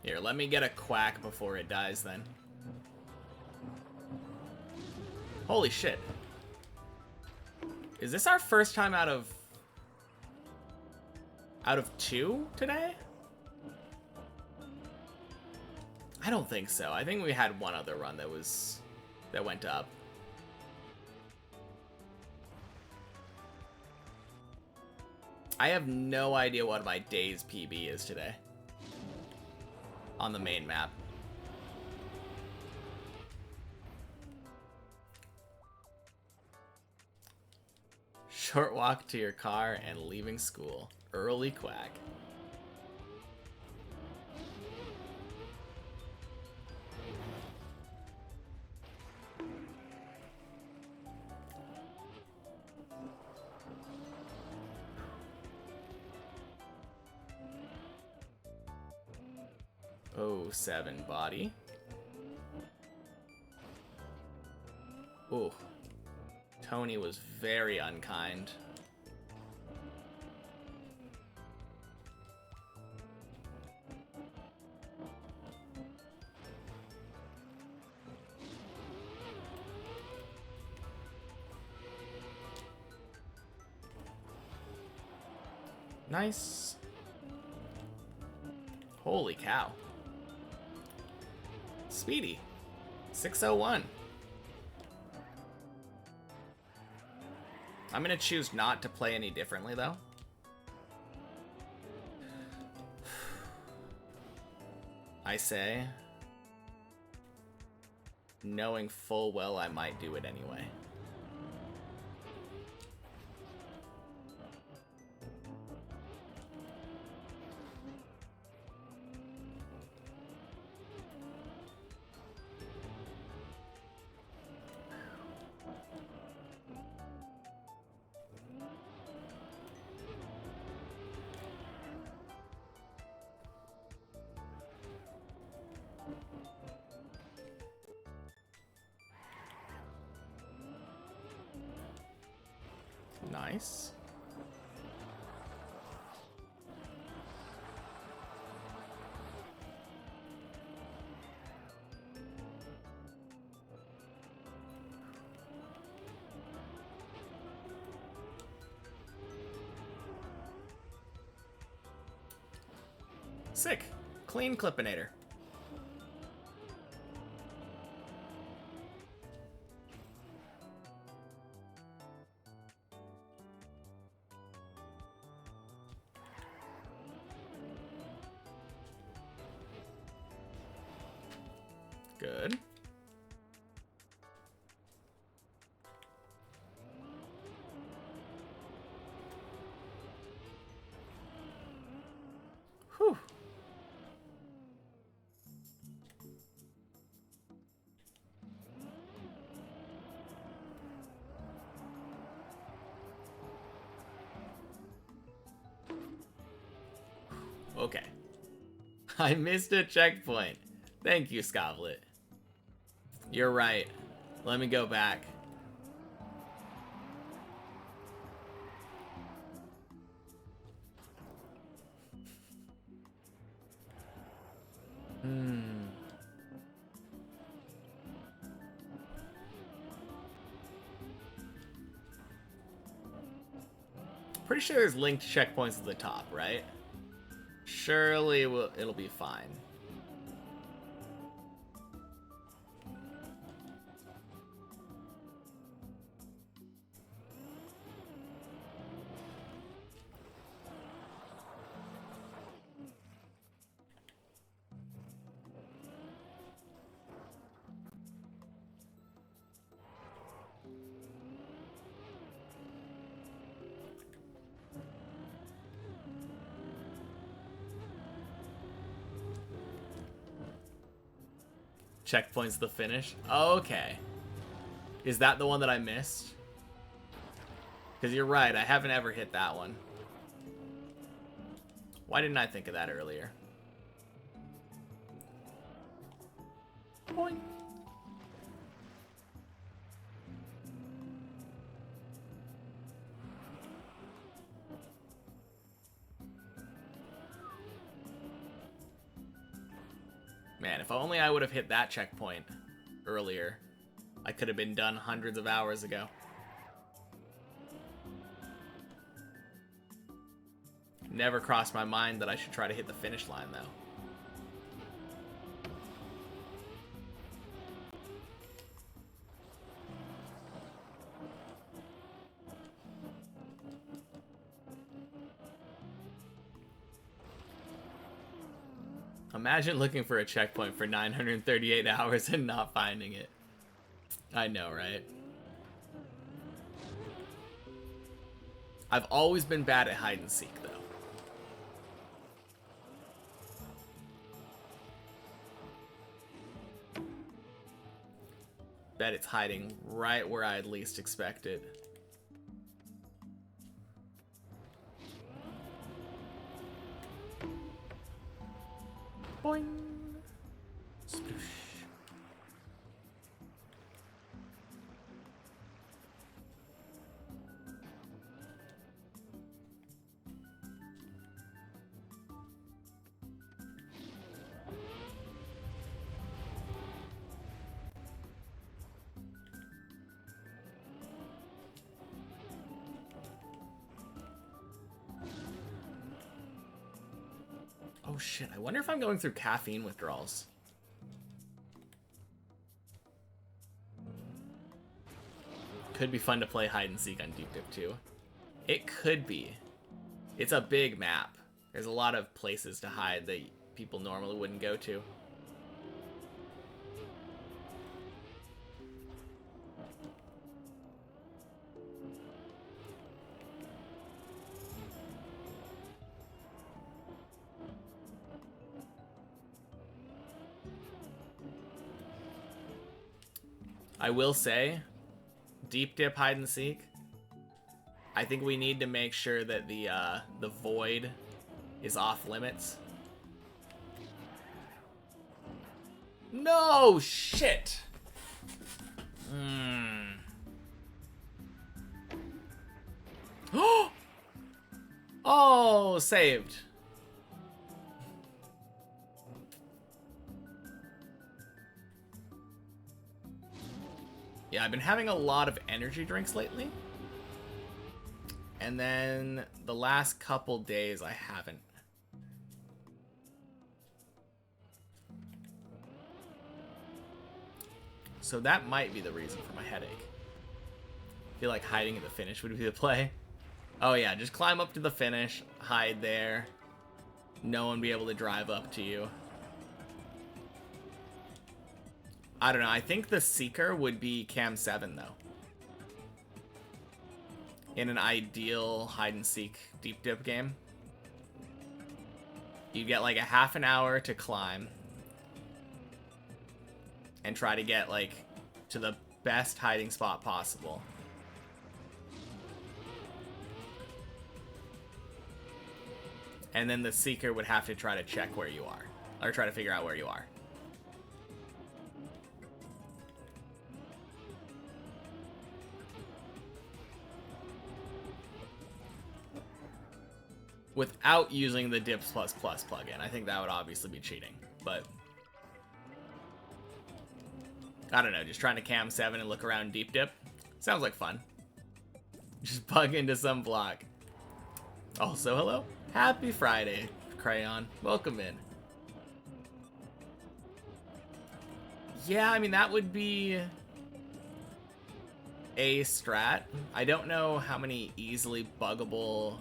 Here, let me get a quack before it dies, then. Holy shit. Is this our first time out of 2 today? I don't think so. I think we had one other run that went up. I have no idea what my day's PB is today on the main map. Short walk to your car and leaving school. Early quack. Oh, 7 body. Ooh. Tony was very unkind. Nice. Holy cow. Speedy. 601. I'm gonna choose not to play any differently, though. I say, knowing full well I might do it anyway. Nice. Sick. Clean Clippinator. Good. Whew. Okay. I missed a checkpoint. Thank you, Scovlet. You're right. Let me go back. Pretty sure there's linked checkpoints at the top, right? Surely it'll be fine. Checkpoint's the finish? Okay. Is that the one that I missed? Because you're right, I haven't ever hit that one. Why didn't I think of that earlier? Boing. Man, if only I would have hit that checkpoint earlier. I could have been done hundreds of hours ago. Never crossed my mind that I should try to hit the finish line, though. Imagine looking for a checkpoint for 938 hours and not finding it. I know, right? I've always been bad at hide and seek, though. Bet it's hiding right where I'd least expect it. Boing. Sploosh. Oh shit, I wonder if I'm going through caffeine withdrawals. Could be fun to play hide and seek on Deep Dip too. It could be. It's a big map. There's a lot of places to hide that people normally wouldn't go to. I will say, Deep Dip hide and seek, I think we need to make sure that the void is off limits. No shit. Oh, saved. Yeah, I've been having a lot of energy drinks lately. And then the last couple days I haven't. So that might be the reason for my headache. I feel like hiding at the finish would be the play. Oh yeah, just climb up to the finish, hide there. No one be able to drive up to you. I don't know, I think the Seeker would be Cam 7 though. In an ideal hide and seek Deep Dip game. You get like a half an hour to climb. And try to get like to the best hiding spot possible. And then the Seeker would have to try to check where you are. Or try to figure out where you are. Without using the Dips++ plugin. I think that would obviously be cheating. But I don't know, just trying to cam 7 and look around Deep Dip. Sounds like fun. Just bug into some block. Also, hello. Happy Friday, Crayon. Welcome in. Yeah, I mean, that would be a strat. I don't know how many easily buggable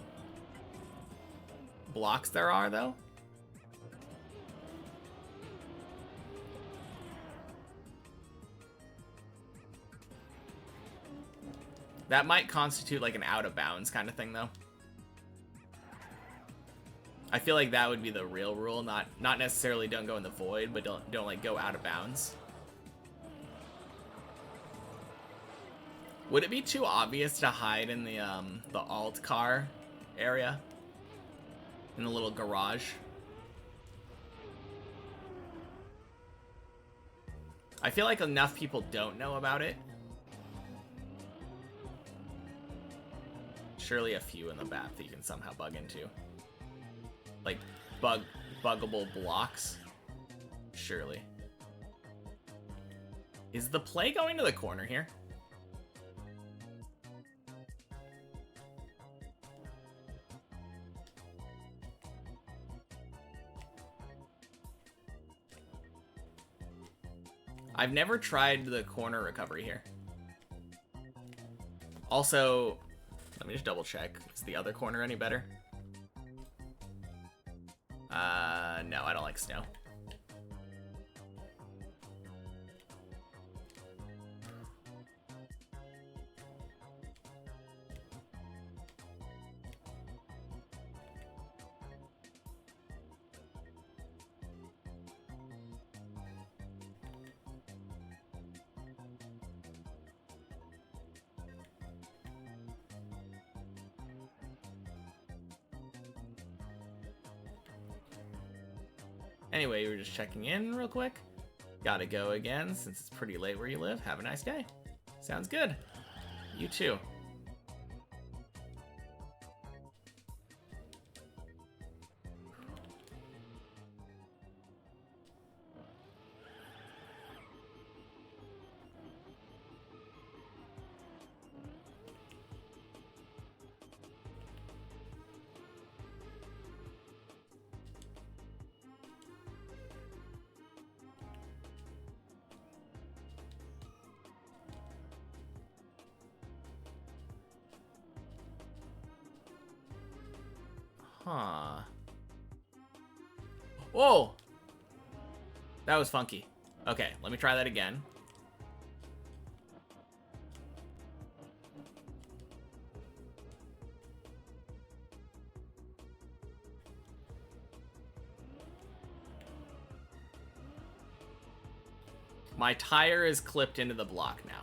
blocks there are, though. That might constitute like an out of bounds kind of thing, though. I feel like that would be the real rule, not necessarily don't go in the void, but don't like go out of bounds. Would it be too obvious to hide in the alt car area? In the little garage? I feel like enough people don't know about it. Surely a few in the map that you can somehow bug into. Like, buggable blocks. Surely. Is the play going to the corner here? I've never tried the corner recovery here. Also, let me just double check. Is the other corner any better? No, I don't like snow. Anyway, we were just checking in real quick. Gotta go again since it's pretty late where you live. Have a nice day. Sounds good. You too. Huh. Whoa! That was funky. Okay, let me try that again. My tire is clipped into the block now.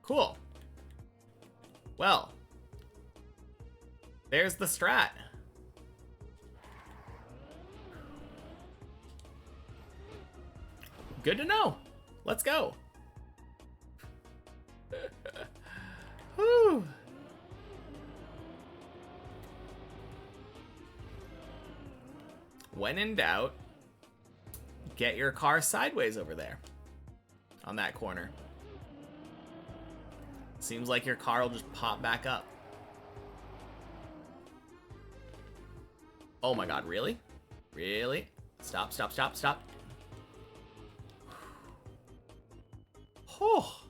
Cool. Well, there's the strat. Good to know. Let's go. Whew. When in doubt, get your car sideways over there on that corner. Seems like your car will just pop back up. Oh my god, really? Really? Stop, stop, stop, stop. Oh.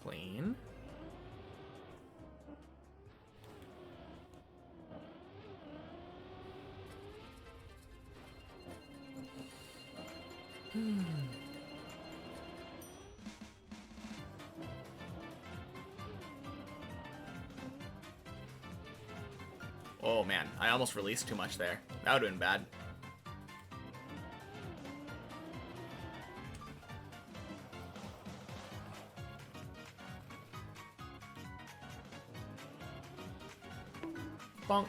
Clean. Oh man, I almost released too much there. That would have been bad. Bonk.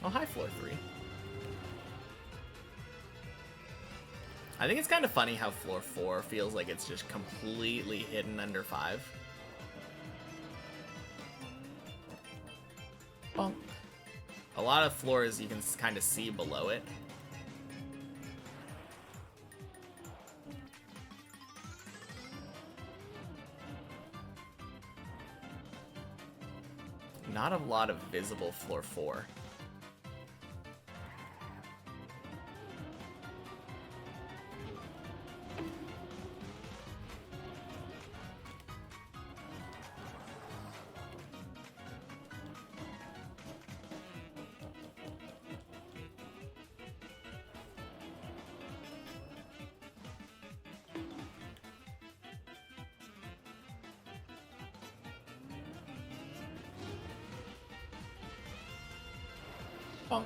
Oh, hi, floor 3. I think it's kind of funny how floor 4 feels like it's just completely hidden under 5. Bonk. A lot of floors you can kind of see below it. Not a lot of visible floor 4. Bonk.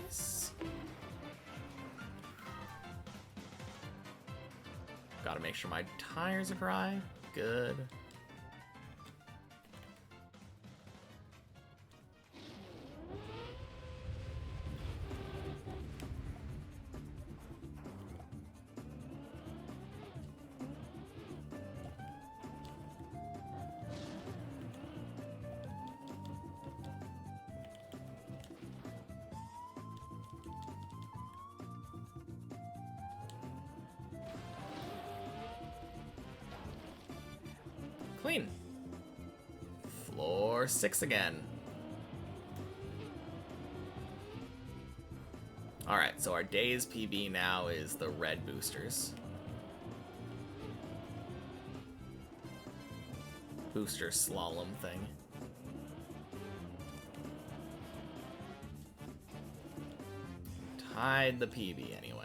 Nice. Gotta make sure my tires are dry. Good. Clean. Floor 6 again. Alright, so our day's PB now is the red boosters. Booster slalom thing. Tied the PB anyway.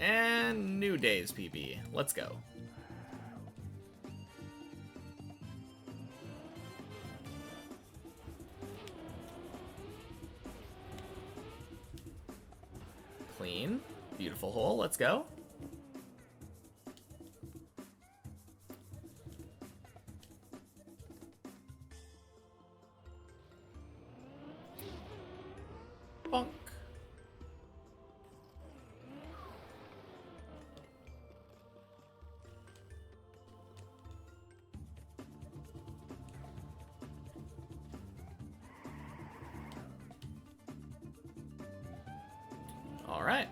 And new day's PB. Let's go. Clean. Beautiful hole. Let's go. Bonk. All right.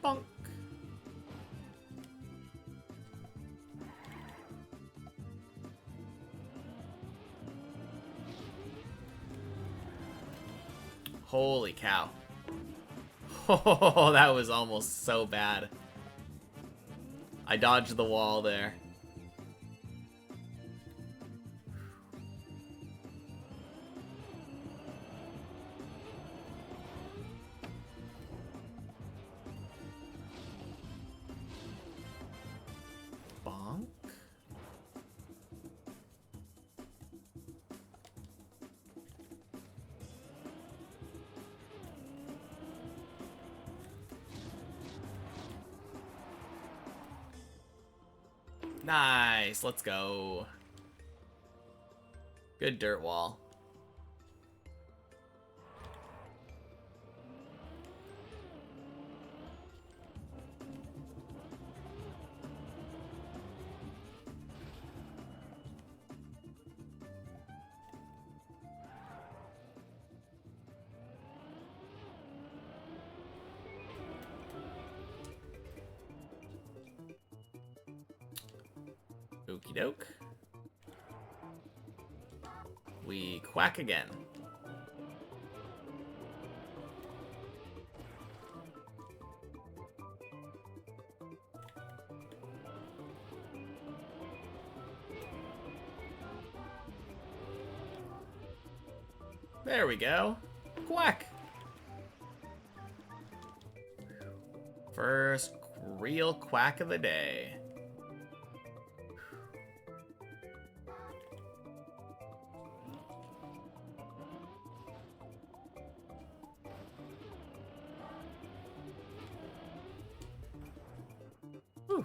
Bonk. Holy cow. Oh, that was almost so bad. I dodged the wall there. Bonk. Nice, let's go. Good dirt wall. Okie doke. We quack again. There we go. Quack. First real quack of the day. Whew.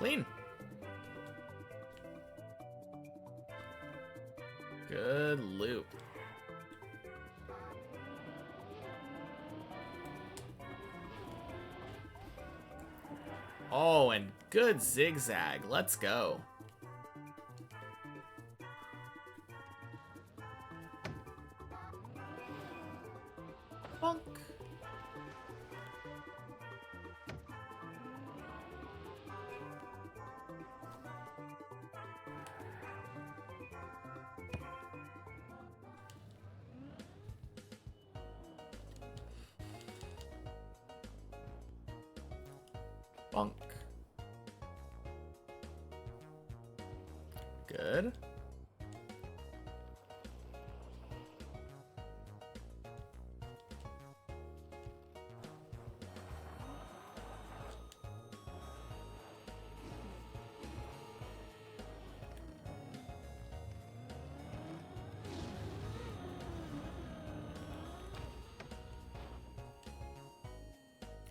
Clean. Good loop. Oh, and good zigzag. Let's go. Bonk. Bonk. Good.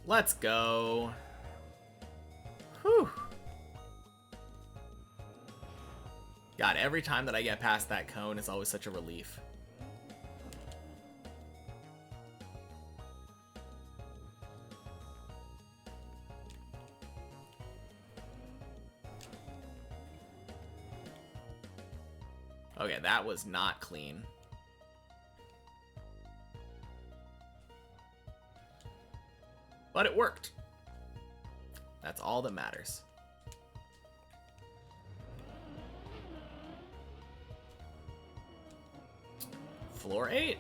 Let's go. Whew. God, every time that I get past that cone, it's always such a relief. Okay, that was not clean. But it worked. That's all that matters. Floor 8.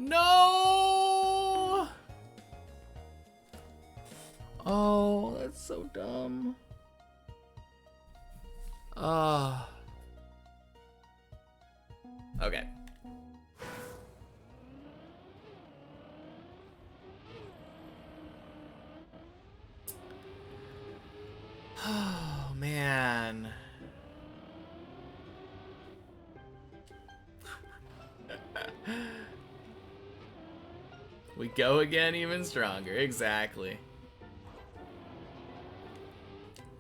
No! Oh, that's so dumb. Ah. Okay. Oh, man. We go again even stronger. Exactly.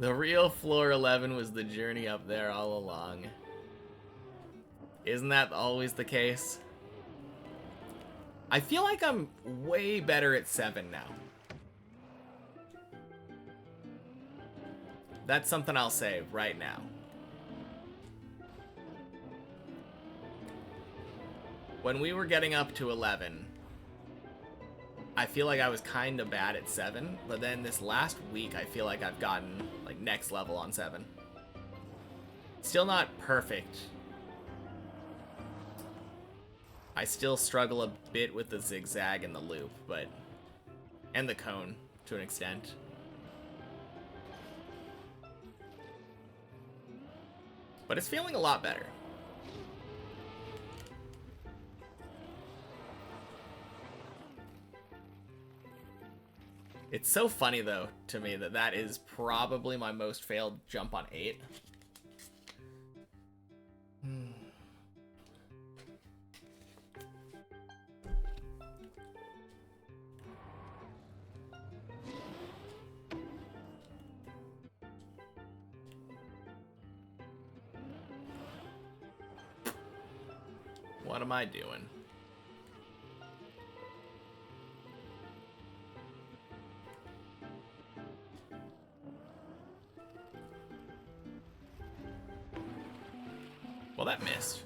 The real floor 11 was the journey up there all along. Isn't that always the case? I feel like I'm way better at 7 now. That's something I'll say right now. When we were getting up to 11, I feel like I was kind of bad at 7, but then this last week I feel like I've gotten like next level on 7. Still not perfect. I still struggle a bit with the zigzag and the loop, but and the cone to an extent. But it's feeling a lot better. It's so funny, though, to me that that is probably my most failed jump on 8. What am I doing? Well, that missed.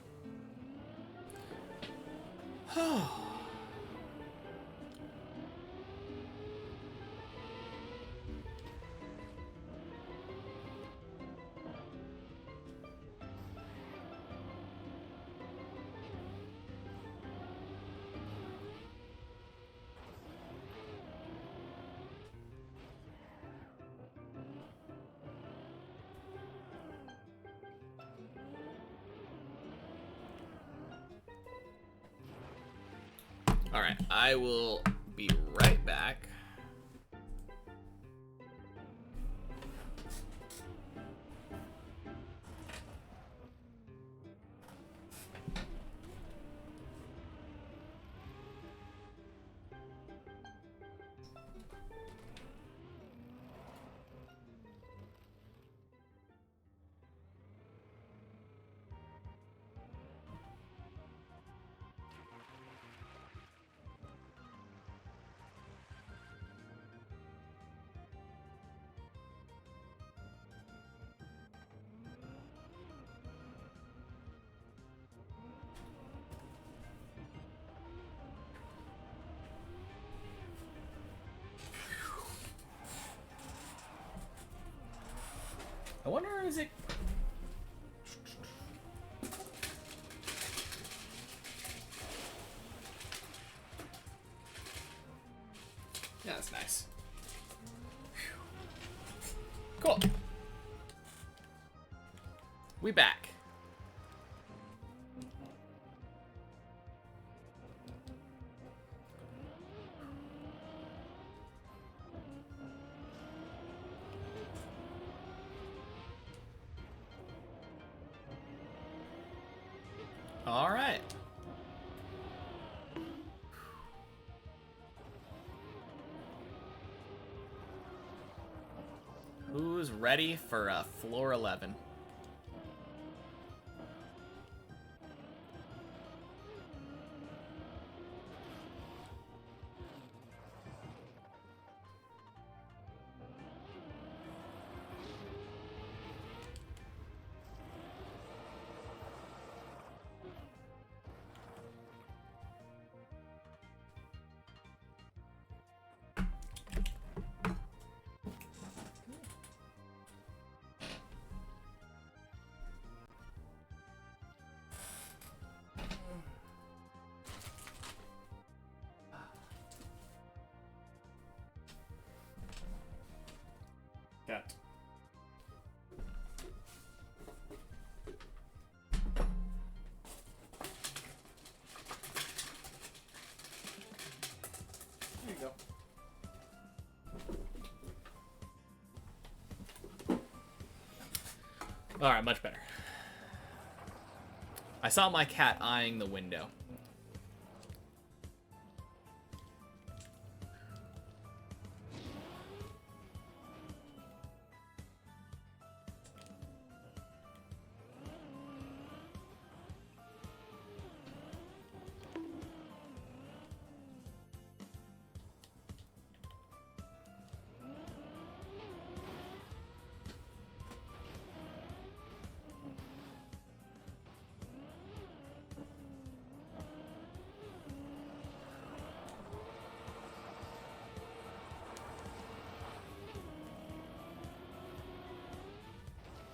Alright, I will be right back. I wonder, is it... Yeah, that's nice. Cool. We back. All right. Who's ready for floor 11? Cat. There you go. All right, much better. I saw my cat eyeing the window.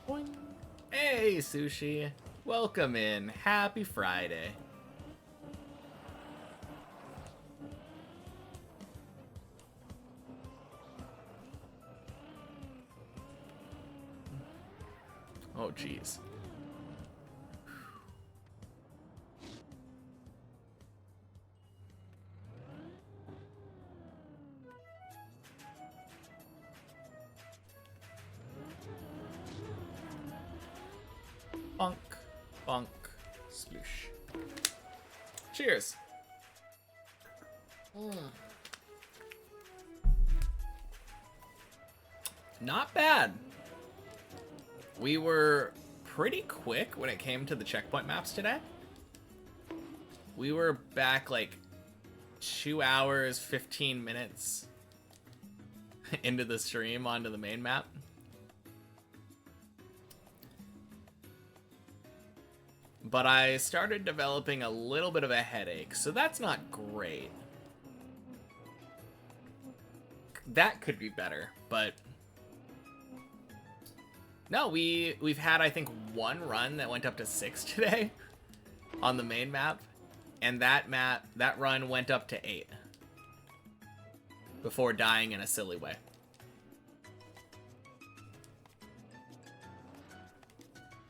Boing. Hey, Sushi. Welcome in. Happy Friday. Oh, jeez. Bonk, bonk, sploosh. Cheers. Not bad. We were pretty quick when it came to the checkpoint maps today. We were back like 2 hours, 15 minutes into the stream onto the main map. But I started developing a little bit of a headache, so that's not great. That could be better, but no, we've had, I think, one run that went up to 6 today on the main map, and that run went up to 8 before dying in a silly way.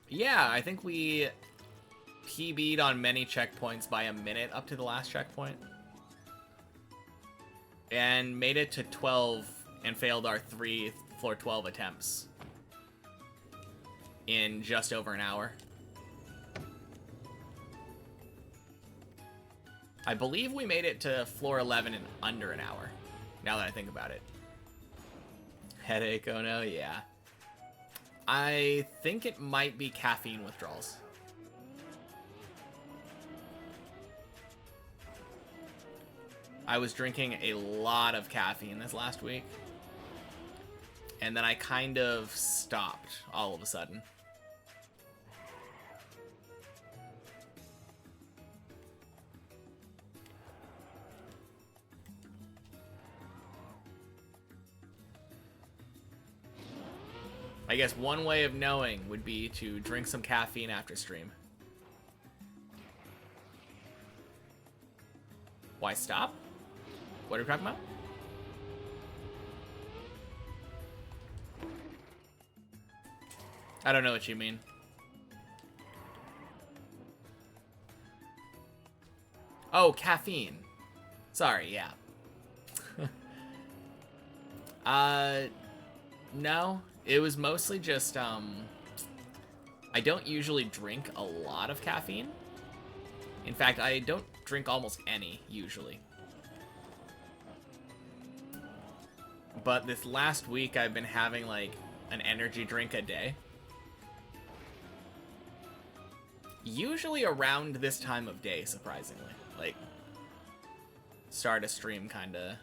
Yeah, I think we PB'd on many checkpoints by a minute up to the last checkpoint. and made it to 12 and failed our 3 floor 12 attempts in just over an hour. I believe we made it to floor 11 in under an hour, now that I think about it. Headache, oh no, yeah. I think it might be caffeine withdrawals. I was drinking a lot of caffeine this last week, and then I kind of stopped all of a sudden. I guess one way of knowing would be to drink some caffeine after stream. Why stop? What are we talking about? I don't know what you mean. Oh, caffeine. Sorry, yeah. No. It was mostly just, I don't usually drink a lot of caffeine. In fact, I don't drink almost any, usually. But this last week, I've been having, like, an energy drink a day. Usually around this time of day, surprisingly. Like, start a stream, kinda.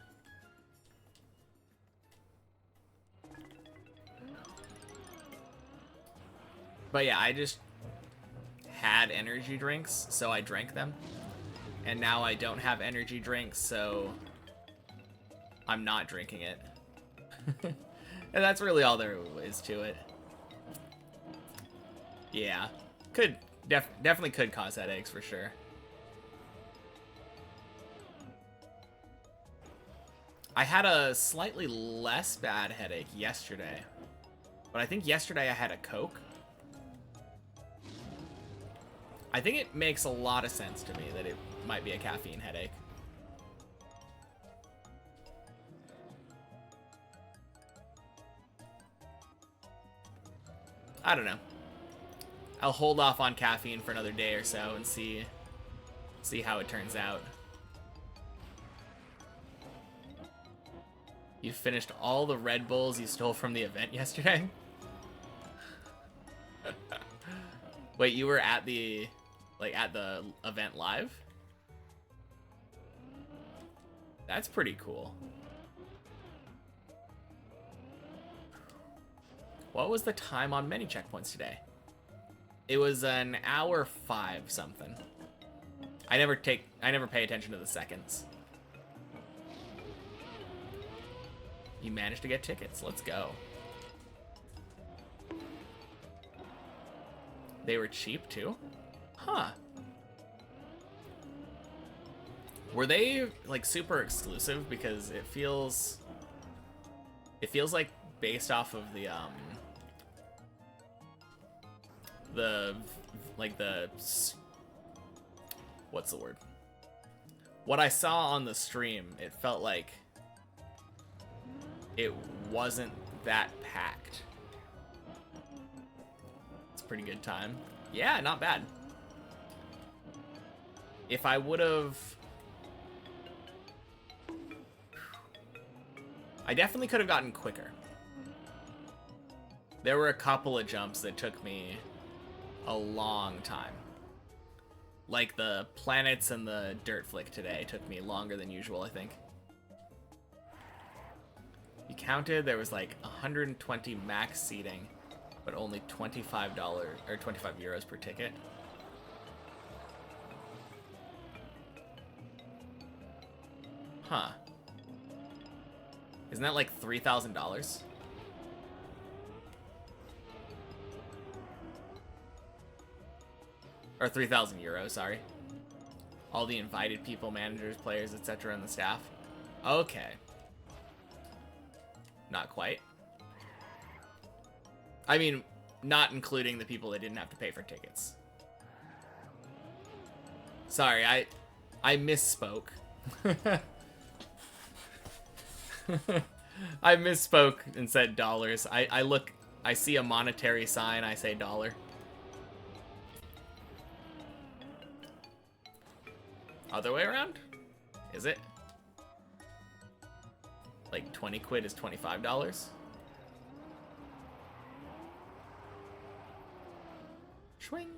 But yeah, I just had energy drinks, so I drank them. And now I don't have energy drinks, so I'm not drinking it. And that's really all there is to it. Yeah. Definitely could cause headaches, for sure. I had a slightly less bad headache yesterday. But I think yesterday I had a Coke. I think it makes a lot of sense to me that it might be a caffeine headache. I don't know. I'll hold off on caffeine for another day or so and see how it turns out. You finished all the Red Bulls you stole from the event yesterday? Wait, you were at the event live? That's pretty cool. What was the time on many checkpoints today? It was an hour 5 something. I never pay attention to the seconds. You managed to get tickets. Let's go. They were cheap too? Huh. Were they like super exclusive? Because it feels like based off of the what's the word? What I saw on the stream, it felt like it wasn't that packed. It's a pretty good time. Yeah, not bad. If I would have... I definitely could have gotten quicker. There were a couple of jumps that took me a long time. Like the planets and the dirt flick today took me longer than usual, I think. You counted, there was like 120 max seating, but only $25 or 25 euros per ticket. Huh. Isn't that like $3,000? Or 3,000 euros, sorry. All the invited people, managers, players, etc. and the staff. Okay. Not quite. I mean, not including the people that didn't have to pay for tickets. Sorry, I misspoke. I misspoke and said dollars. I see a monetary sign, I say dollar. Other way around? Is it? Like 20 quid is $25? Swing.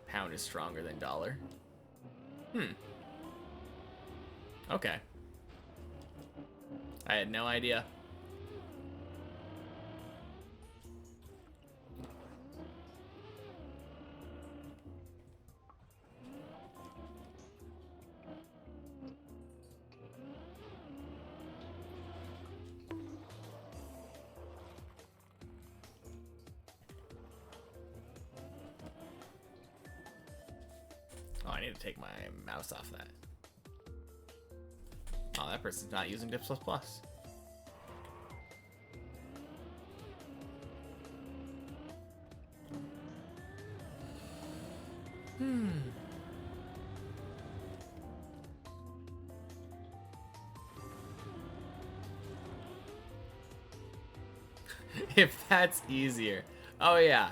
Pound is stronger than dollar. Okay. I had no idea. Oh, I need to take my mouse off that. Oh, that person's not using Dips++. If that's easier. Oh yeah.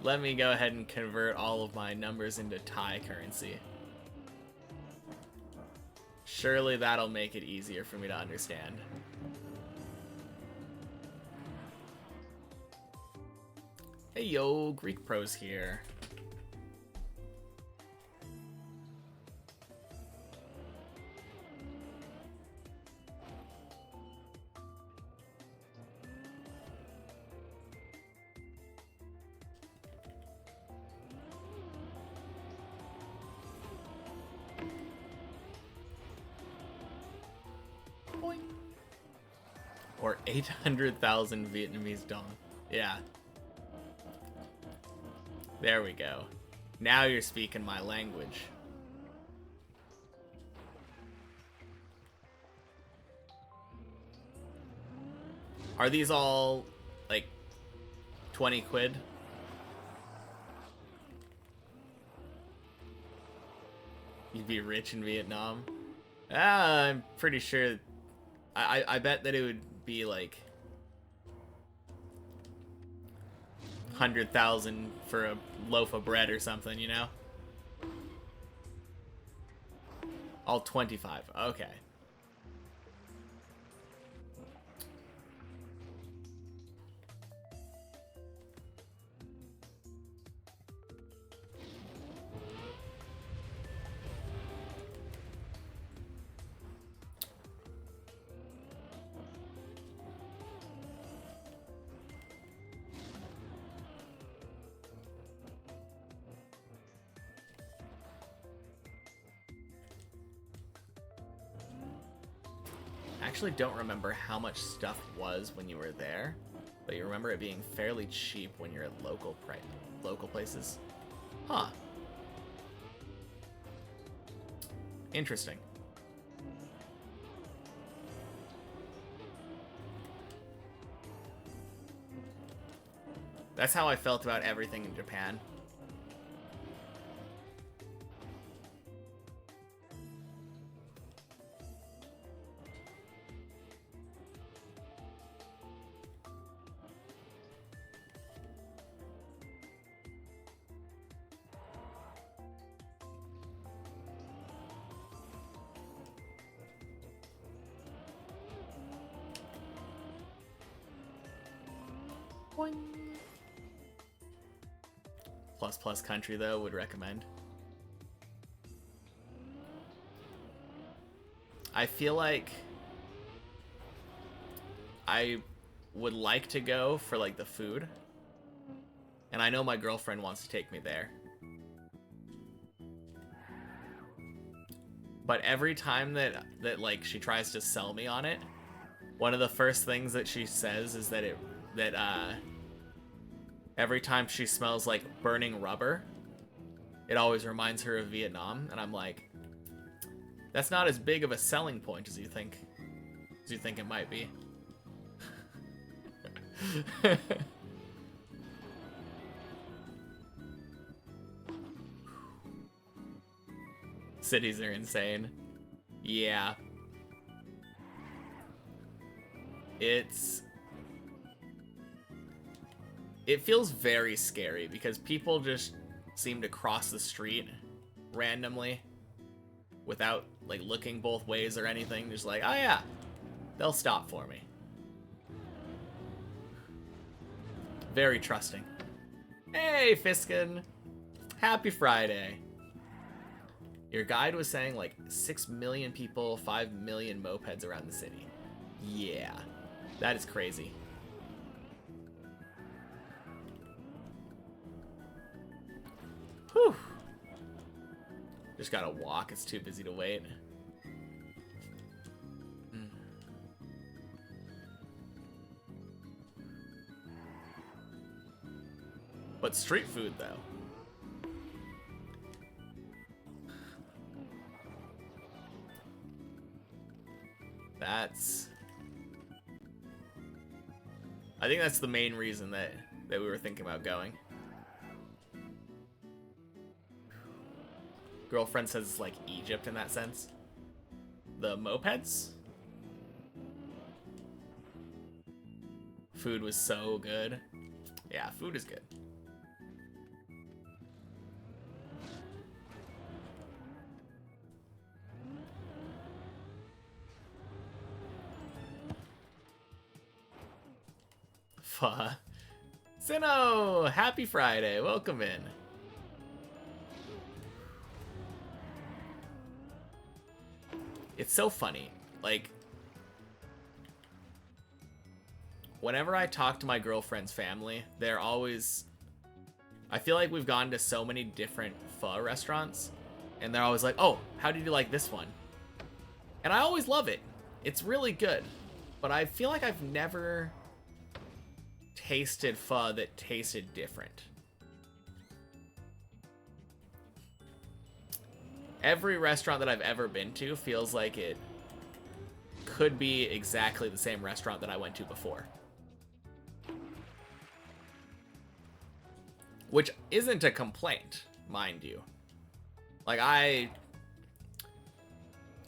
Let me go ahead and convert all of my numbers into Thai currency. Surely that'll make it easier for me to understand. Hey yo, Greek Pros here. Boing. Or 800,000 Vietnamese dong. Yeah. There we go. Now you're speaking my language. Are these all, like, 20 quid? You'd be rich in Vietnam? I'm pretty sure... I bet that it would be, like... 100,000 for a loaf of bread or something, you know? All 25. Okay. I actually don't remember how much stuff was when you were there, but you remember it being fairly cheap when you're at local places. Huh. Interesting. That's how I felt about everything in Japan. Boing. Plus country though, would recommend. I feel like I would like to go for like the food, and I know my girlfriend wants to take me there. But every time that like she tries to sell me on it, one of the first things that she says is that every time she smells like burning rubber, it always reminds her of Vietnam, and I'm like, that's not as big of a selling point as you think it might be. cities are insane. Yeah. It feels very scary because people just seem to cross the street randomly without like looking both ways or anything. Just like, oh yeah, they'll stop for me. Very trusting. Hey, Fiskin. Happy Friday. Your guide was saying like 6 million people, 5 million mopeds around the city. Yeah, that is crazy. Whew. Just gotta walk, it's too busy to wait. But street food, though. I think that's the main reason that we were thinking about going. Girlfriend says it's like Egypt in that sense. The mopeds? Food was so good. Yeah, food is good. Sino, happy Friday. Welcome in. It's so funny. Like, whenever I talk to my girlfriend's family, they're always... I feel like we've gone to so many different pho restaurants, and they're always like, oh, how did you like this one? And I always love it. It's really good. But I feel like I've never tasted pho that tasted different. Every restaurant that I've ever been to feels like it could be exactly the same restaurant that I went to before. Which isn't a complaint, mind you. Like, I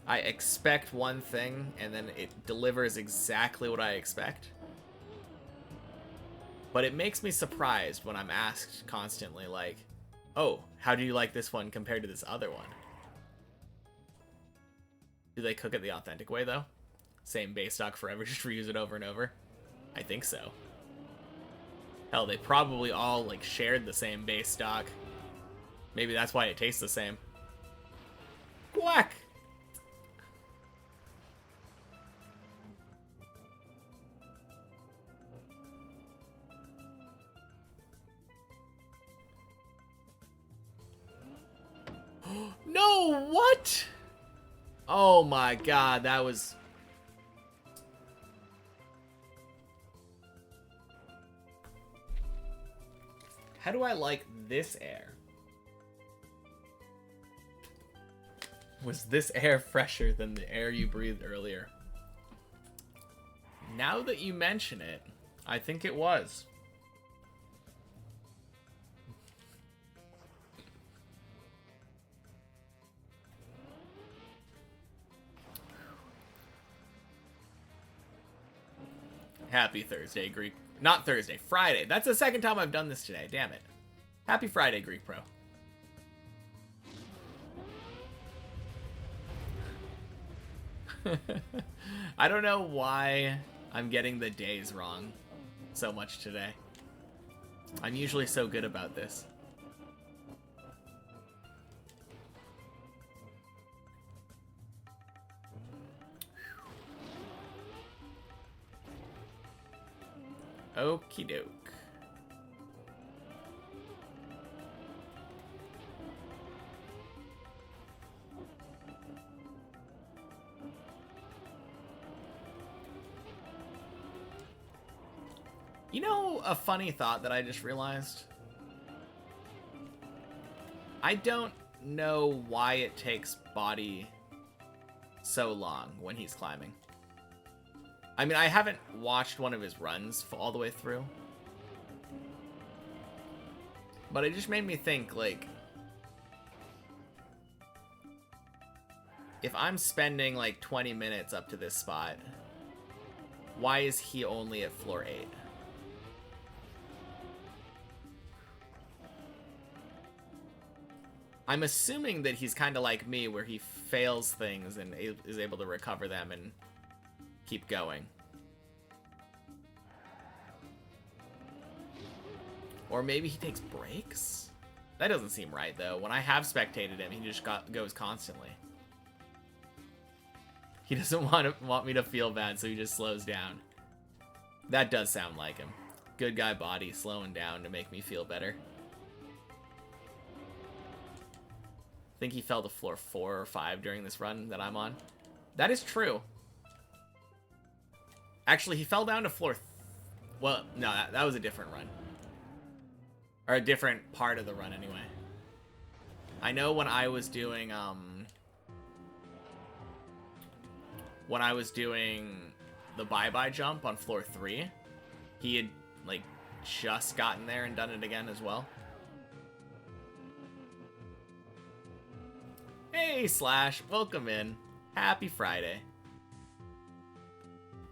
expect one thing, and then it delivers exactly what I expect. But it makes me surprised when I'm asked constantly, like, oh, how do you like this one compared to this other one? Do they cook it the authentic way, though? Same base stock forever, just reuse it over and over? I think so. Hell, they probably all, like, shared the same base stock. Maybe that's why it tastes the same. Quack! No, what? Oh my god, that was... How do I like this air? Was this air fresher than the air you breathed earlier? Now that you mention it, I think it was. Happy Thursday, Greek. Not Thursday, Friday. That's the second time I've done this today. Damn it. Happy Friday, Greek Pro. I don't know why I'm getting the days wrong so much today. I'm usually so good about this. Okie doke. You know, a funny thought that I just realized? I don't know why it takes Body so long when he's climbing. I mean, I haven't watched one of his runs all the way through. But it just made me think, like... if I'm spending like 20 minutes up to this spot, why is he only at floor 8? I'm assuming that he's kind of like me, where he fails things and is able to recover them and keep going. Or maybe he takes breaks? That doesn't seem right, though. When I have spectated him, he just goes constantly. He doesn't want me to feel bad, so he just slows down. That does sound like him. Good guy body slowing down to make me feel better. I think he fell to floor 4 or 5 during this run that I'm on. That is true. Actually, he fell down to floor... well, no, that was a different run. Or a different part of the run, anyway. I know when I was doing, when I was doing the bye-bye jump on floor 3, he had, like, just gotten there and done it again as well. Hey, Slash, welcome in. Happy Friday.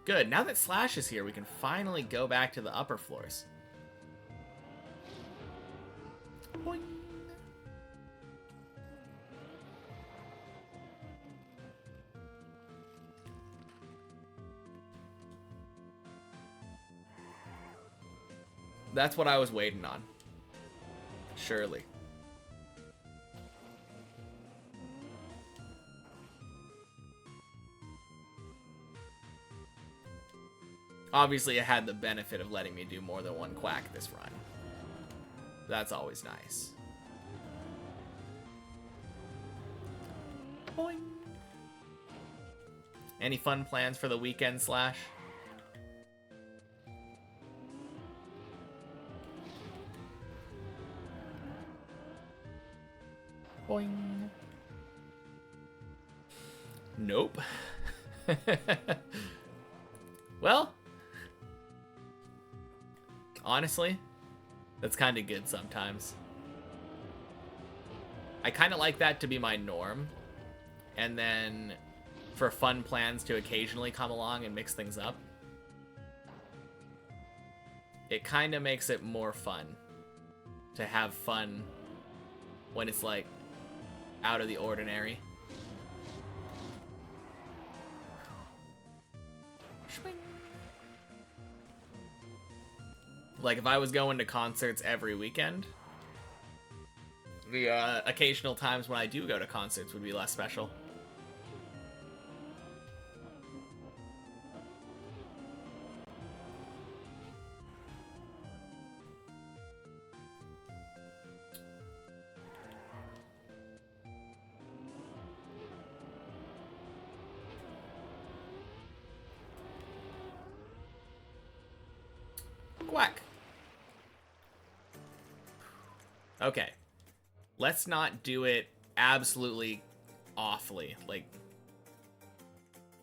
Good, now that Slash is here, we can finally go back to the upper floors. Boing. That's what I was waiting on. Surely. Obviously, it had the benefit of letting me do more than one quack this run. That's always nice. Boing. Any fun plans for the weekend, Slash? Boing. Nope. Well, honestly, that's kind of good sometimes. I kind of like that to be my norm. And then for fun plans to occasionally come along and mix things up. It kind of makes it more fun to have fun when it's like out of the ordinary. Like if I was going to concerts every weekend, the occasional times when I do go to concerts would be less special. Quack. Okay. Let's not do it absolutely awfully like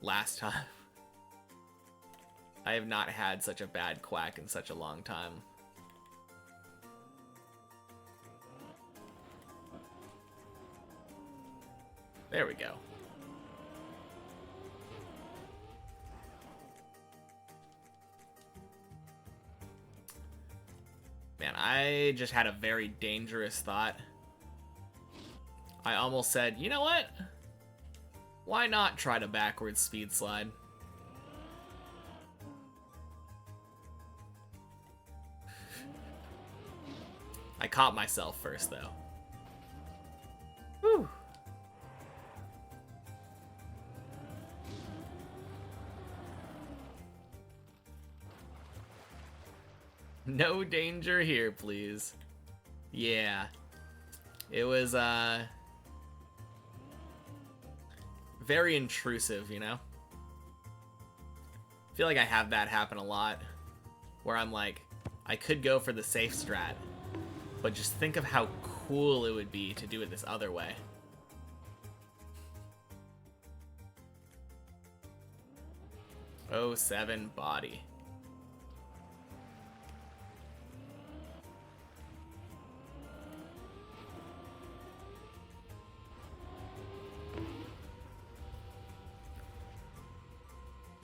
last time. I have not had such a bad quack in such a long time. There we go. Man, I just had a very dangerous thought. I almost said, you know what? Why not try to backwards speed slide? I caught myself first, though. Whew. No danger here, please. Yeah. It was, very intrusive, you know? I feel like I have that happen a lot. Where I'm like, I could go for the safe strat. But just think of how cool it would be to do it this other way. Oh, 07 body.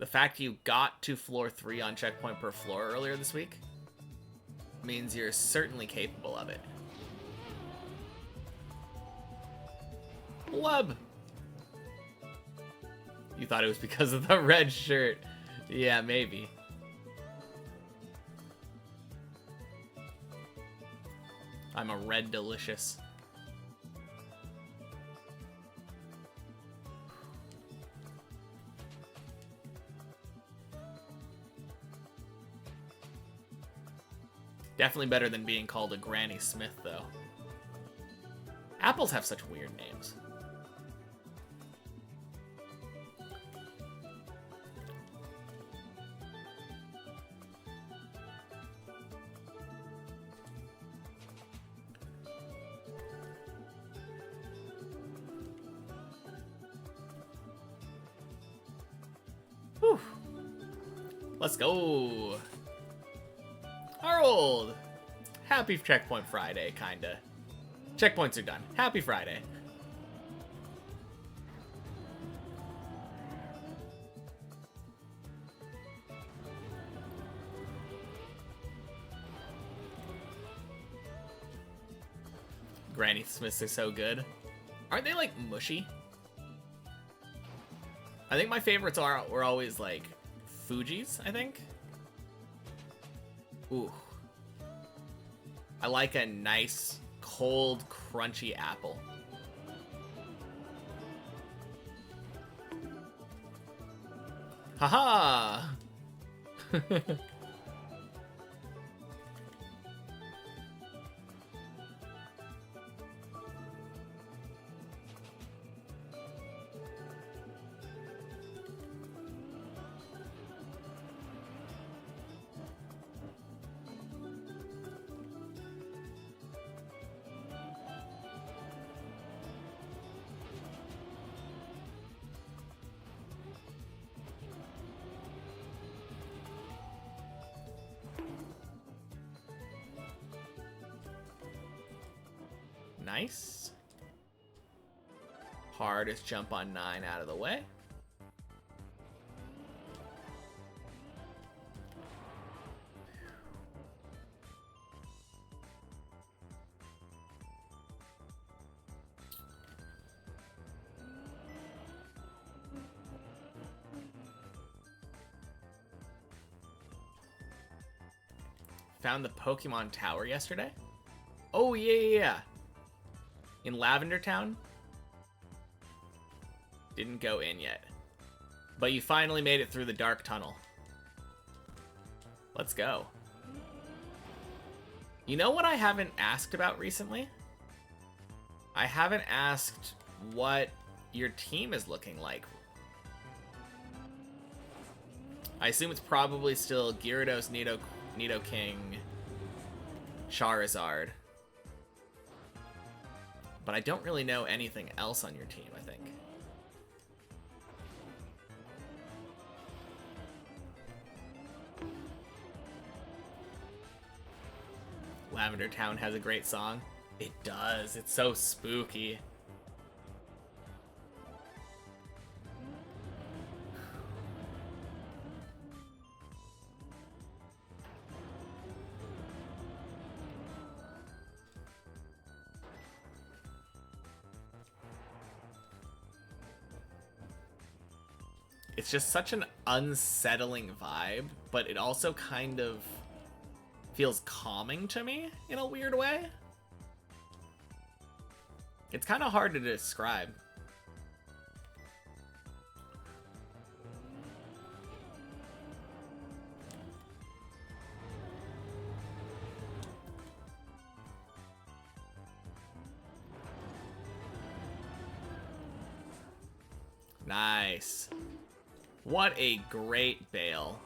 The fact you got to floor 3 on checkpoint per floor earlier this week means you're certainly capable of it. Blub! You thought it was because of the red shirt. Yeah, maybe. I'm a red delicious. Definitely better than being called a Granny Smith, though. Apples have such weird names. Whew. Let's go. Harold! Happy Checkpoint Friday, kinda. Checkpoints are done. Happy Friday. Granny Smiths are so good. Aren't they, like, mushy? I think my favorites were always, like, Fuji's, I think. Ooh. I like a nice, cold, crunchy apple. Haha! Nice. Hardest jump on 9 out of the way. Found the Pokemon Tower yesterday? Oh, yeah. In Lavender Town? Didn't go in yet. But you finally made it through the dark tunnel. Let's go. You know what I haven't asked about recently? I haven't asked what your team is looking like. I assume it's probably still Gyarados, Nidoking, Charizard. But I don't really know anything else on your team, I think. Lavender Town has a great song. It does. It's so spooky. It's just such an unsettling vibe, but it also kind of feels calming to me in a weird way. It's kind of hard to describe. Nice. What a great bail.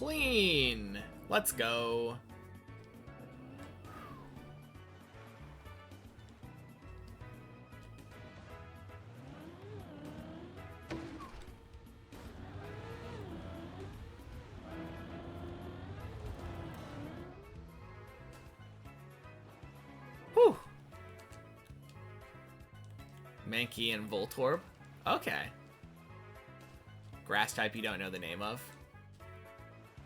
clean. Let's go. Whew. Mankey and Voltorb. Okay. Grass type you don't know the name of.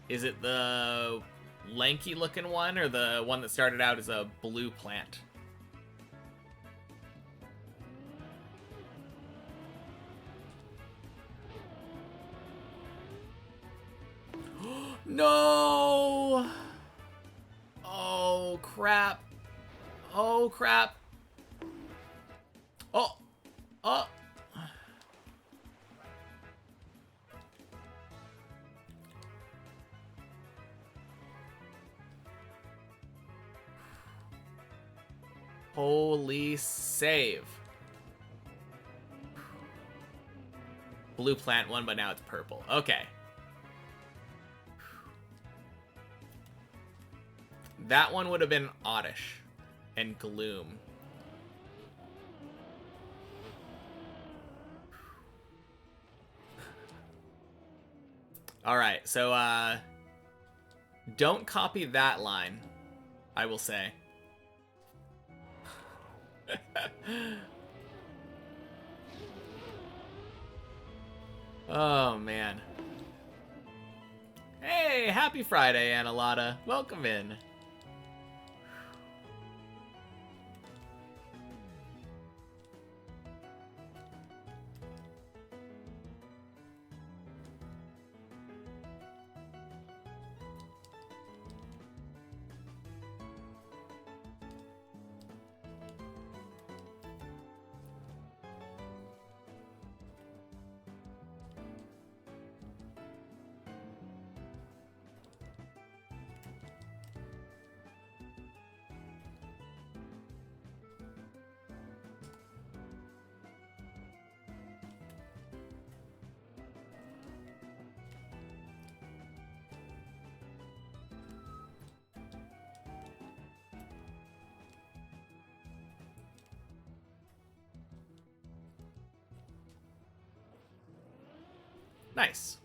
Is it the lanky looking one or the one that started out as a blue plant? No! Oh, crap. Oh, crap. Oh. Oh. Holy save. Blue plant one, but now it's purple. Okay. That one would have been Oddish and Gloom. Alright, so, don't copy that line, I will say. Oh, man. Hey, happy Friday, Annalata. Welcome in. Nice.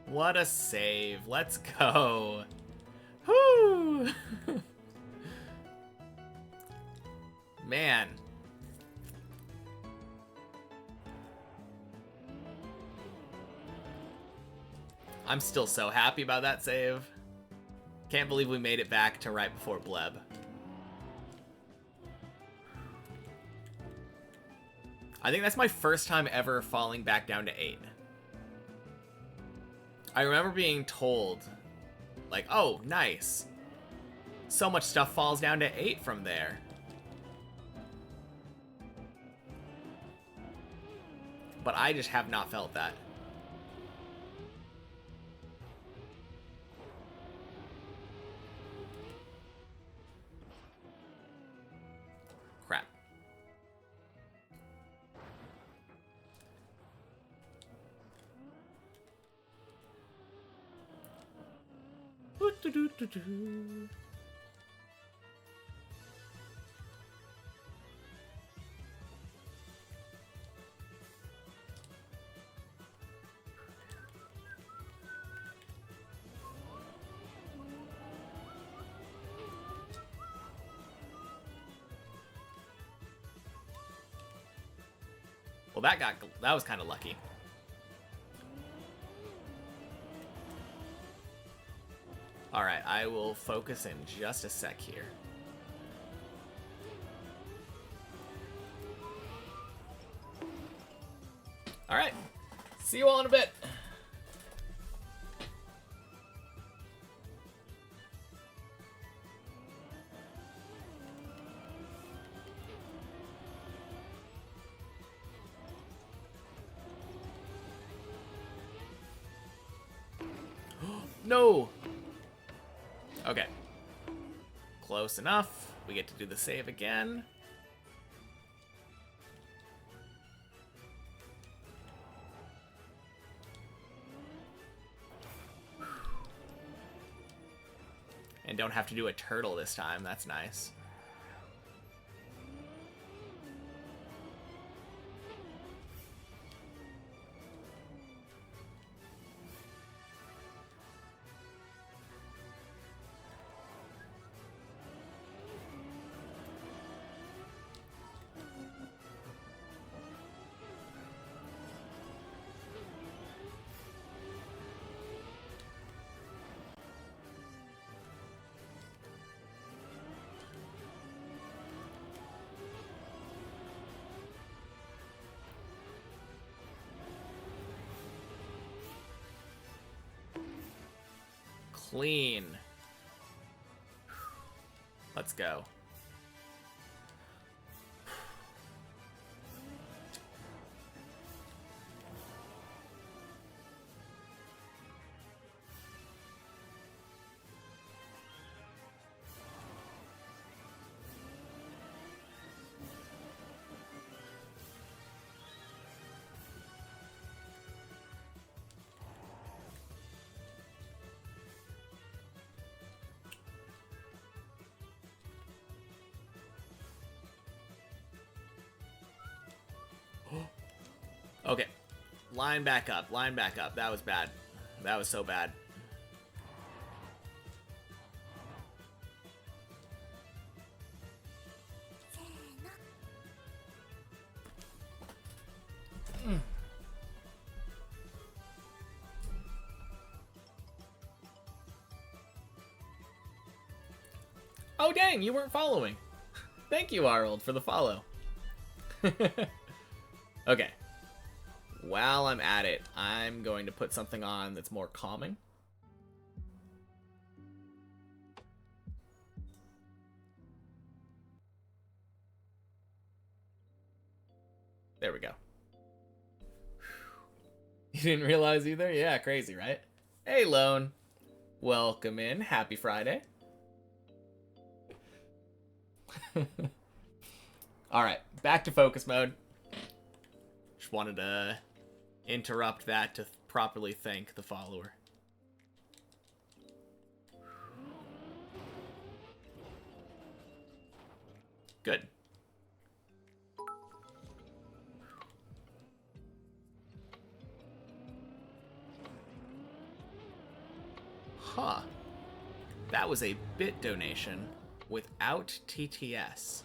What a save. Let's go. Whoo! Man. I'm still so happy about that save. Can't believe we made it back to right before Bleb. I think that's my first time ever falling back down to 8. I remember being told, like, oh, nice. So much stuff falls down to 8 from there. But I just have not felt that. Crap. Well, that was kind of lucky. All right, I will focus in just a sec here. All right, see you all in a bit. No! Okay. Close enough. We get to do the save again. And don't have to do a turtle this time. That's nice. Clean. Let's go. Okay. Line back up. Line back up. That was bad. That was so bad. Oh, dang. You weren't following. Thank you, Arnold, for the follow. Okay. While I'm at it, I'm going to put something on that's more calming. There we go. You didn't realize either? Yeah, crazy, right? Hey, Lone. Welcome in. Happy Friday. Alright, back to focus mode. Just wanted to interrupt that to properly thank the follower. Good. Huh. That was a bit donation without TTS.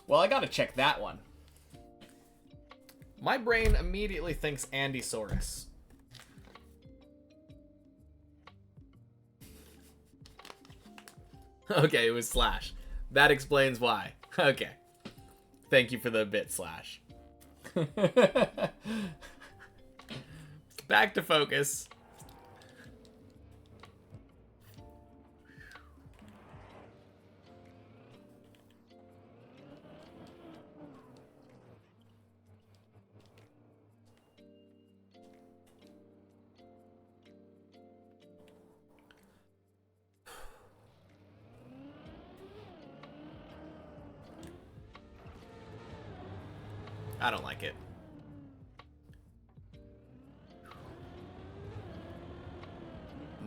Well, I gotta check that one. My brain immediately thinks Andysaurus. Okay, it was Slash. That explains why. Okay. Thank you for the bit, Slash. Back to focus. I don't like it.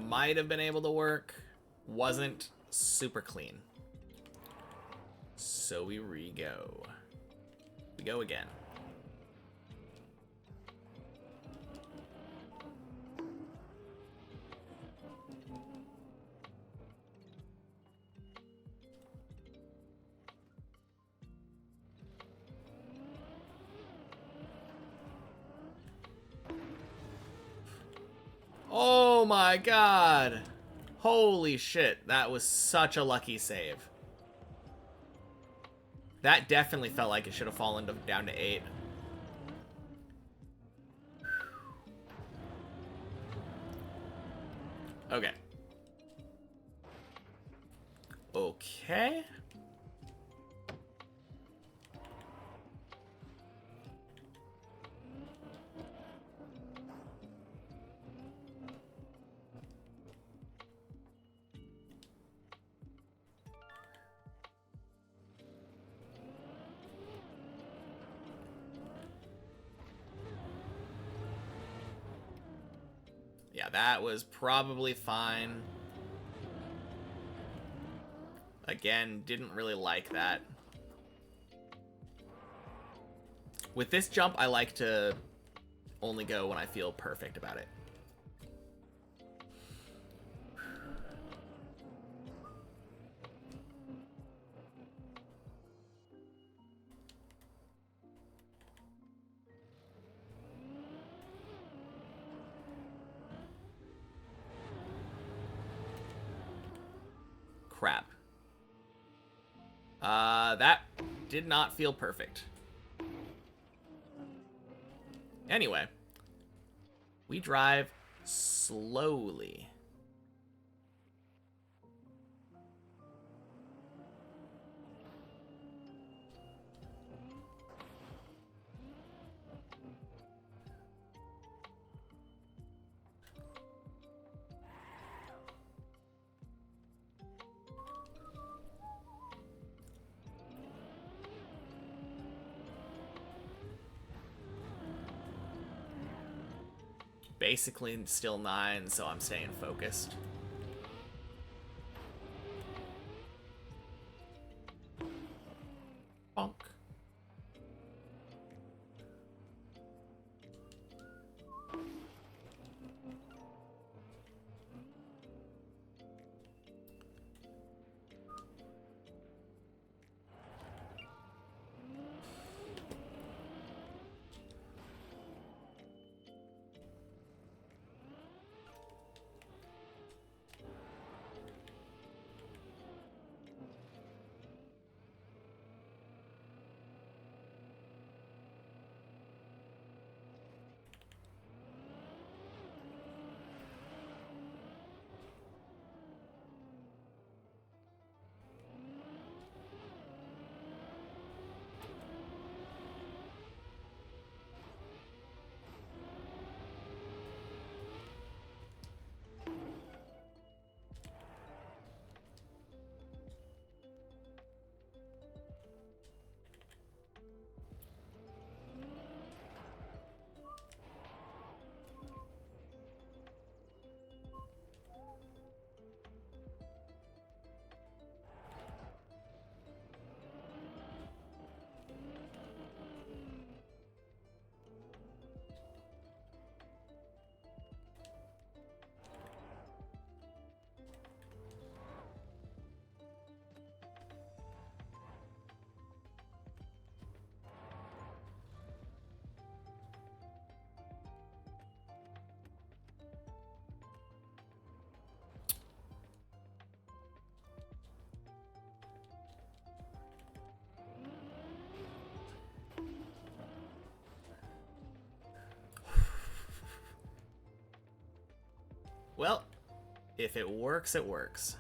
Might have been able to work. Wasn't super clean. So we re-go. We go again. Oh my god. Holy shit. That was such a lucky save. That definitely felt like it should have fallen down to 8. That was probably fine. Again, didn't really like that. With this jump, I like to only go when I feel perfect about it. Crap. That did not feel perfect. Anyway, we drive slowly. Basically still 9, so I'm staying focused. Bonk. Well, if it works, it works.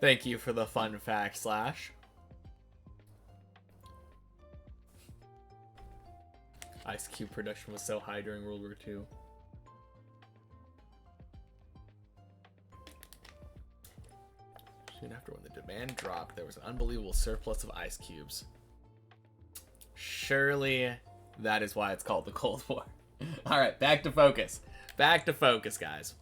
Thank you for the fun fact, Slash. Ice Cube production was so high during World War II. Soon after, when the demand dropped, there was an unbelievable surplus of ice cubes. Surely that is why it's called the Cold War. All right, back to focus. Back to focus, guys.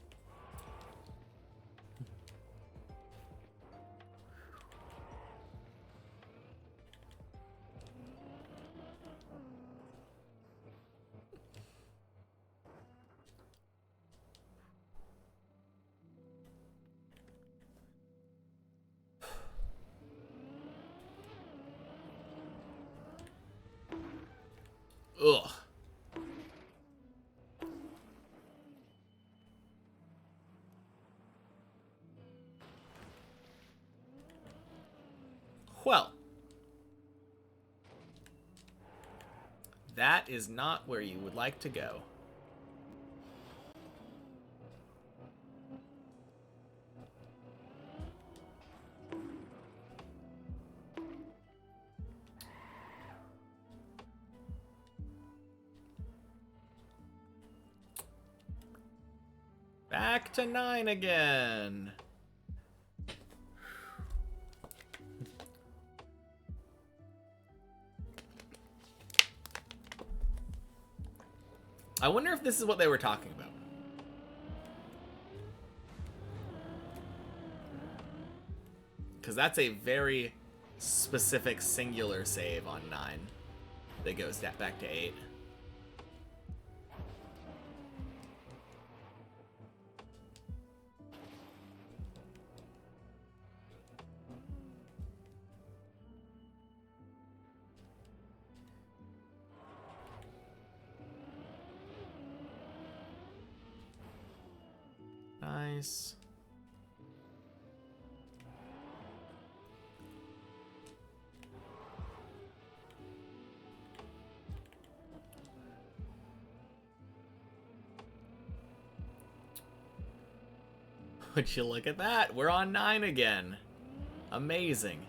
Ugh. that is not where you would like to go. Back to 9 again. I wonder if this is what they were talking about. Because that's a very specific singular save on 9 that goes back to 8. Nice. Would you look at that? We're on 9 again. Amazing.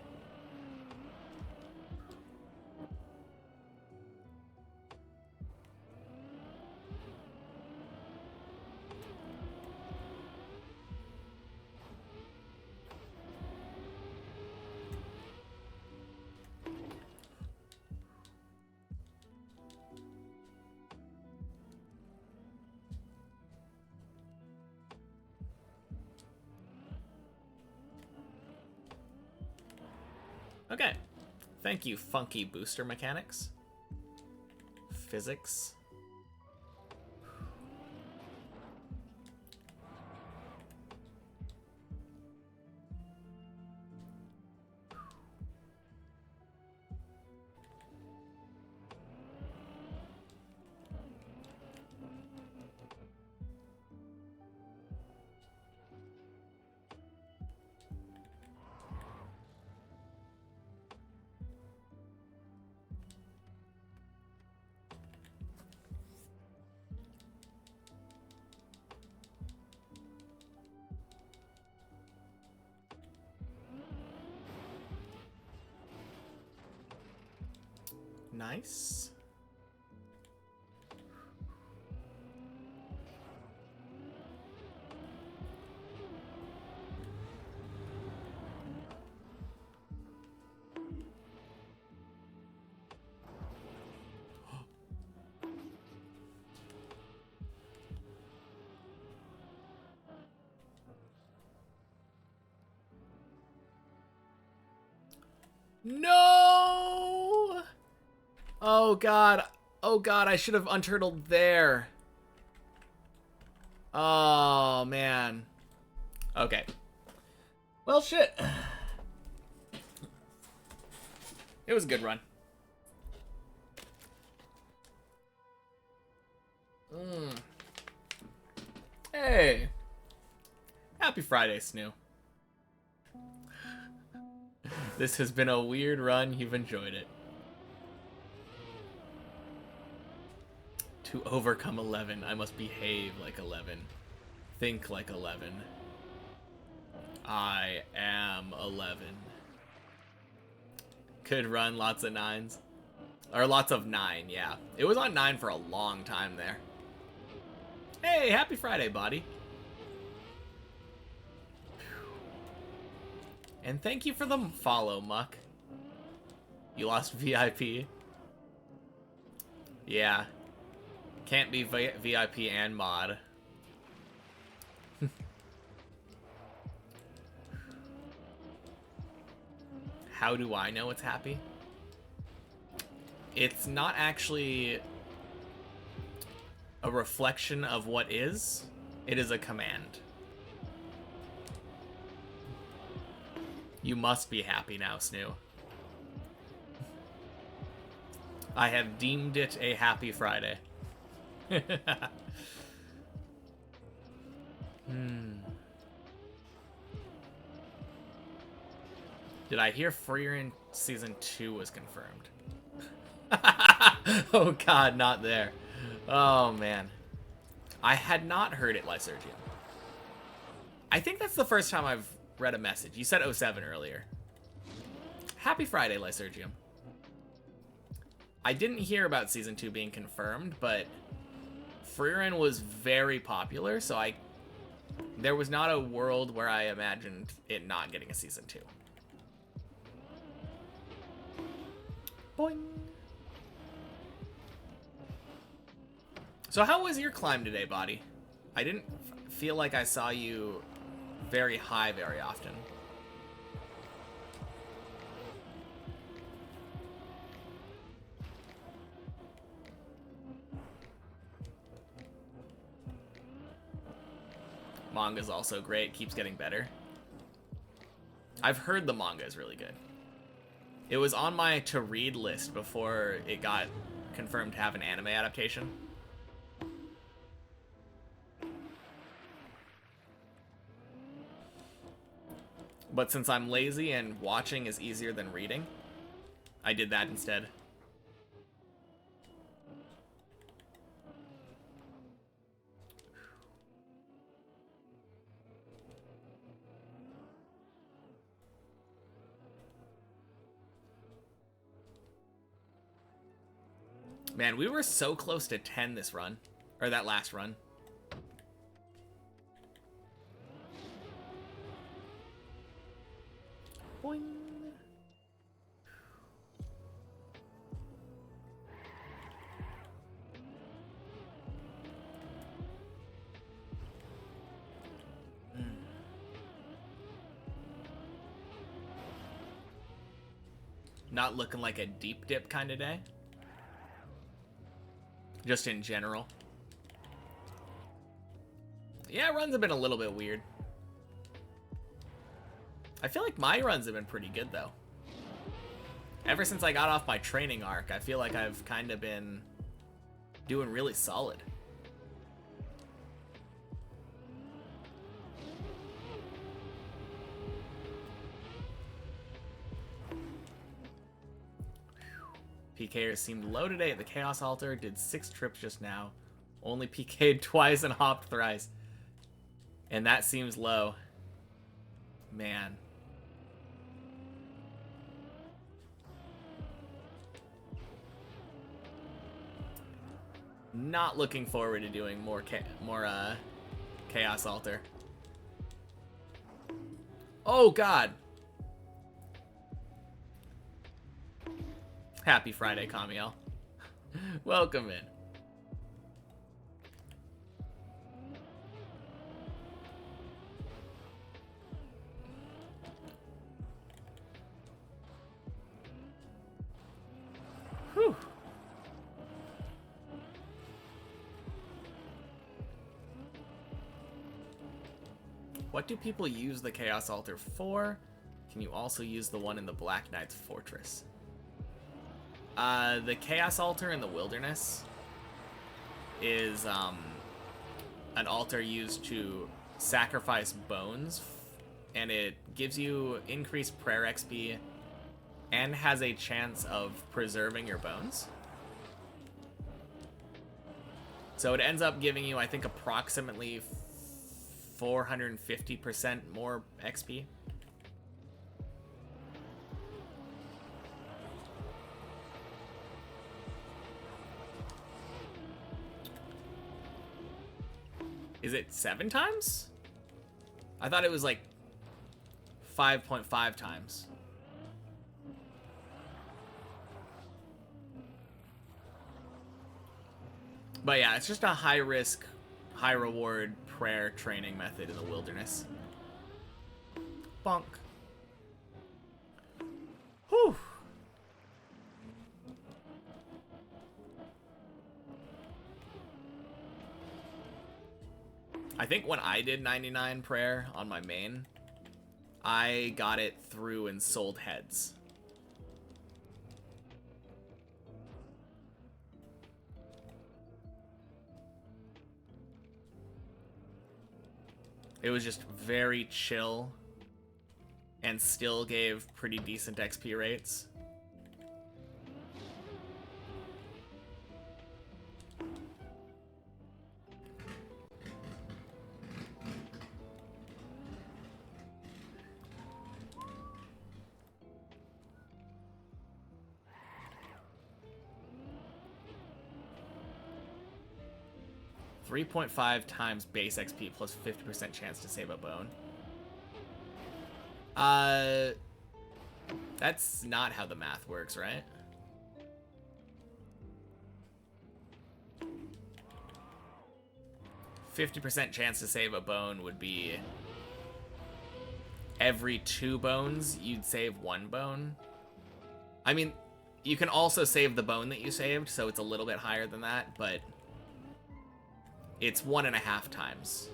Okay. Thank you, funky booster mechanics. Physics. Nice. No! Oh god. Oh god, I should have unturtled there. Oh man. Okay. Well, shit. It was a good run. Hey. Happy Friday, Snoo. This has been a weird run. You've enjoyed it. To overcome 11, I must behave like 11. Think like 11. I am 11. Could run lots of 9s. Or lots of 9, yeah. It was on 9 for a long time there. Hey, happy Friday, buddy. And thank you for the follow, Muck. You lost VIP. Yeah. Can't be VIP and mod. How do I know it's happy? It's not actually a reflection of what is. It is a command. You must be happy now, Snoo. I have deemed it a happy Friday. Did I hear Freerin Season 2 was confirmed? Oh god, not there. Oh man. I had not heard it, Lysergium. I think that's the first time I've read a message. You said 07 earlier. Happy Friday, Lysergium. I didn't hear about Season 2 being confirmed, but Frieren was very popular, so there was not a world where I imagined it not getting a Season 2. Boing. So how was your climb today, Body? I didn't feel like I saw you very high very often. Manga's also great, keeps getting better. I've heard the manga is really good. It was on my to-read list before it got confirmed to have an anime adaptation. But since I'm lazy and watching is easier than reading, I did that instead. Man, we were so close to 10 this run. Or that last run. Boing. Not looking like a deep dip kind of day. Just in general. Yeah, runs have been a little bit weird. I feel like my runs have been pretty good, though. Ever since I got off my training arc, I feel like I've kind of been doing really solid. PKers seemed low today at the Chaos Altar. Did 6 trips just now. Only PK'd twice and hopped thrice. And that seems low. Man. Not looking forward to doing more Chaos Altar. Oh, God. Happy Friday, Kamiel. Welcome in. Whew. What do people use the Chaos Altar for? Can you also use the one in the Black Knight's Fortress? The Chaos Altar in the Wilderness is an altar used to sacrifice bones, and it gives you increased prayer XP and has a chance of preserving your bones. So it ends up giving you, I think, approximately 450% more XP. Is it 7 times? I thought it was like 5.5 times. But yeah, it's just a high risk, high reward prayer training method in the wilderness. Bonk. Whew. I think when I did 99 prayer on my main, I got it through and sold heads. It was just very chill and still gave pretty decent XP rates. 3.5 times base XP plus 50% chance to save a bone. That's not how the math works, right? %50 chance to save a bone would be every 2 bones, you'd save 1 bone. I mean, you can also save the bone that you saved, so it's a little bit higher than that, but it's 1.5 times.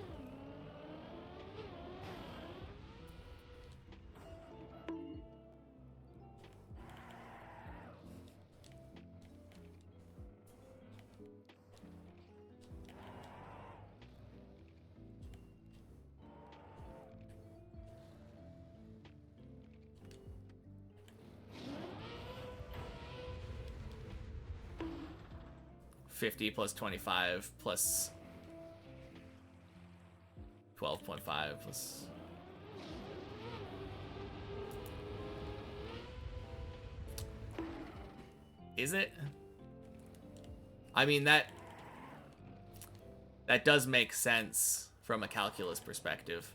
$50 plus 25 plus 12.5 plus... Is it? I mean, that does make sense from a calculus perspective.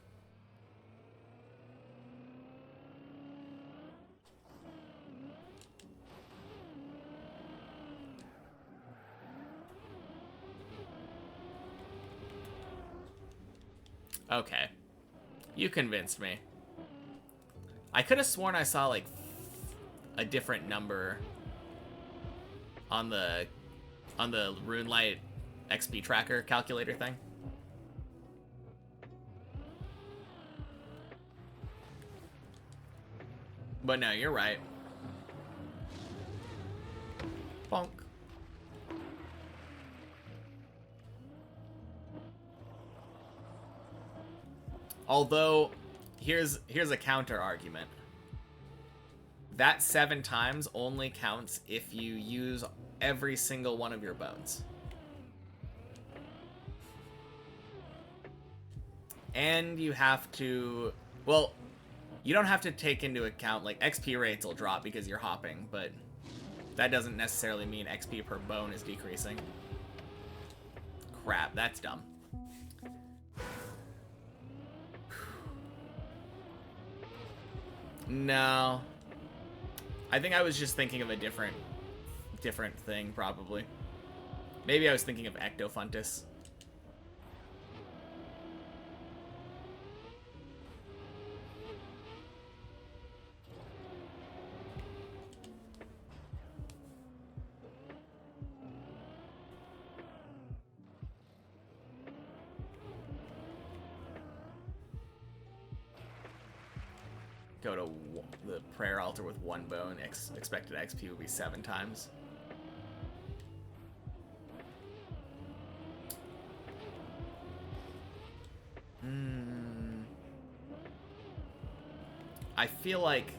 Okay. You convinced me. I could have sworn I saw, like, a different number on the RuneLite XP tracker calculator thing. But no, you're right. Bonk. Although, here's a counter argument. That 7 times only counts if you use every single one of your bones. And you have to... Well, you don't have to take into account, like, XP rates will drop because you're hopping, but that doesn't necessarily mean XP per bone is decreasing. Crap, that's dumb. No. I think I was just thinking of a different thing, probably. Maybe I was thinking of Ectofuntus. Go to the prayer altar with 1 bone. Expected XP would be 7 times. I feel like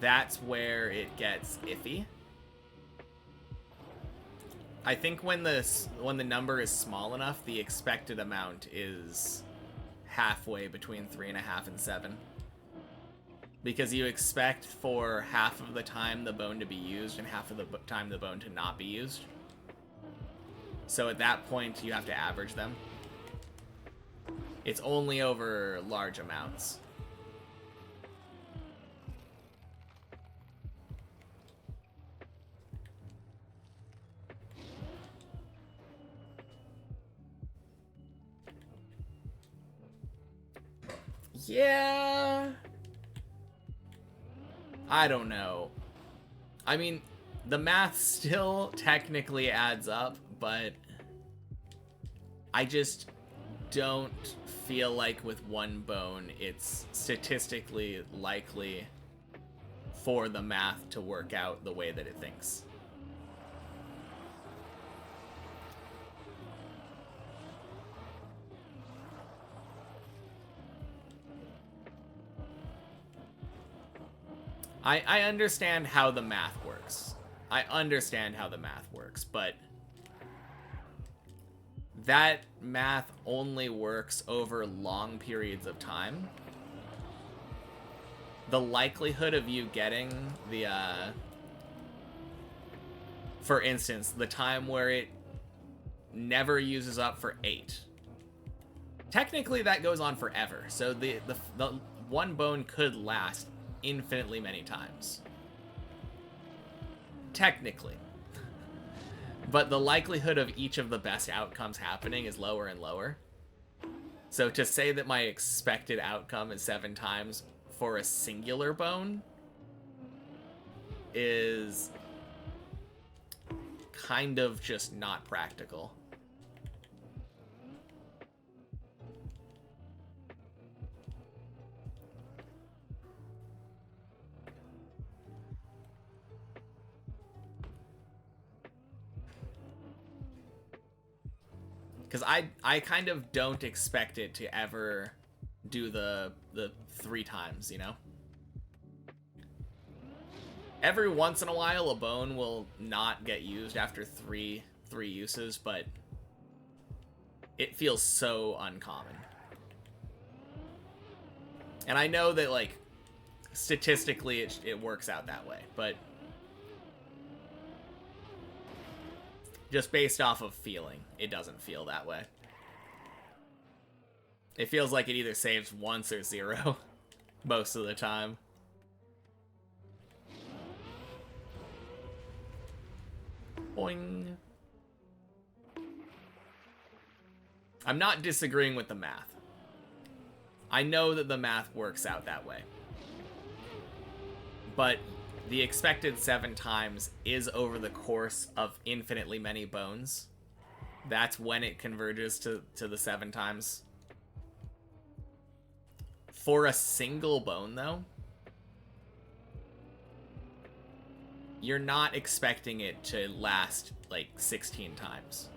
that's where it gets iffy. I think when the number is small enough, the expected amount is halfway between 3.5 and 7. Because you expect for half of the time the bone to be used and half of the time the bone to not be used. So at that point, you have to average them. It's only over large amounts. Yeah... I don't know. I mean, the math still technically adds up, but I just don't feel like with 1 bone it's statistically likely for the math to work out the way that it thinks. I understand how the math works. I understand how the math works, but that math only works over long periods of time. The likelihood of you getting the, for instance, the time where it never uses up for 8. Technically, that goes on forever. So the one bone could last infinitely many times. Technically. But the likelihood of each of the best outcomes happening is lower and lower. So to say that my expected outcome is 7 times for a singular bone is kind of just not practical. Because I kind of don't expect it to ever do the 3 times, you know? Every once in a while, a bone will not get used after three uses, but it feels so uncommon. And I know that, like, statistically it works out that way, but just based off of feeling, it doesn't feel that way. It feels like it either saves once or 0 most of the time. Boing. I'm not disagreeing with the math. I know that the math works out that way. But the expected 7 times is over the course of infinitely many bones. That's when it converges to the 7 times. For a single bone, though, you're not expecting it to last, like, 16 times.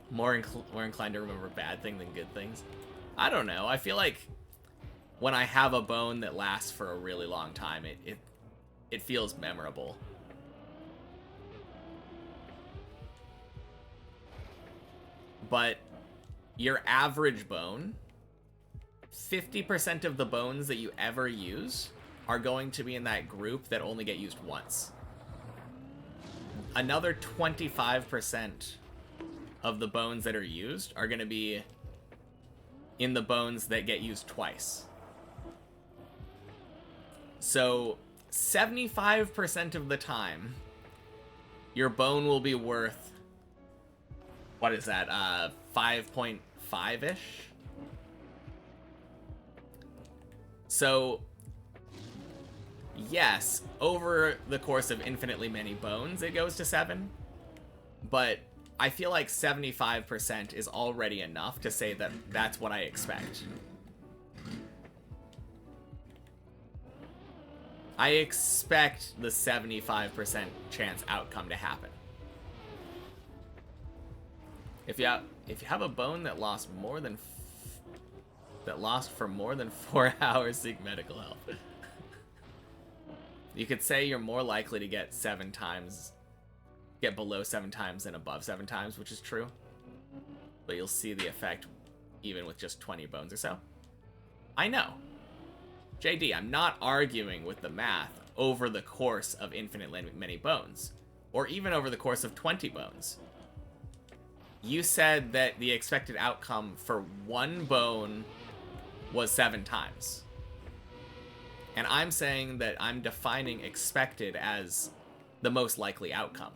More inclined to remember bad things than good things. I don't know. I feel like when I have a bone that lasts for a really long time, it feels memorable. But your average bone, 50% of the bones that you ever use are going to be in that group that only get used once. Another 25% of the bones that are used are going to be in the bones that get used twice. So 75% of the time, your bone will be worth, what is that, 5.5-ish? So, yes, over the course of infinitely many bones, it goes to 7. But I feel like 75% is already enough to say that that's what I expect. I expect the 75% chance outcome to happen. If you have a bone that lost for more than 4 hours, seek medical help. You could say you're more likely to get 7 times, get below 7 times than above 7 times, which is true. But you'll see the effect even with just 20 bones or so. I know. JD, I'm not arguing with the math over the course of infinitely many bones, or even over the course of 20 bones. You said that the expected outcome for one bone was 7 times. And I'm saying that I'm defining expected as the most likely outcome.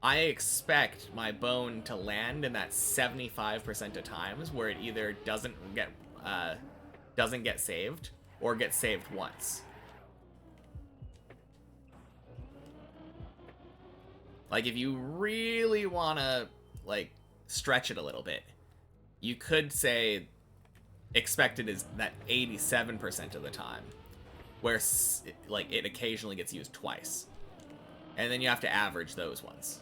I expect my bone to land in that 75% of times where it either doesn't get saved or gets saved once. Like, if you really want to, like, stretch it a little bit, you could say expected is that 87% of the time, where, like, it occasionally gets used twice. And then you have to average those ones.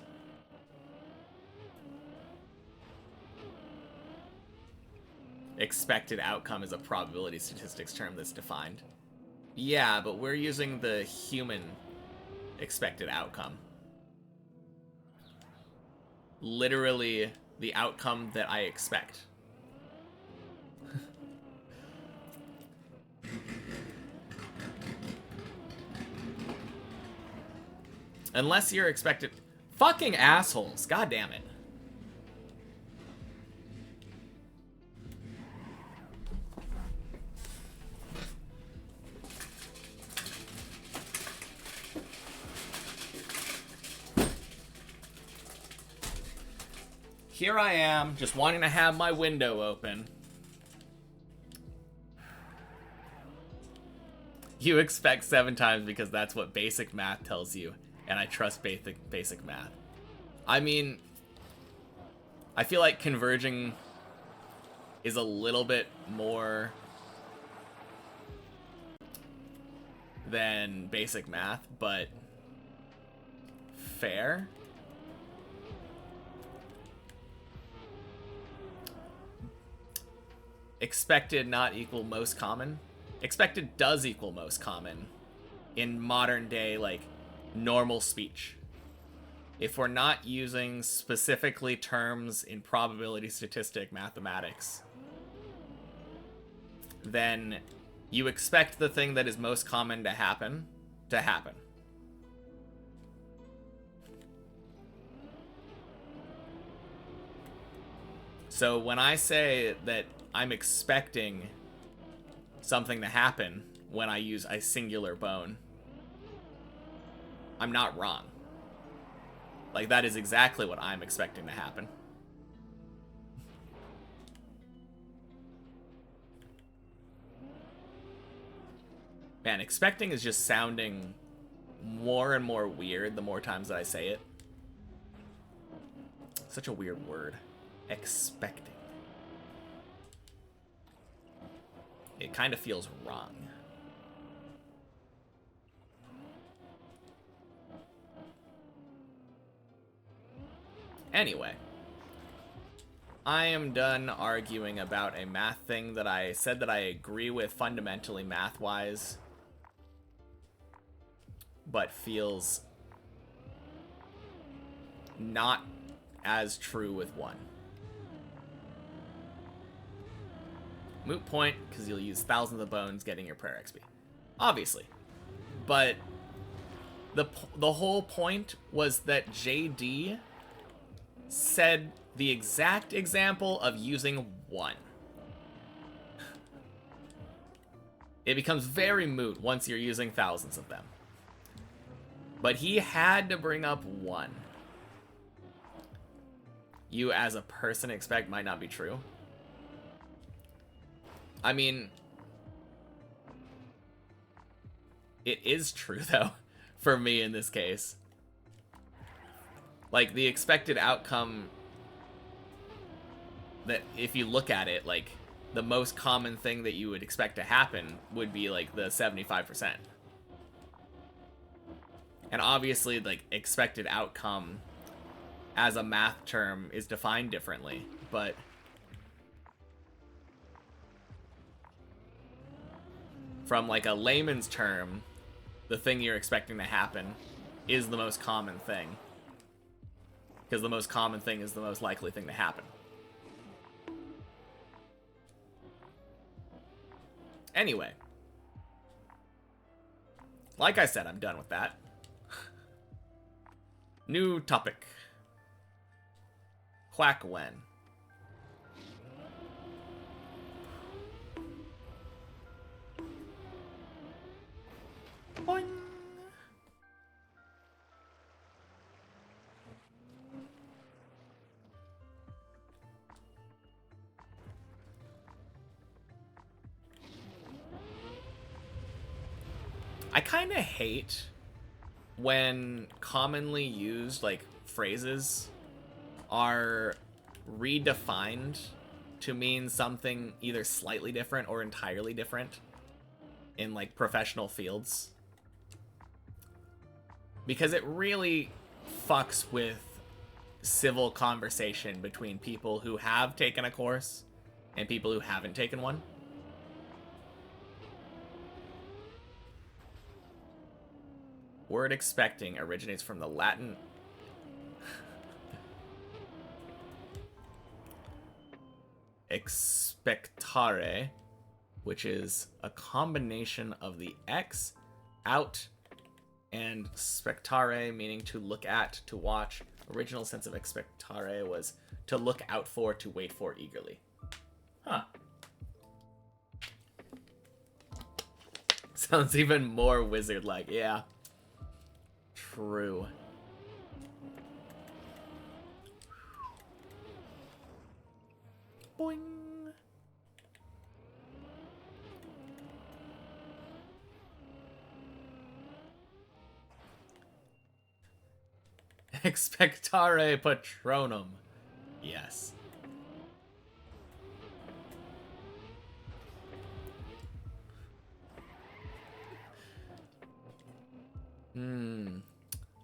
Expected outcome is a probability statistics term that's defined. Yeah, but we're using the human expected outcome. Literally the outcome that I expect. Unless you're expected... Fucking assholes. God damn it. Here I am, just wanting to have my window open. You expect 7 times because that's what basic math tells you, and I trust basic math. I mean, I feel like converging is a little bit more than basic math, but fair. Expected not equal most common. Expected does equal most common in modern day, like, normal speech. If we're not using specifically terms in probability statistic mathematics, then you expect the thing that is most common to happen to happen. So when I say that I'm expecting something to happen when I use a singular bone, I'm not wrong. Like, that is exactly what I'm expecting to happen. Man, expecting is just sounding more and more weird the more times that I say it. Such a weird word. Expecting. It kind of feels wrong. Anyway, I am done arguing about a math thing that I said that I agree with fundamentally math-wise, but feels not as true with one. Moot point, because you'll use thousands of bones getting your prayer XP. Obviously. But the whole point was that JD said the exact example of using 1. It becomes very moot once you're using thousands of them. But he had to bring up 1. You as a person expect might not be true. I mean, it is true, though, for me in this case. Like, the expected outcome, that if you look at it, like, the most common thing that you would expect to happen would be, like, the 75%. And obviously, like, expected outcome as a math term is defined differently, but from, like, a layman's term, the thing you're expecting to happen is the most common thing. Because the most common thing is the most likely thing to happen. Anyway. Like I said, I'm done with that. New topic. Quack when. Boing. I kind of hate when commonly used, like, phrases are redefined to mean something either slightly different or entirely different in, like, professional fields. Because it really fucks with civil conversation between people who have taken a course and people who haven't taken one. Word expecting originates from the Latin expectare, which is a combination of the ex, out, And spectare, meaning to look at, to watch. Original sense of expectare was to look out for, to wait for eagerly. Huh. Sounds even more wizard-like. Yeah. True. Boing. Expectare patronum. Yes.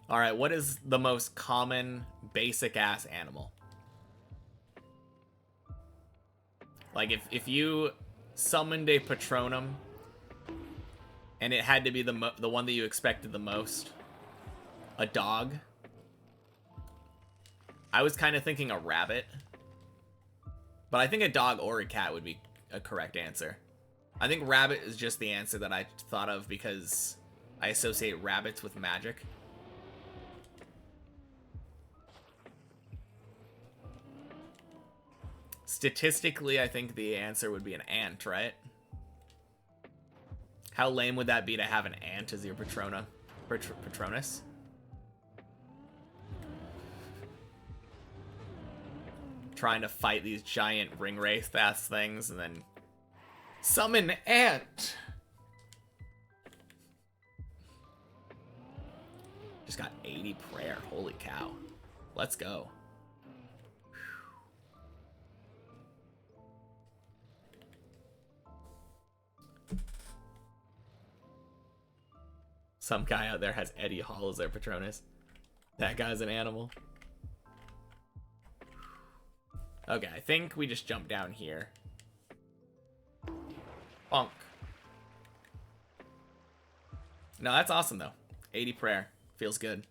Alright, what is the most common basic-ass animal? Like, if you summoned a patronum, and it had to be the one that you expected the most, a dog. I was kind of thinking a rabbit. But I think a dog or a cat would be a correct answer. I think rabbit is just the answer that I thought of because I associate rabbits with magic. Statistically, I think the answer would be an ant, right? How lame would that be to have an ant as your Patronus? Trying to fight these giant ring wraith ass things and then summon ant. Just got 80 prayer. Holy cow. Let's go. Some guy out there has Eddie Hall as their Patronus. That guy's an animal. Okay, I think we just jump down here. Bonk. No, that's awesome, though. 80 prayer. Feels good.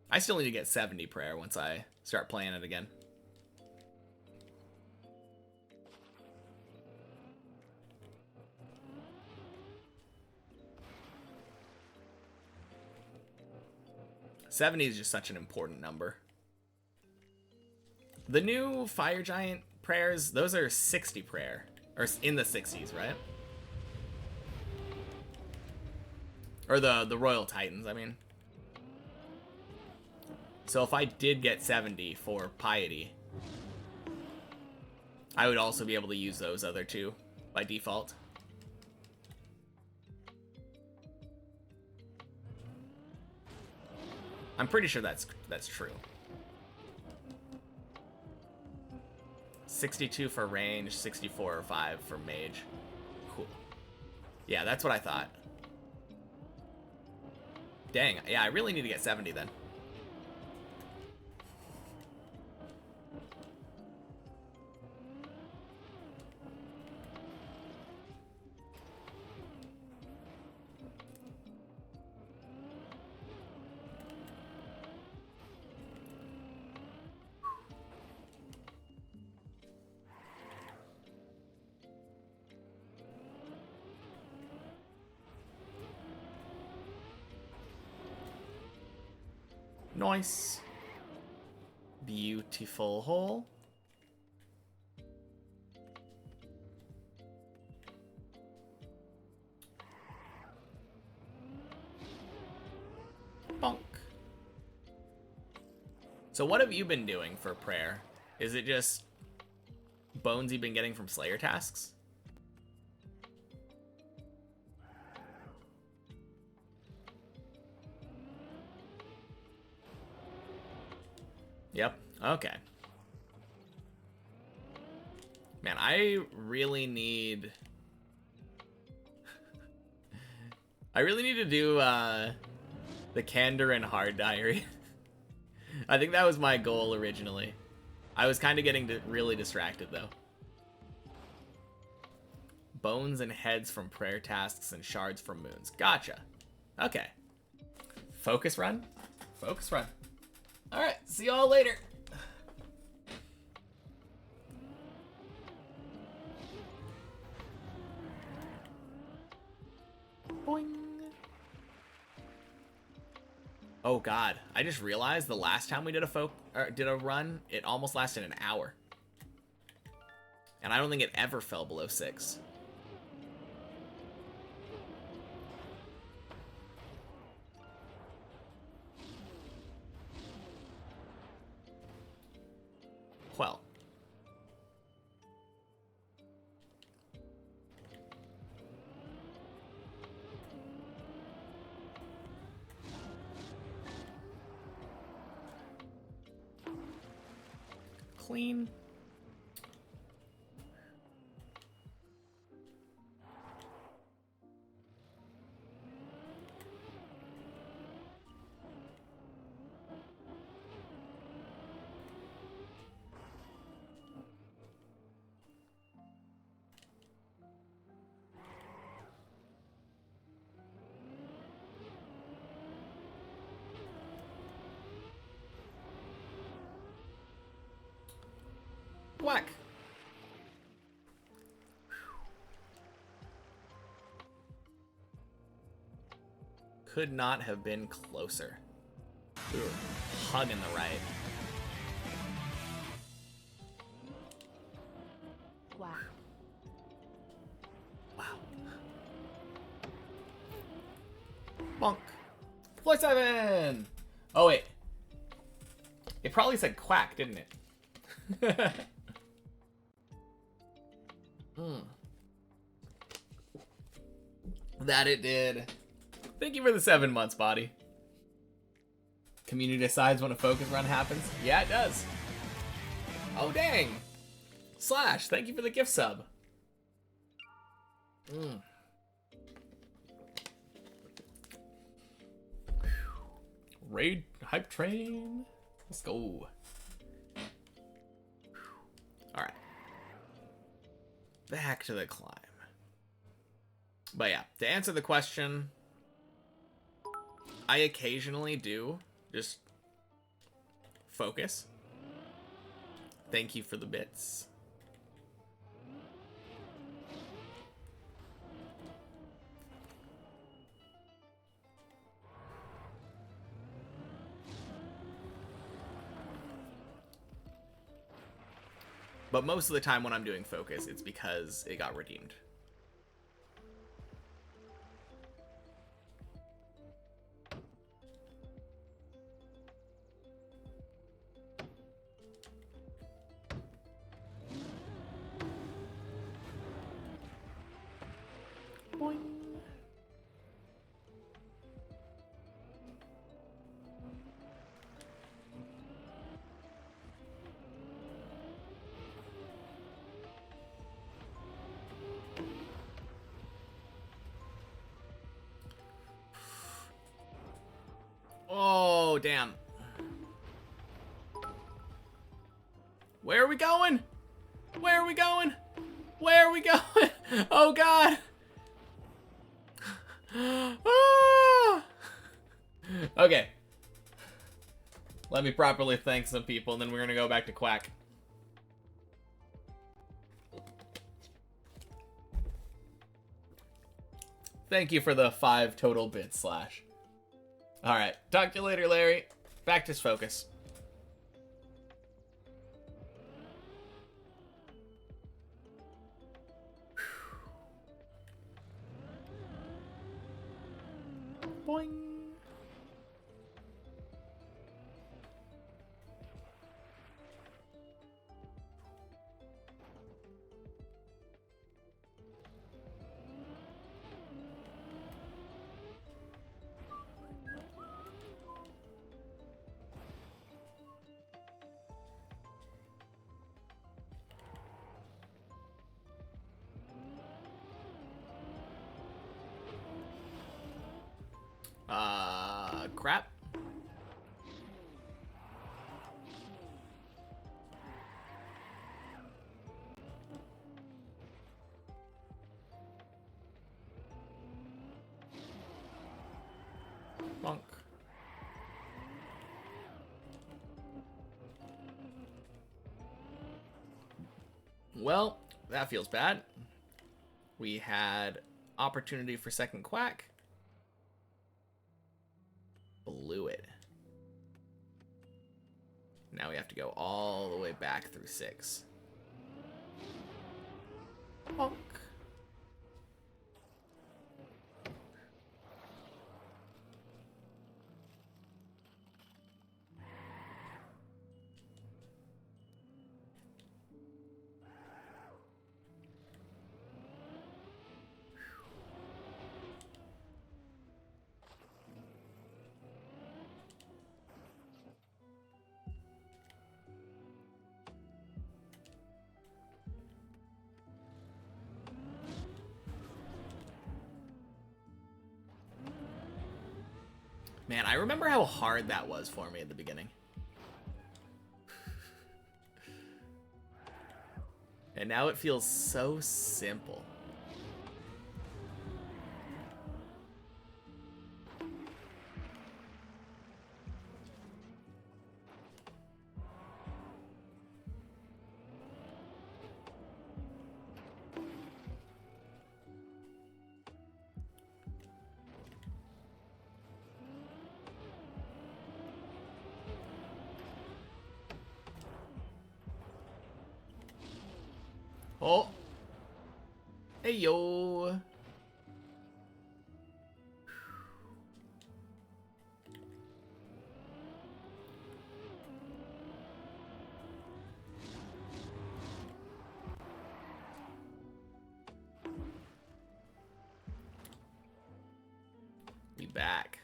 I still need to get 70 prayer once I start playing it again. $70 is just such an important number. The new Fire Giant prayers, those are 60 prayer. Or in the 60s, right? Or the Royal Titans, I mean. So if I did get 70 for Piety, I would also be able to use those other two by default. I'm pretty sure that's true. 62 for range, 64 or 5 for mage. Cool. Yeah, that's what I thought. Dang, yeah, I really need to get 70 then. Nice. Beautiful hole. Bonk. So what have you been doing for prayer? Is it just bones you've been getting from Slayer tasks? Yep. Okay. Man, I really need... I really need to do the Candor and Hard Diary. I think that was my goal originally. I was kind of getting really distracted, though. Bones and heads from prayer tasks and shards from moons. Gotcha. Okay. Focus run? Focus run. All right, see y'all later. Boing. Oh God, I just realized the last time we did a run, it almost lasted an hour. And I don't think it ever fell below 6. Well. Clean. Whack. Could not have been closer. We were hugging the right. Wow. Wow. Bonk. Floor 7! Oh, wait. It probably said quack, didn't it? That it did. Thank you for the 7 months, body. Community decides when a focus run happens. Yeah, it does. Oh, dang. Slash, thank you for the gift sub. Raid hype train. Let's go. Alright. Back to the climb. But yeah, to answer the question, I occasionally do just focus. Thank you for the bits. But most of the time when I'm doing focus, it's because it got redeemed. Boing. Oh, damn. Where are we going? Where are we going? Where are we going? Oh, God. Ah! Okay. Let me properly thank some people, and then we're going to go back to Quack. Thank you for the 5 total bits, Slash. Alright, talk to you later, Larry. Back to focus. Boing. Crap. Bonk. Well, that feels bad. We had opportunity for second quack. Blew it. Now we have to go all the way back through 6. Bonk. Man, I remember how hard that was for me at the beginning. And now it feels so simple. Oh. Hey, yo. We back.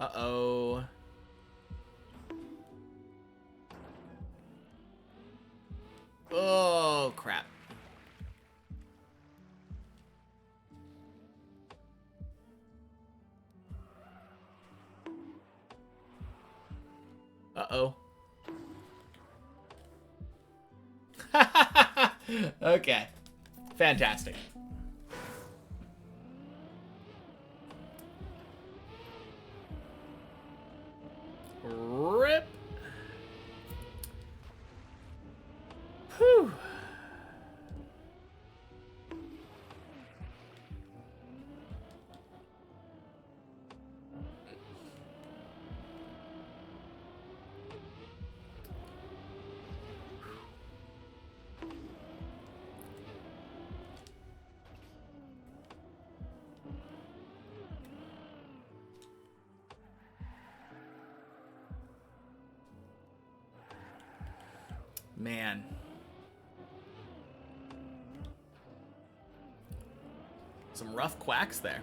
Uh-oh. Oh, crap. Uh-oh. Okay. Fantastic. Rip. Whew. Man. Some rough quacks there.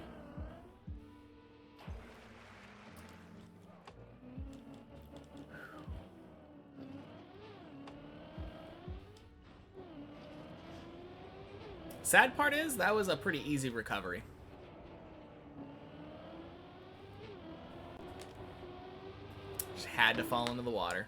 Sad part is, that was a pretty easy recovery. Just had to fall into the water.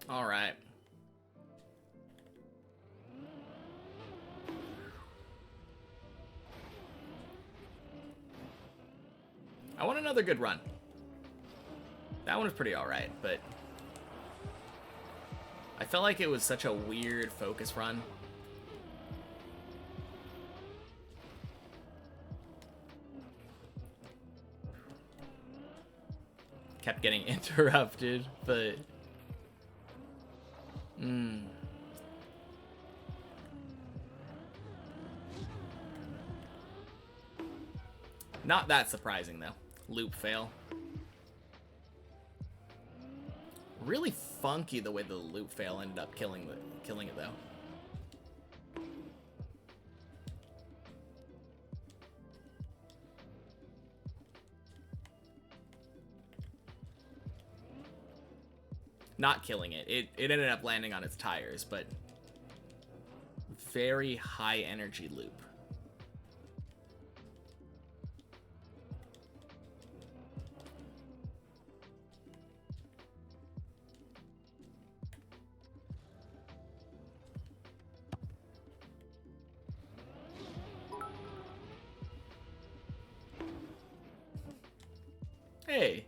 All right. I want another good run. That one was pretty all right, but I felt like it was such a weird focus run. Kept getting interrupted, but... Not that surprising, though. Loop fail. Really funky the way the loop fail ended up killing it, though. Not killing it. It ended up landing on its tires, but very high energy loop. Hey,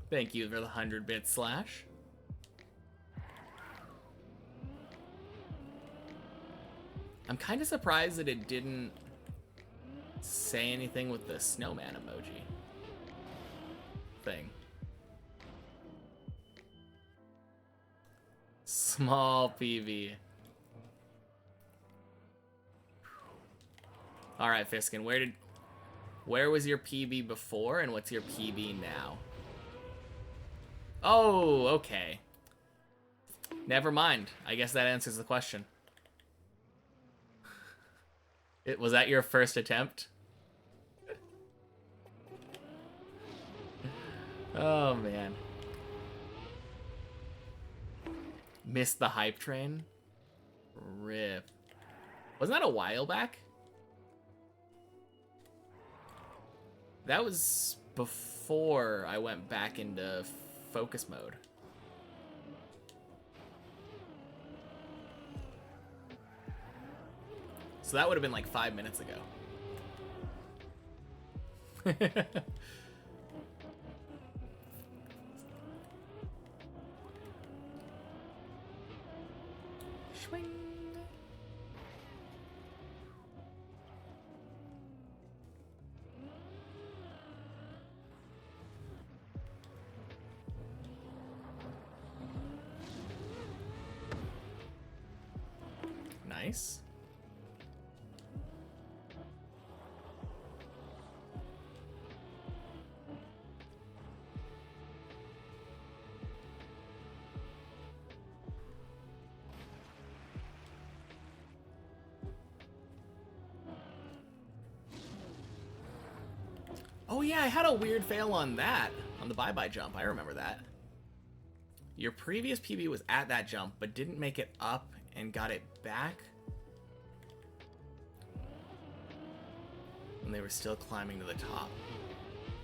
thank you for the 100-bit slash. I'm kind of surprised that it didn't say anything with the snowman emoji thing. Small PB. All right, Fiskin, where was your PB before and what's your PB now? Oh, okay. Never mind. I guess that answers the question. Was that your first attempt? Oh, man. Missed the hype train? Rip. Wasn't that a while back? That was before I went back into focus mode. So that would have been like 5 minutes ago. Swing. Nice. Oh yeah, I had a weird fail on that, on the bye-bye jump. I remember that. Your previous PB was at that jump, but didn't make it up and got it back when they were still climbing to the top.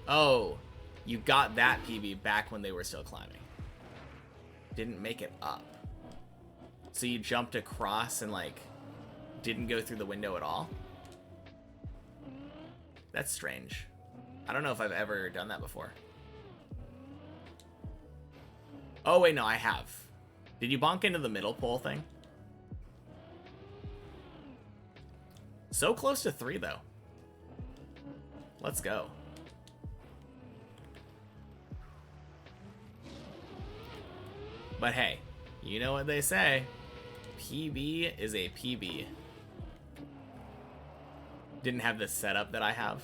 Oh, you got that PB back when they were still climbing. Didn't make it up. So you jumped across and like didn't go through the window at all? That's strange. I don't know if I've ever done that before. Oh, wait, no, I have. Did you bonk into the middle pole thing? So close to 3, though. Let's go. But hey, you know what they say. PB is a PB. Didn't have the setup that I have.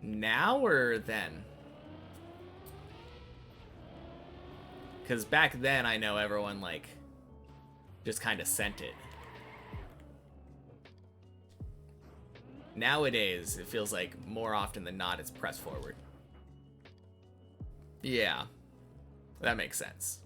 Now or then? Because back then, I know everyone, like, just kind of sent it. Nowadays, it feels like more often than not, it's press forward. Yeah, that makes sense.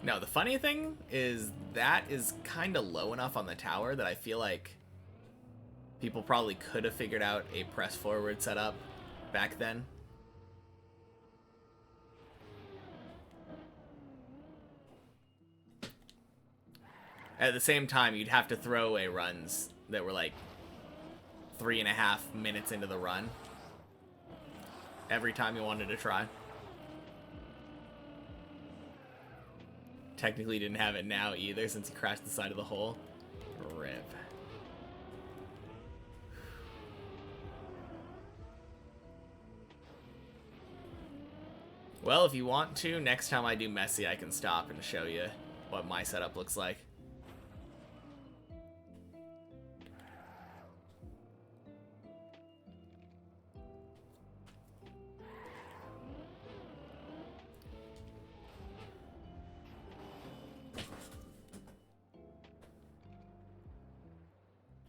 No, the funny thing is that is kind of low enough on the tower that I feel like people probably could have figured out a press forward setup back then. At the same time, you'd have to throw away runs that were like 3.5 minutes into the run every time you wanted to try. Technically didn't have it now either since he crashed the side of the hole. Rip. Well, if you want to, next time I do Messy, I can stop and show you what my setup looks like.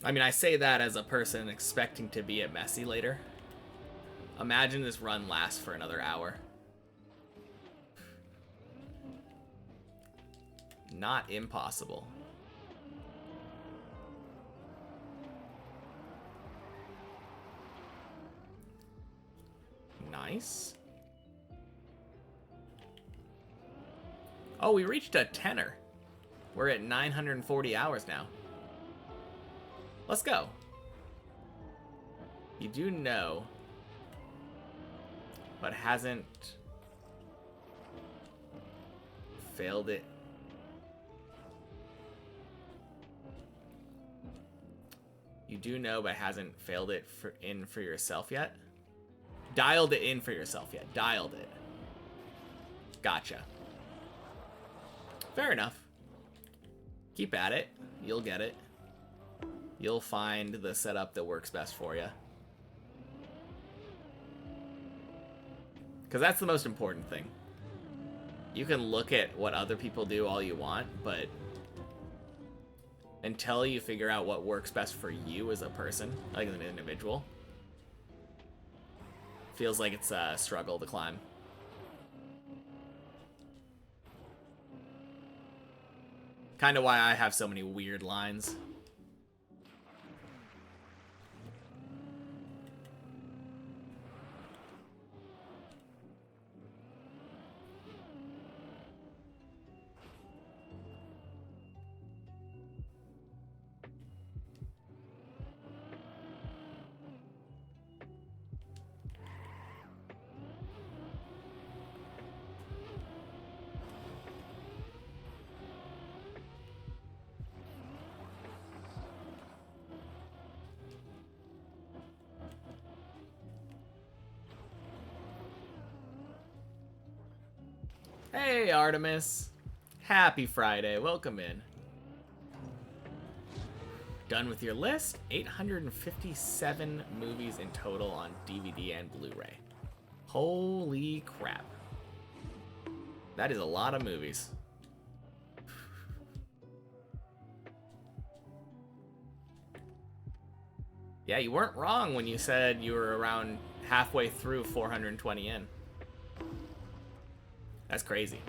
I mean, I say that as a person expecting to be at Messy later. Imagine this run lasts for another hour. Not impossible. Nice. Oh, we reached a 10er. We're at 940 hours now. Let's go. You do know, but hasn't failed it. You do know, but hasn't failed it for yourself yet? Dialed it in for yourself yet. Dialed it. Gotcha. Fair enough. Keep at it. You'll get it. You'll find the setup that works best for you. Because that's the most important thing. You can look at what other people do all you want, but until you figure out what works best for you as a person, like as an individual, feels like it's a struggle to climb. Kind of why I have so many weird lines. Hey, Artemis. Happy Friday. Welcome in. Done with your list? 857 movies in total on DVD and Blu-ray. Holy crap. That is a lot of movies. Yeah, you weren't wrong when you said you were around halfway through 420 in. That's crazy.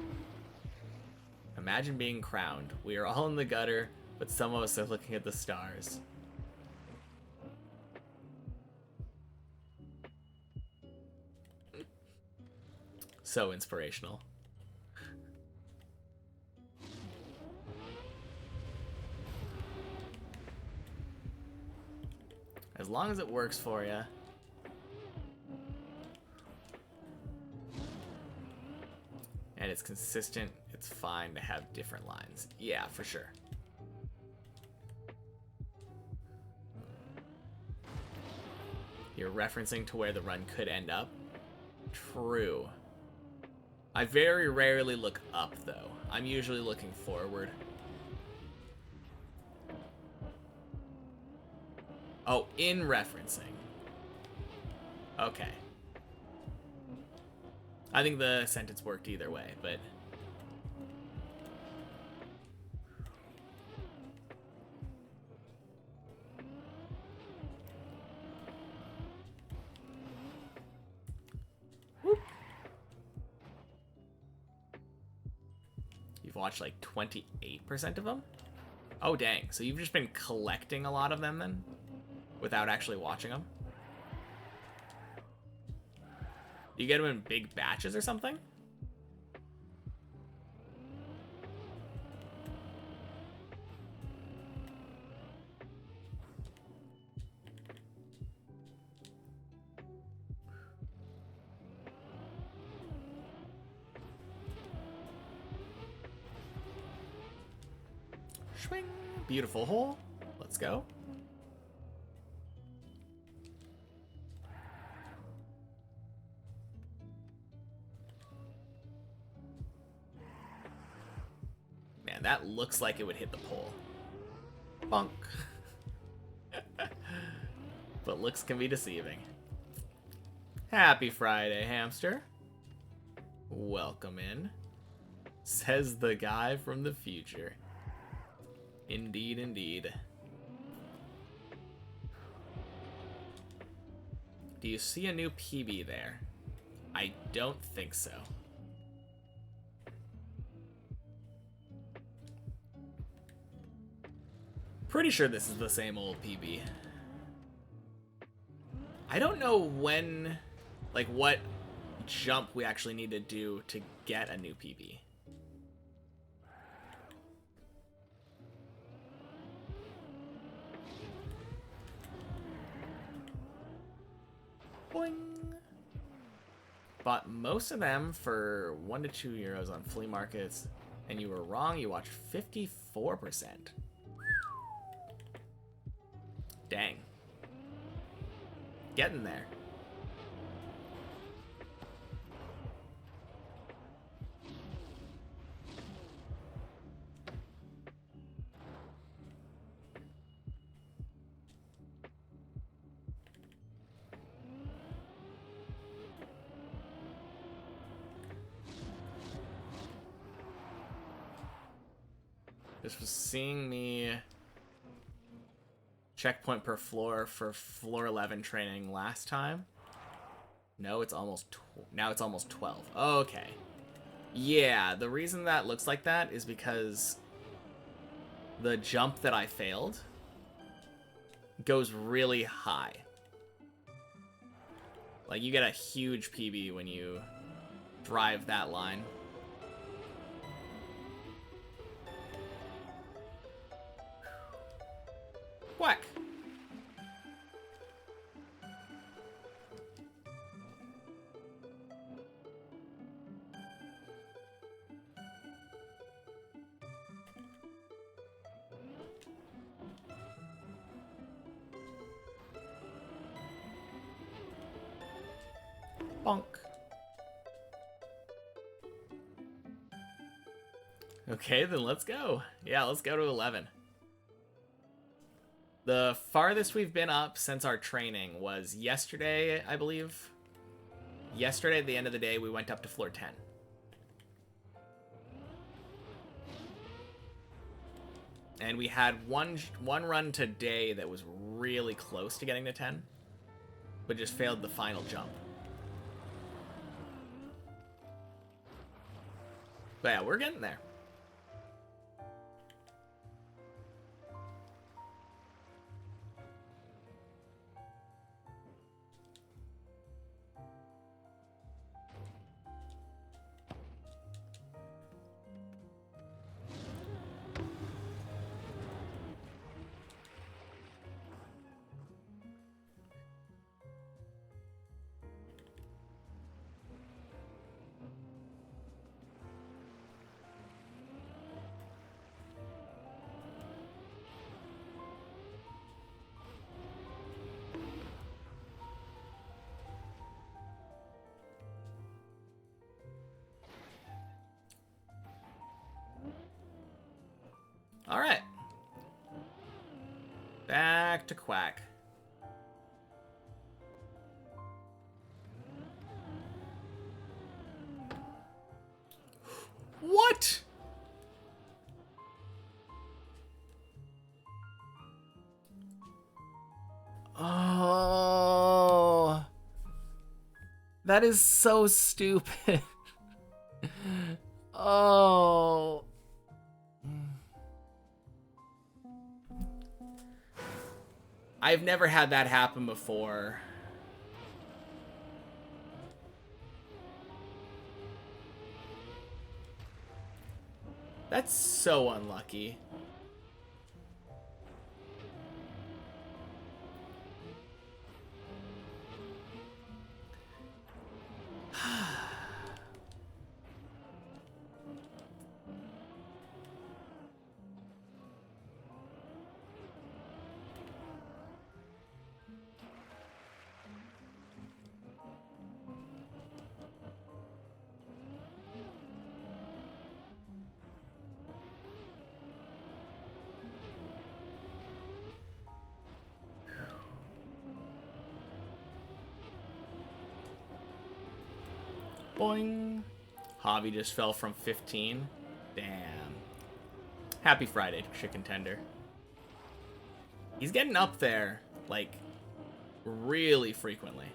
Imagine being crowned. We are all in the gutter, but some of us are looking at the stars. So inspirational. As long as it works for you. And it's consistent, it's fine to have different lines. Yeah, for sure. You're referencing to where the run could end up? True. I very rarely look up, though. I'm usually looking forward. Oh, in referencing. Okay. I think the sentence worked either way, but... Whoop. You've watched like 28% of them? Oh, dang. So you've just been collecting a lot of them then? Without actually watching them? You get them in big batches or something? Swing. Beautiful hole. Let's go. Man, that looks like it would hit the pole. Bonk. But looks can be deceiving. Happy Friday, hamster. Welcome in. Says the guy from the future. Indeed, indeed. Do you see a new PB there? I don't think so. Pretty sure this is the same old PB. I don't know when, like, what jump we actually need to do to get a new PB. Boing. Bought most of them for 1 to 2 euros on flea markets, and you were wrong. You watched 54%. Dang. Getting there. This was seeing me checkpoint per floor for floor 11 training last time. No, it's almost now it's almost 12. Okay. Yeah, the reason that looks like that is because the jump that I failed goes really high. Like, you get a huge PB when you drive that line. Whack! Bonk. Okay, then let's go. Yeah, let's go to 11. The farthest we've been up since our training was yesterday, I believe. Yesterday, at the end of the day, we went up to floor 10. And we had one run today that was really close to getting to 10, but just failed the final jump. But yeah, we're getting there. All right. Back to Quack. What? Oh. That is so stupid. Oh. I've never had that happen before. That's so unlucky. Boing. Javi just fell from 15. Damn. Happy Friday, chicken tender. He's getting up there, like, really frequently.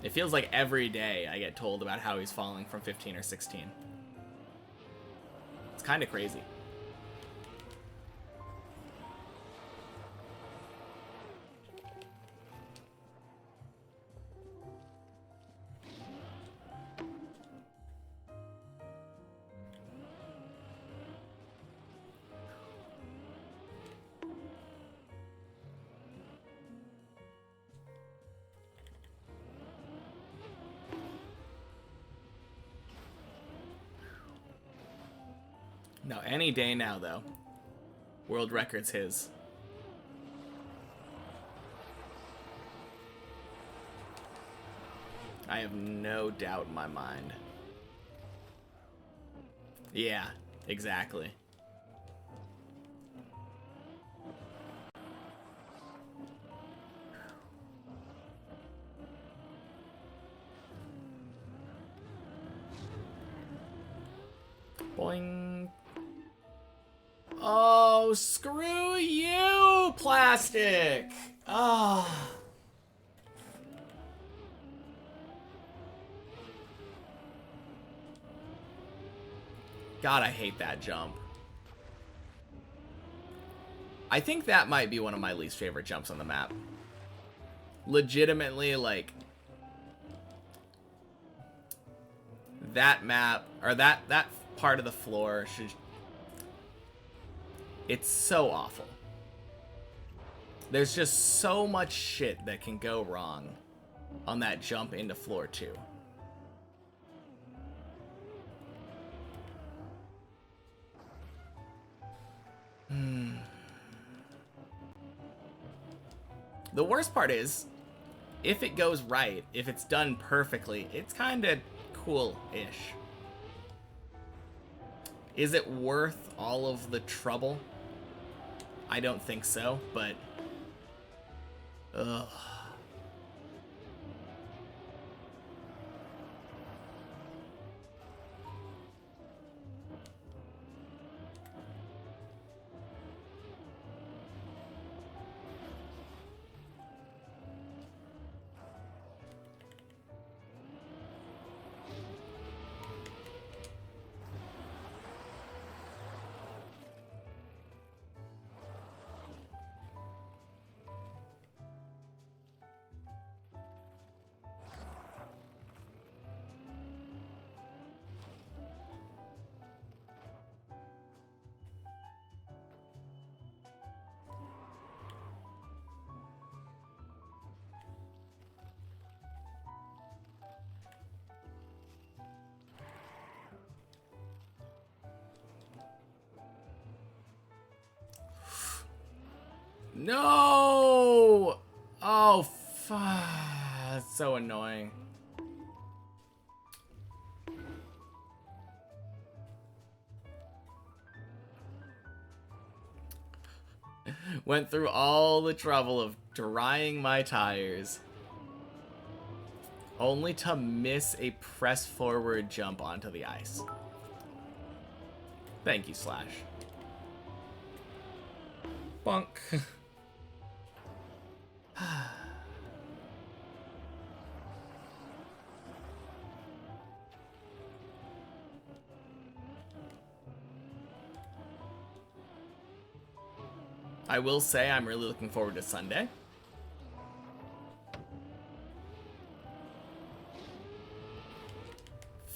It feels like every day I get told about how he's falling from 15 or 16. It's kind of crazy. No, any day now, though. World record's his. I have no doubt in my mind. Yeah, exactly. Boing. Oh, screw you, plastic. Oh. God, I hate that jump. I think that might be one of my least favorite jumps on the map. Legitimately, like, that map, or that part of the floor should... It's so awful. There's just so much shit that can go wrong on that jump into floor 2. The worst part is, if it goes right, if it's done perfectly, it's kind of cool-ish. Is it worth all of the trouble? I don't think so, but... Ugh. No! Oh, fuck. That's so annoying. Went through all the trouble of drying my tires, only to miss a press forward jump onto the ice. Thank you, Slash. Bunk. I will say I'm really looking forward to Sunday.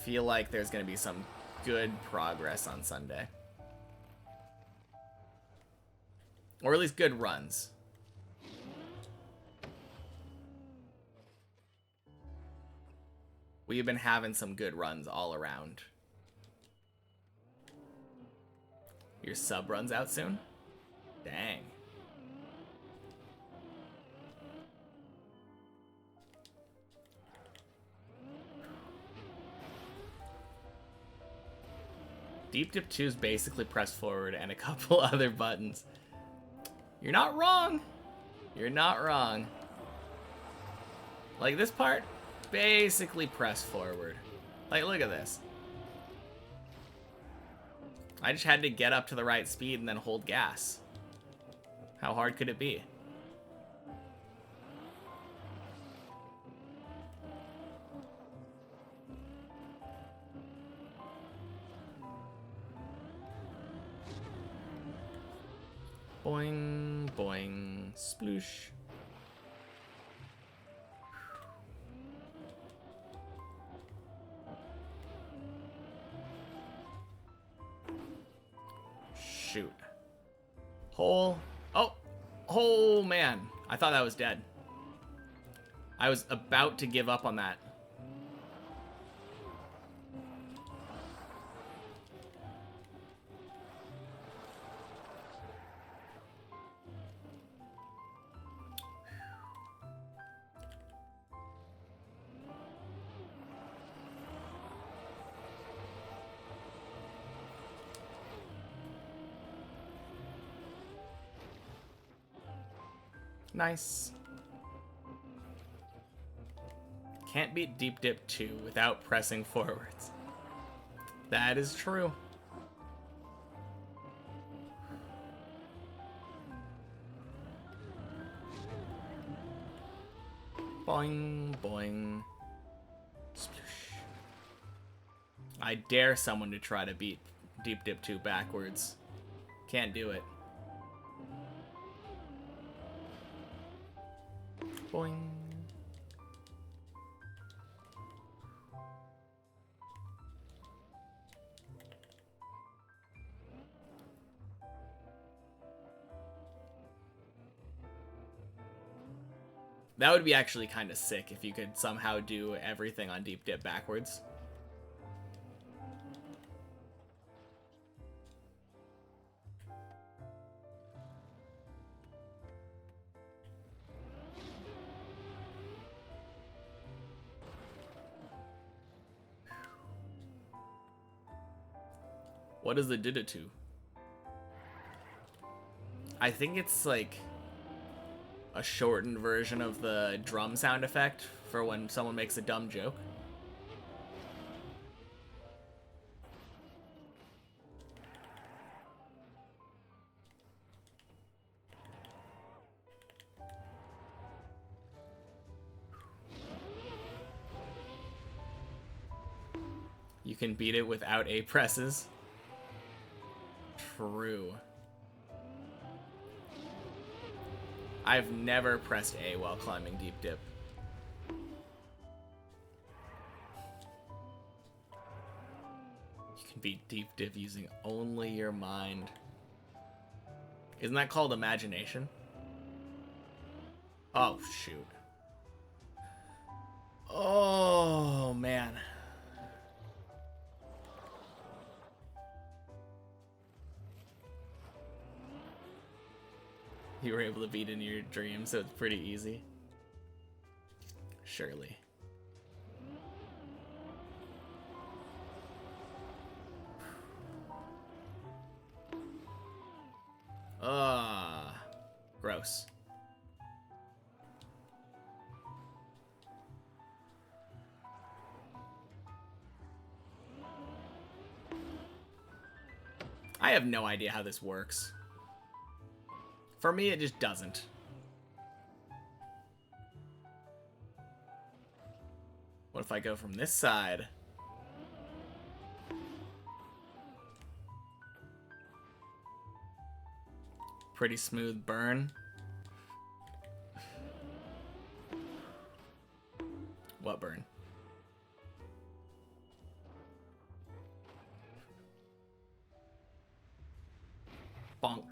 Feel like there's going to be some good progress on Sunday. Or at least good runs. We've been having some good runs all around. Your sub runs out soon? Dang. Deep Dip 2 is basically press forward and a couple other buttons. You're not wrong. You're not wrong. Like this part, basically press forward. Like, look at this. I just had to get up to the right speed and then hold gas. How hard could it be? Boing, boing, sploosh. Shoot. Hole. Oh! Oh, man. I thought that was dead. I was about to give up on that. Nice. Can't beat Deep Dip 2 without pressing forwards. That is true. Boing, boing. Sploosh. I dare someone to try to beat Deep Dip 2 backwards. Can't do it. Boing. That would be actually kind of sick if you could somehow do everything on Deep Dip backwards. What does it did it to? I think it's like a shortened version of the drum sound effect for when someone makes a dumb joke. You can beat it without A presses. True. I've never pressed A while climbing Deep Dip. You can beat Deep Dip using only your mind. Isn't that called imagination? Oh, shoot. Oh, man. You were able to beat in your dream, so it's pretty easy. Surely. Gross. I have no idea how this works. For me, it just doesn't. What if I go from this side? Pretty smooth burn. What burn? Bonk.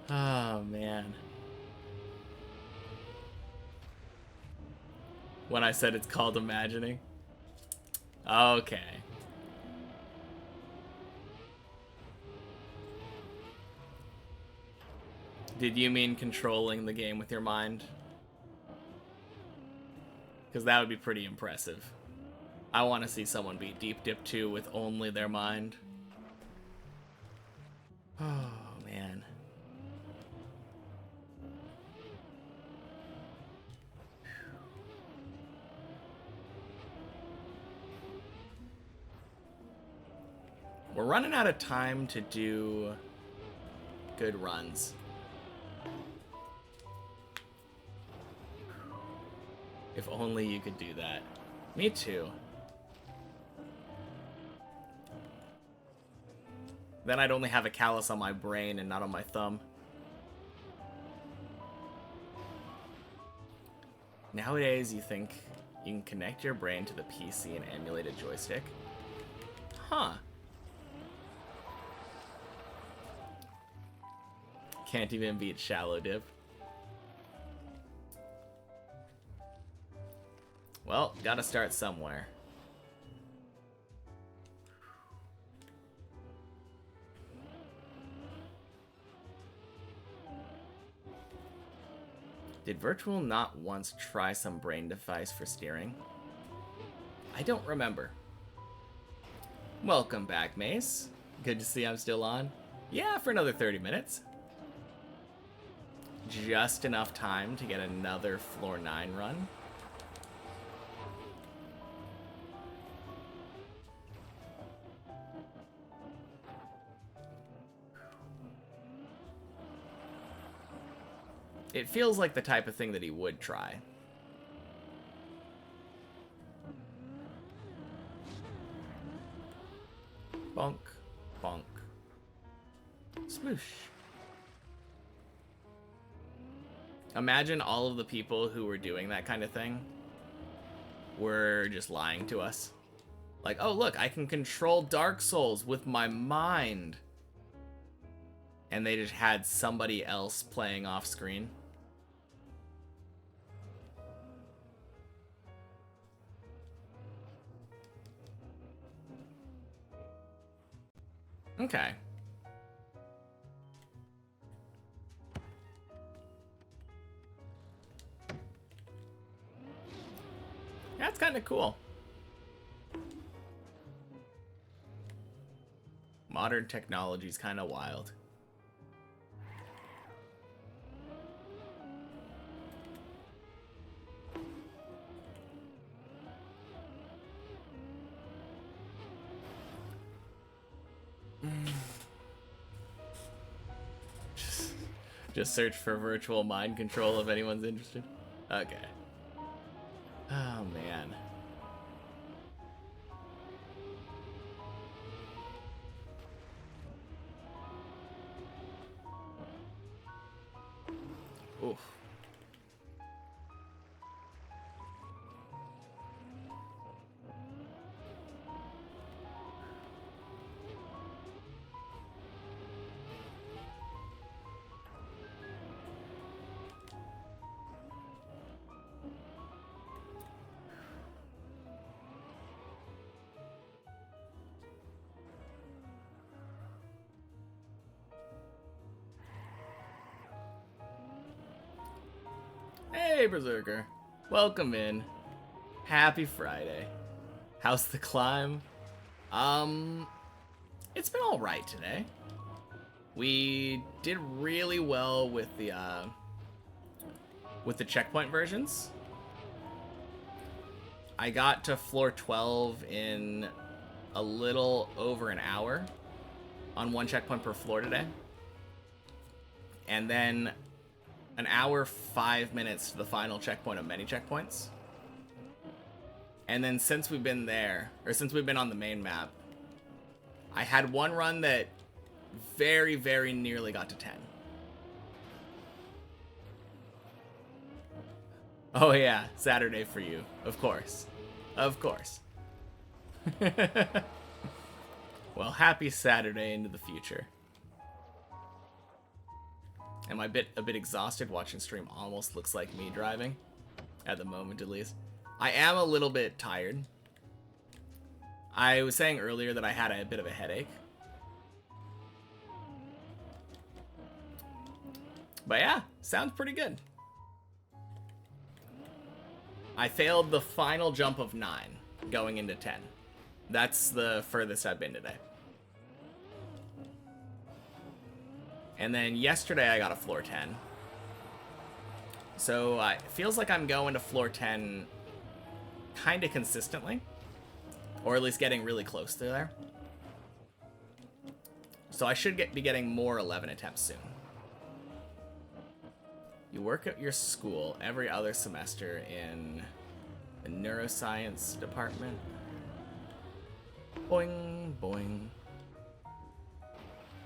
Oh, man. When I said it's called imagining. Okay. Did you mean controlling the game with your mind? Because that would be pretty impressive. I want to see someone beat Deep Dip 2 with only their mind. Oh, man. We're running out of time to do good runs. If only you could do that. Me too. Then I'd only have a callus on my brain and not on my thumb. Nowadays, you think you can connect your brain to the PC and emulate a joystick? Huh. Can't even beat Shallow Dip. Well, gotta start somewhere. Did Virtual not once try some brain device for steering? I don't remember. Welcome back, Mace. Good to see I'm still on. Yeah, for another 30 minutes. Just enough time to get another floor 9 run. It feels like the type of thing that he would try. Bonk, bonk. Smoosh. Imagine all of the people who were doing that kind of thing were just lying to us. Like, oh look, I can control Dark Souls with my mind. And they just had somebody else playing off screen. Okay. That's kind of cool. Modern technology is kind of wild. Just search for virtual mind control if anyone's interested. Okay. Oh, man. Oof. Hey, Berserker. Welcome in. Happy Friday. How's the climb? It's been alright today. We did really well with the checkpoint versions. I got to floor 12 in a little over an hour on one checkpoint per floor today. And then an hour, 5 minutes to the final checkpoint of many checkpoints. And then since we've been there, or since we've been on the main map, I had one run that very, very nearly got to 10. Oh yeah, Saturday for you. Of course. Of course. Well, happy Saturday into the future. Am I a bit exhausted? Watching stream almost looks like me driving. At the moment, at least. I am a little bit tired. I was saying earlier that I had a bit of a headache. But yeah, sounds pretty good. I failed the final jump of 9, going into 10. That's the furthest I've been today. And then yesterday I got a floor 10. So it feels like I'm going to floor 10 kind of consistently. Or at least getting really close to there. So I should be getting more 11 attempts soon. You work at your school every other semester in the neuroscience department. Boing, boing.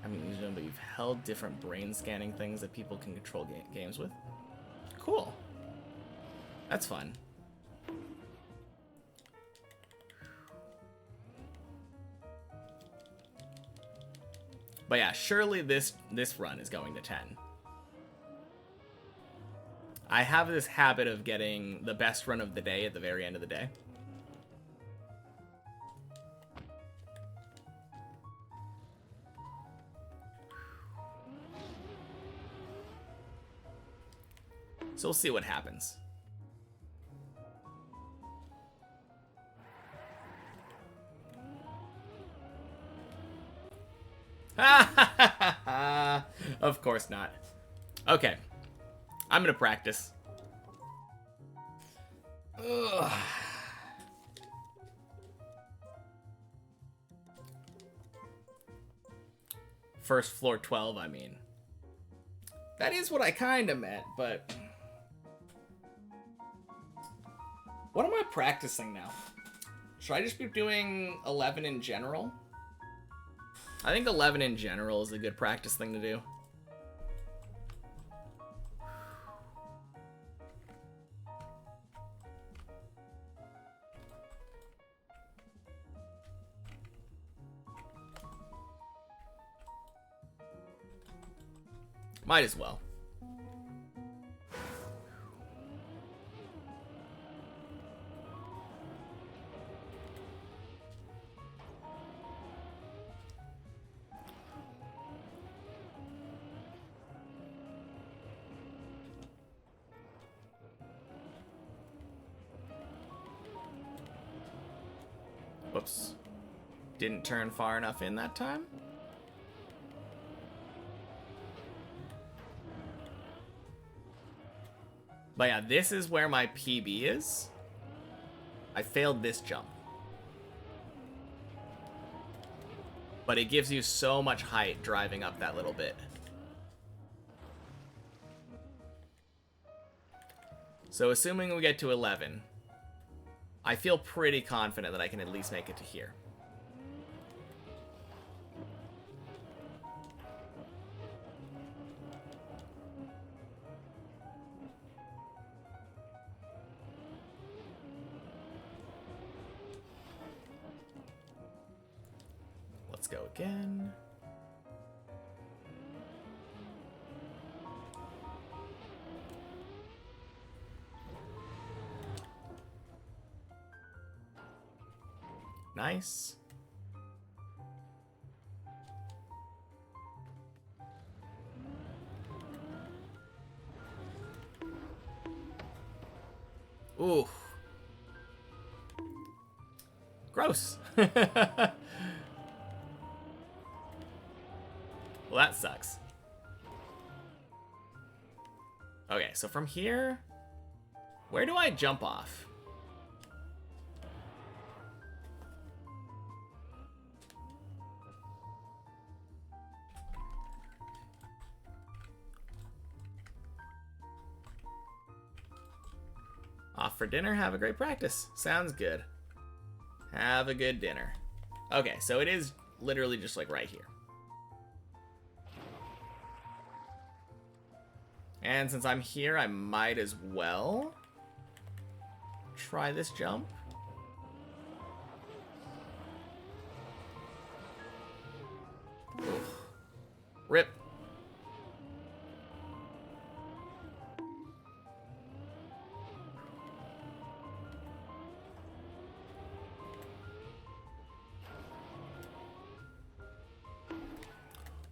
I mean, but you've held different brain scanning things that people can control games with. Cool. That's fun. But yeah, surely this run is going to 10. I have this habit of getting the best run of the day at the very end of the day. So we'll see what happens. Of course not. Okay. I'm gonna practice. Ugh. First floor 12, I mean. That is what I kind of meant, but... What am I practicing now? Should I just be doing 11 in general? I think 11 in general is a good practice thing to do. Might as well. Whoops. Didn't turn far enough in that time? But yeah, this is where my PB is. I failed this jump. But it gives you so much height driving up that little bit. So assuming we get to 11, I feel pretty confident that I can at least make it to here. Let's go again. Nice. Ooh. Gross. Well, that sucks. Okay, so from here, where do I jump off? Off for dinner, have a great practice. Sounds good. Have a good dinner. Okay, so it is literally just like right here. And since I'm here, I might as well try this jump. Oof. Rip.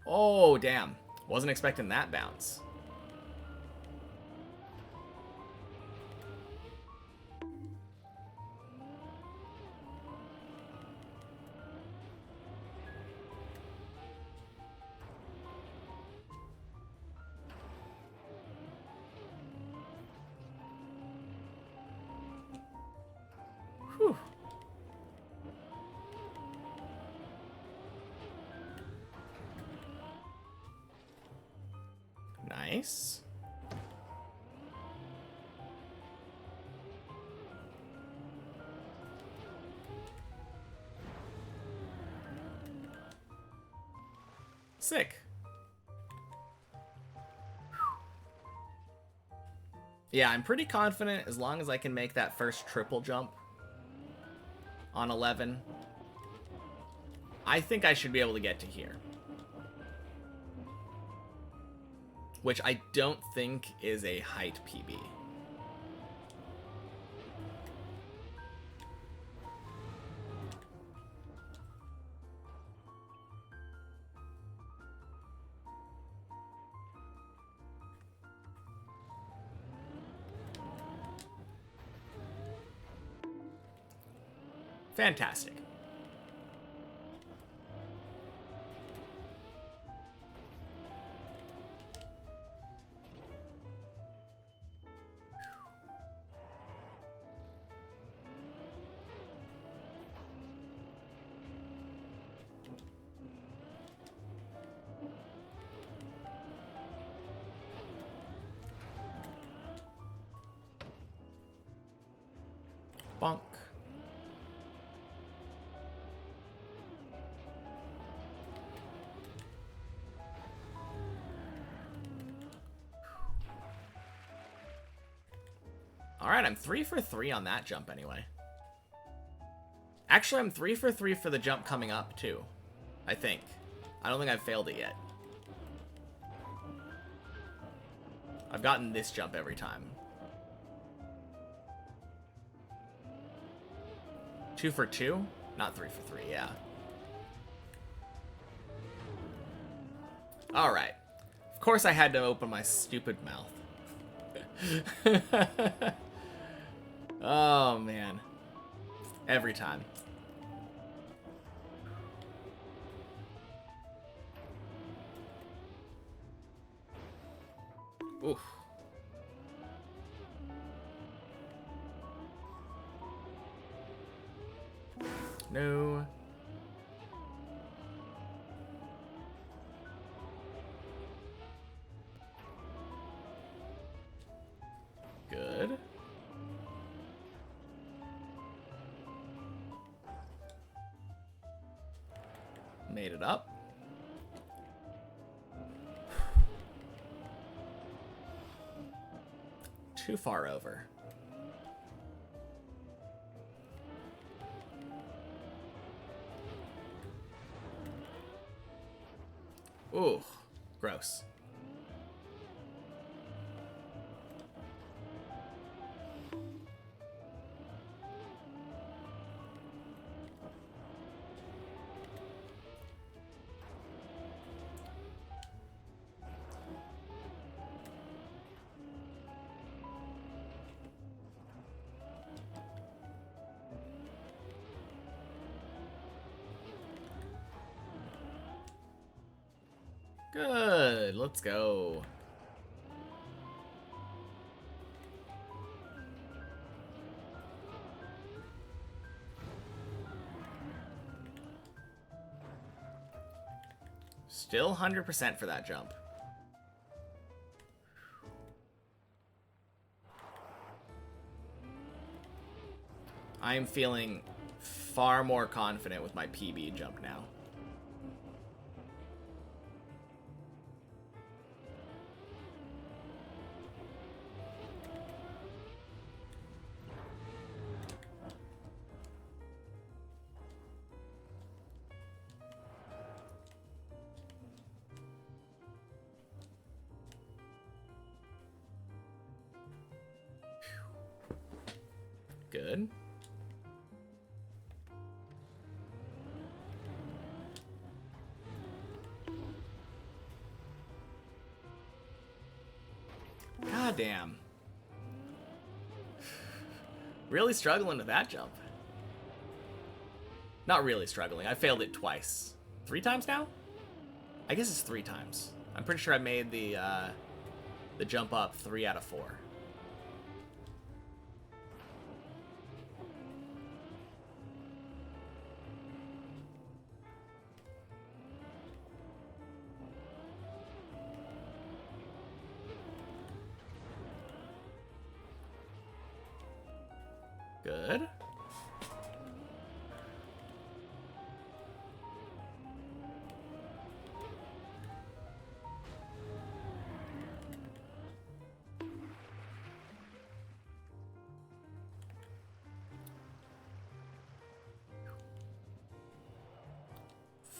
Oh, damn. Wasn't expecting that bounce. Whew. Nice. Sick. Yeah, I'm pretty confident as long as I can make that first triple jump on 11. I think I should be able to get to here. Which I don't think is a height PB. Fantastic. Bonk. Alright, I'm 3 for 3 on that jump anyway. Actually, I'm 3 for 3 for the jump coming up, too. I think. I don't think I've failed it yet. I've gotten this jump every time. 2 for 2? Not 3 for 3, yeah. Alright. Of course I had to open my stupid mouth. Oh, man. Every time. Oof. No. Good. Made it up. Too far over. Ooh, gross. Good, let's go. Still 100% for that jump. I am feeling far more confident with my PB jump now. Good. God damn. Really struggling with that jump. Not really struggling. I failed it twice. 3 times now? I guess it's 3 times. I'm pretty sure I made the jump up 3 out of 4. good.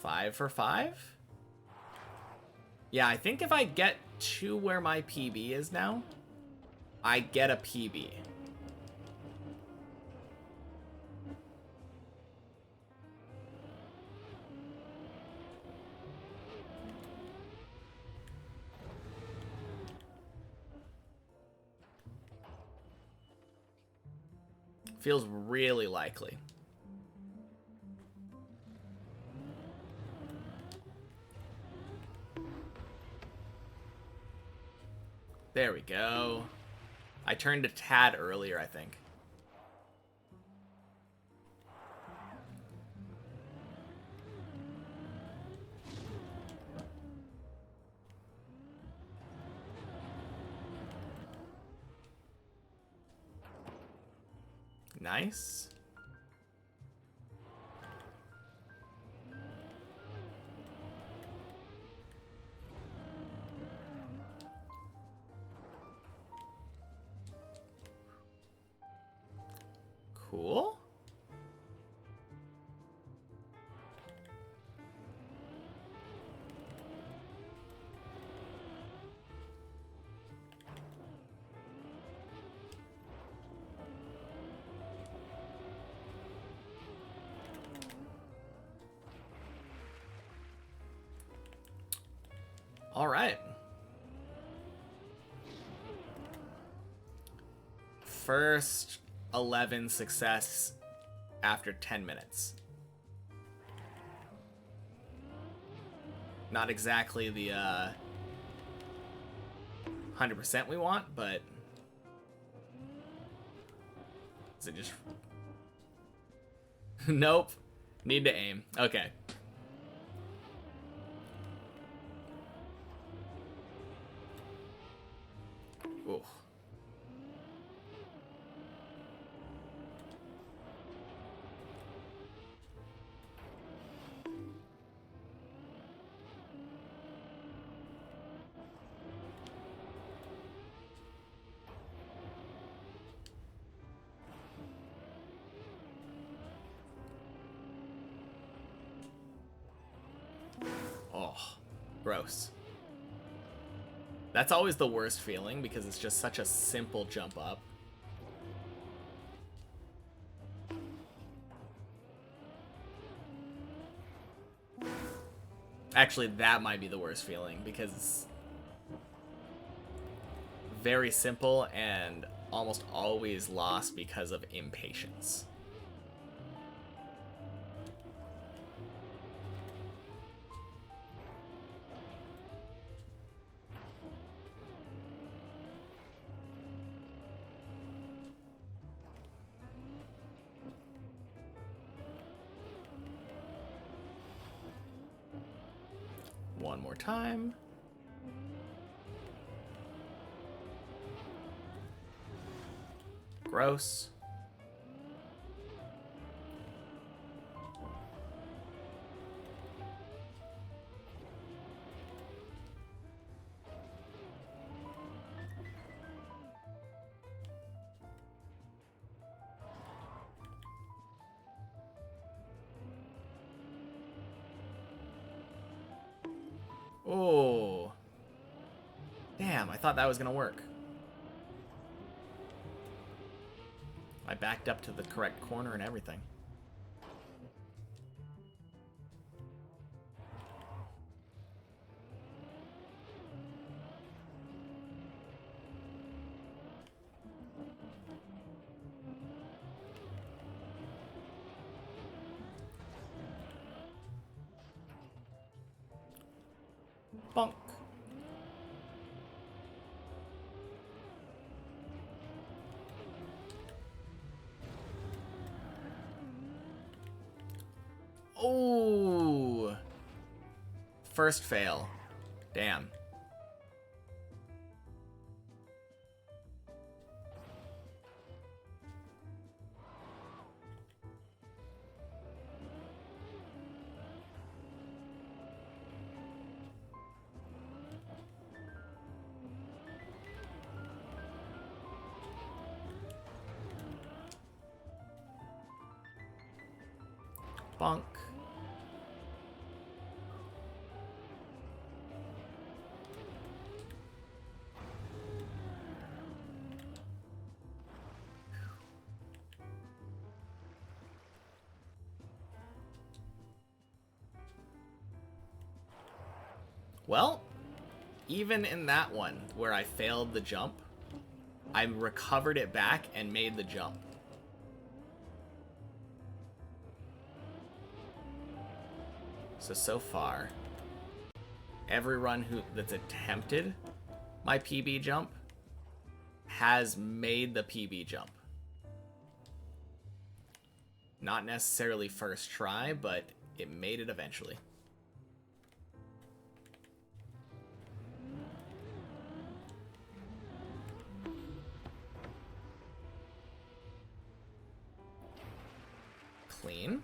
Five for 5? Yeah, I think if I get to where my PB is now, I get a PB. Feels really likely. There we go. I turned a tad earlier, I think. Nice. Cool. All right. First 11 success after 10 minutes. Not exactly the 100% we want, but is it just nope. Need to aim. Okay. Ooh. Oh, gross. That's always the worst feeling because it's just such a simple jump up. Actually, that might be the worst feeling because it's very simple and almost always lost because of impatience. One more time. Gross. Oh. Damn, I thought that was gonna work. I backed up to the correct corner and everything. Bonk. Oh. First fail. Damn. Bonk. Well, even in that one where I failed the jump, I recovered it back and made the jump. So far, every run that's attempted my PB jump has made the PB jump. Not necessarily first try, but it made it eventually. Clean.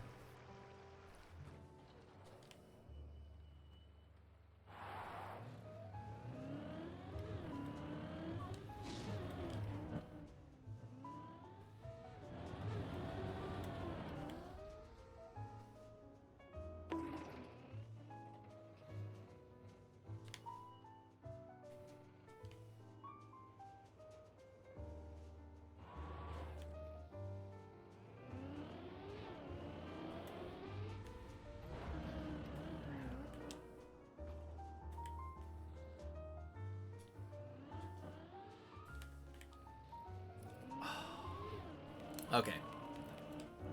Okay.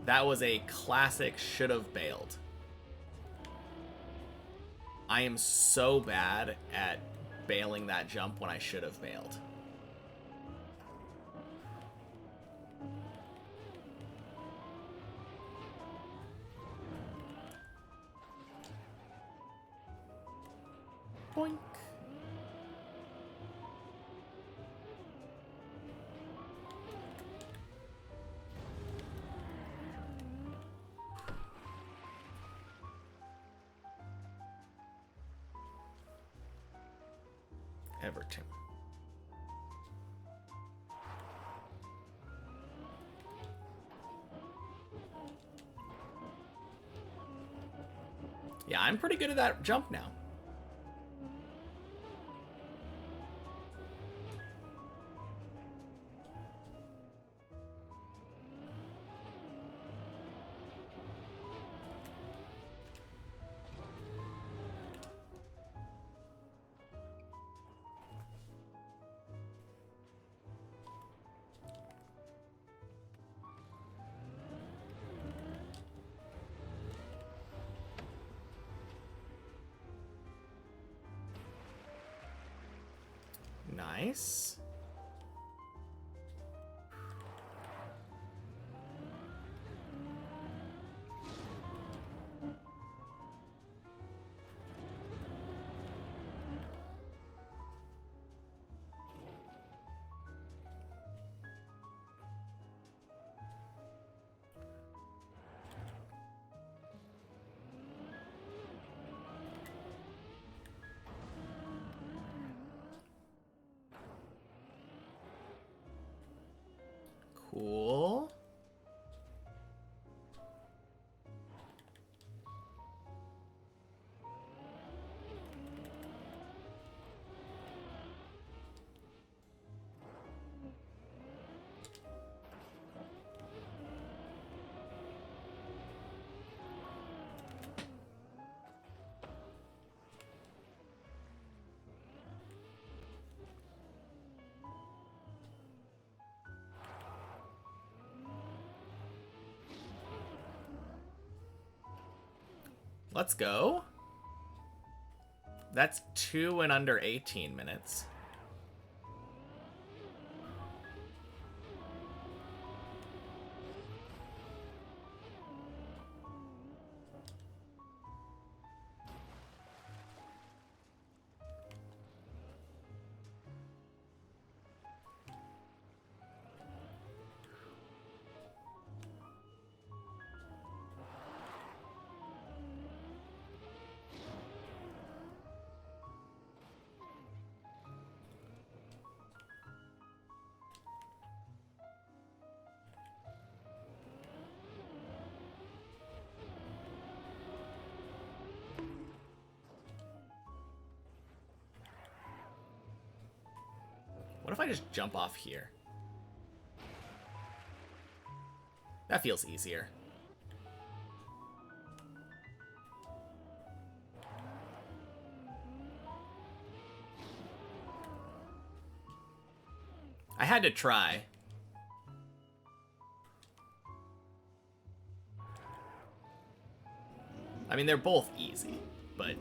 That was a classic should have bailed. I am so bad at bailing that jump when I should have bailed. Boink. Everton. Yeah, I'm pretty good at that jump now. Nice. Cool. Let's go. That's 2 in under 18 minutes. What if I just jump off here? That feels easier. I had to try. I mean, they're both easy, but...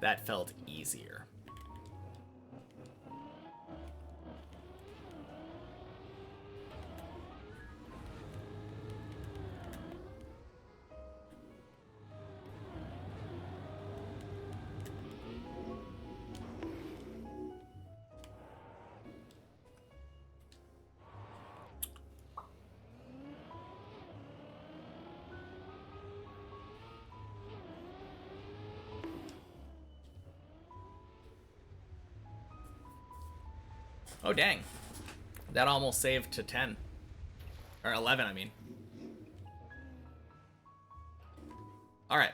that felt easier. Oh, dang. That almost saved to 10. Or 11, I mean. Alright.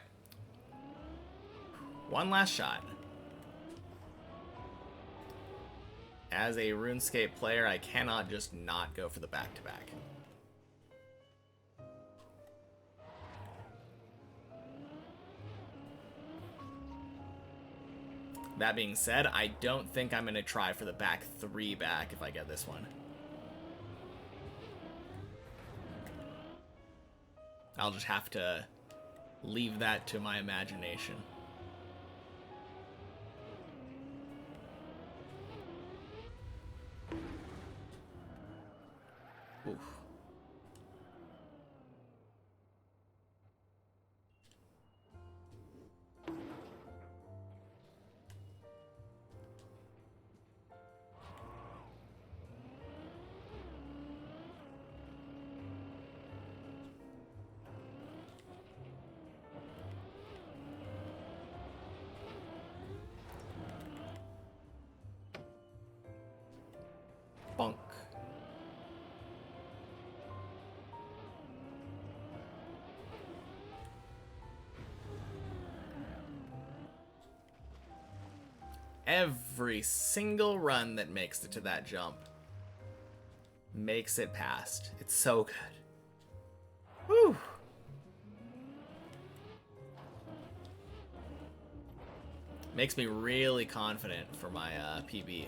One last shot. As a RuneScape player, I cannot just not go for the back-to-back. That being said, I don't think I'm going to try for the back 3 back if I get this one. I'll just have to leave that to my imagination. Oof. Bonk. Every single run that makes it to that jump makes it past. It's so good. Whew. Makes me really confident for my PB.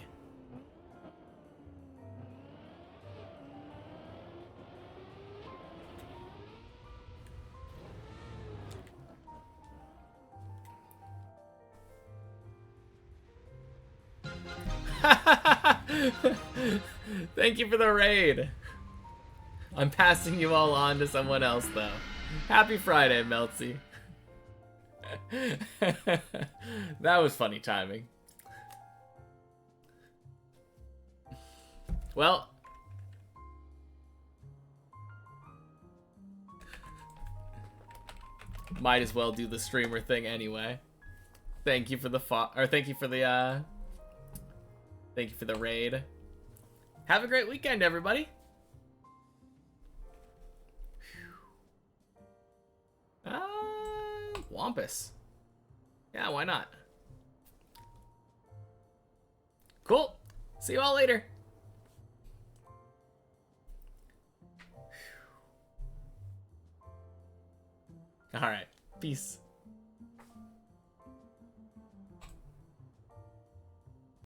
Thank you for the raid. I'm passing you all on to someone else, though. Happy Friday, Meltsy. That was funny timing. Well, might as well do the streamer thing anyway. Thank you for the thank you for the raid. Have a great weekend, everybody. Wampus. Yeah, why not? Cool. See you all later. All right. Peace.